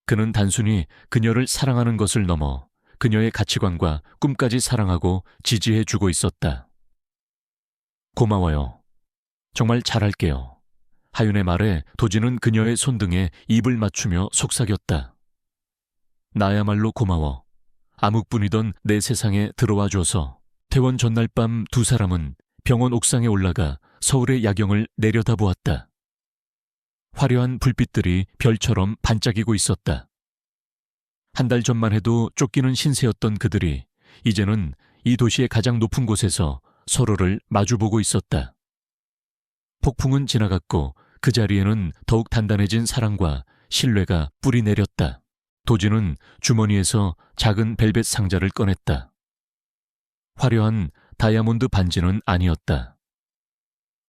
그는 단순히 그녀를 사랑하는 것을 넘어 그녀의 가치관과 꿈까지 사랑하고 지지해주고 있었다. 고마워요. 정말 잘할게요. 하윤의 말에 도진은 그녀의 손등에 입을 맞추며 속삭였다. 나야말로 고마워. 암흑뿐이던 내 세상에 들어와줘서. 퇴원 전날 밤 두 사람은 병원 옥상에 올라가 서울의 야경을 내려다보았다. 화려한 불빛들이 별처럼 반짝이고 있었다. 한 달 전만 해도 쫓기는 신세였던 그들이 이제는 이 도시의 가장 높은 곳에서 서로를 마주보고 있었다. 폭풍은 지나갔고 그 자리에는 더욱 단단해진 사랑과 신뢰가 뿌리 내렸다. 도진은 주머니에서 작은 벨벳 상자를 꺼냈다. 화려한 다이아몬드 반지는 아니었다.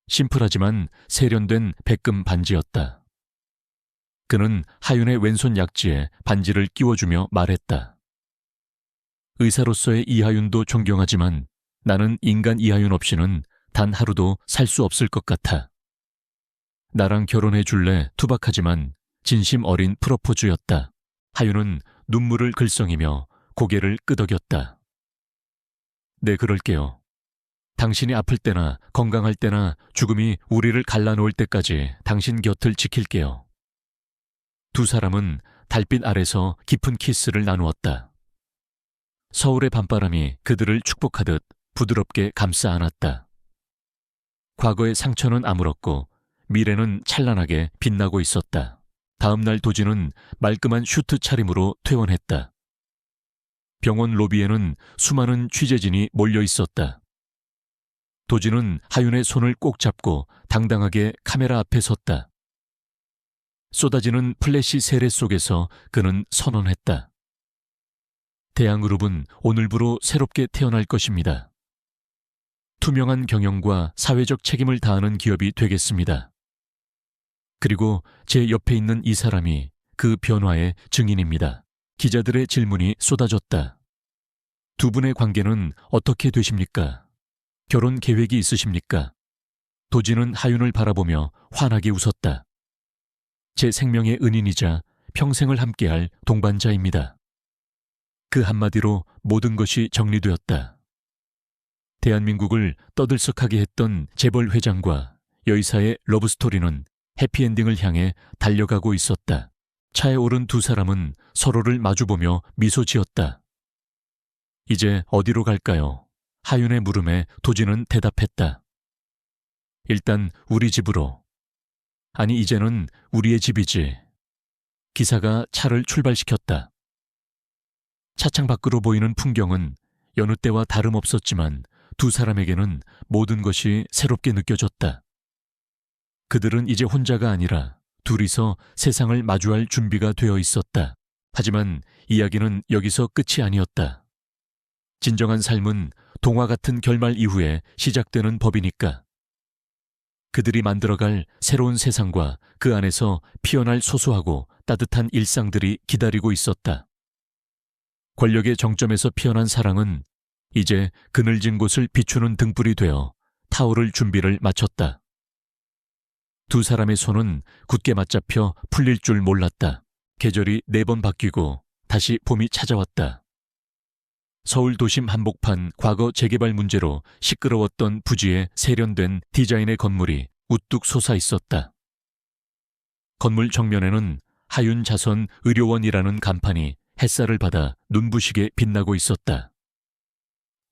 심플하지만 세련된 백금 반지였다. 그는 하윤의 왼손 약지에 반지를 끼워주며 말했다. 의사로서의 이하윤도 존경하지만 나는 인간 이하윤 없이는 단 하루도 살 수 없을 것 같아. 나랑 결혼해 줄래? 투박하지만 진심 어린 프로포즈였다. 하윤은 눈물을 글썽이며 고개를 끄덕였다. 네, 그럴게요. 당신이 아플 때나 건강할 때나 죽음이 우리를 갈라놓을 때까지 당신 곁을 지킬게요. 두 사람은 달빛 아래서 깊은 키스를 나누었다. 서울의 밤바람이 그들을 축복하듯 부드럽게 감싸 안았다. 과거의 상처는 아물었고 미래는 찬란하게 빛나고 있었다. 다음 날 도진은 말끔한 슈트 차림으로 퇴원했다. 병원 로비에는 수많은 취재진이 몰려 있었다. 도진은 하윤의 손을 꼭 잡고 당당하게 카메라 앞에 섰다. 쏟아지는 플래시 세례 속에서 그는 선언했다. 대한그룹은 오늘부로 새롭게 태어날 것입니다. 투명한 경영과 사회적 책임을 다하는 기업이 되겠습니다. 그리고 제 옆에 있는 이 사람이 그 변화의 증인입니다. 기자들의 질문이 쏟아졌다. 두 분의 관계는 어떻게 되십니까? 결혼 계획이 있으십니까? 도진은 하윤을 바라보며 환하게 웃었다. 제 생명의 은인이자 평생을 함께할 동반자입니다. 그 한마디로 모든 것이 정리되었다. 대한민국을 떠들썩하게 했던 재벌 회장과 여의사의 러브스토리는 해피엔딩을 향해 달려가고 있었다. 차에 오른 두 사람은 서로를 마주보며 미소 지었다. 이제 어디로 갈까요? 하윤의 물음에 도진은 대답했다. 일단 우리 집으로. 아니, 이제는 우리의 집이지. 기사가 차를 출발시켰다. 차창 밖으로 보이는 풍경은 여느 때와 다름없었지만 두 사람에게는 모든 것이 새롭게 느껴졌다. 그들은 이제 혼자가 아니라 둘이서 세상을 마주할 준비가 되어 있었다. 하지만 이야기는 여기서 끝이 아니었다. 진정한 삶은 동화 같은 결말 이후에 시작되는 법이니까. 그들이 만들어갈 새로운 세상과 그 안에서 피어날 소소하고 따뜻한 일상들이 기다리고 있었다. 권력의 정점에서 피어난 사랑은 이제 그늘진 곳을 비추는 등불이 되어 타오를 준비를 마쳤다. 두 사람의 손은 굳게 맞잡혀 풀릴 줄 몰랐다. 계절이 4번 바뀌고 다시 봄이 찾아왔다. 서울 도심 한복판 과거 재개발 문제로 시끄러웠던 부지에 세련된 디자인의 건물이 우뚝 솟아 있었다. 건물 정면에는 하윤자선 의료원이라는 간판이 햇살을 받아 눈부시게 빛나고 있었다.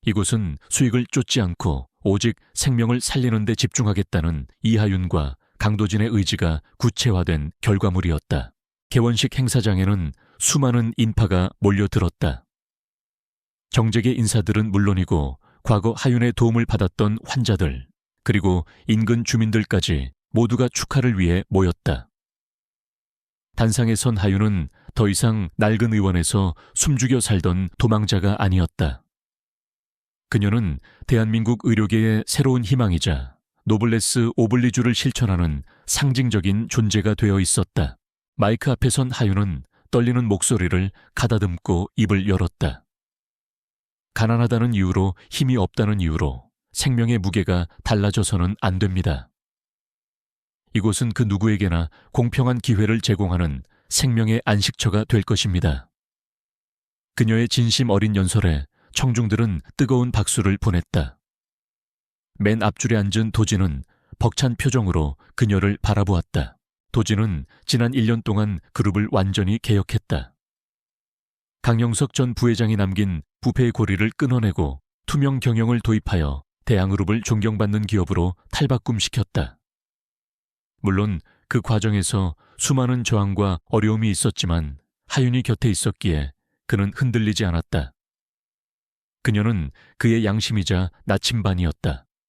이곳은 수익을 쫓지 않고 오직 생명을 살리는 데 집중하겠다는 이하윤과 강도진의 의지가 구체화된 결과물이었다. 개원식 행사장에는 수많은 인파가 몰려들었다. 정재계 인사들은 물론이고 과거 하윤의 도움을 받았던 환자들, 그리고 인근 주민들까지 모두가 축하를 위해 모였다. 단상에 선 하윤은 더 이상 낡은 의원에서 숨죽여 살던 도망자가 아니었다. 그녀는 대한민국 의료계의 새로운 희망이자 노블레스 오블리주를 실천하는 상징적인 존재가 되어 있었다. 마이크 앞에 선 하윤은 떨리는 목소리를 가다듬고 입을 열었다. 가난하다는 이유로, 힘이 없다는 이유로 생명의 무게가 달라져서는 안 됩니다. 이곳은 그 누구에게나 공평한 기회를 제공하는 생명의 안식처가 될 것입니다. 그녀의 진심 어린 연설에 청중들은 뜨거운 박수를 보냈다. 맨 앞줄에 앉은 도진은 벅찬 표정으로 그녀를 바라보았다. 도진은 지난 1년 동안 그룹을 완전히 개혁했다. 강영석 전 부회장이 남긴 부패의 고리를 끊어내고 투명 경영을 도입하여 대항그룹을 존경받는 기업으로 탈바꿈시켰다. 물론 그 과정에서 수많은 저항과 어려움이 있었지만 하윤이 곁에 있었기에 그는 흔들리지 않았다. 그녀는 그의 양심이자 나침반이었다.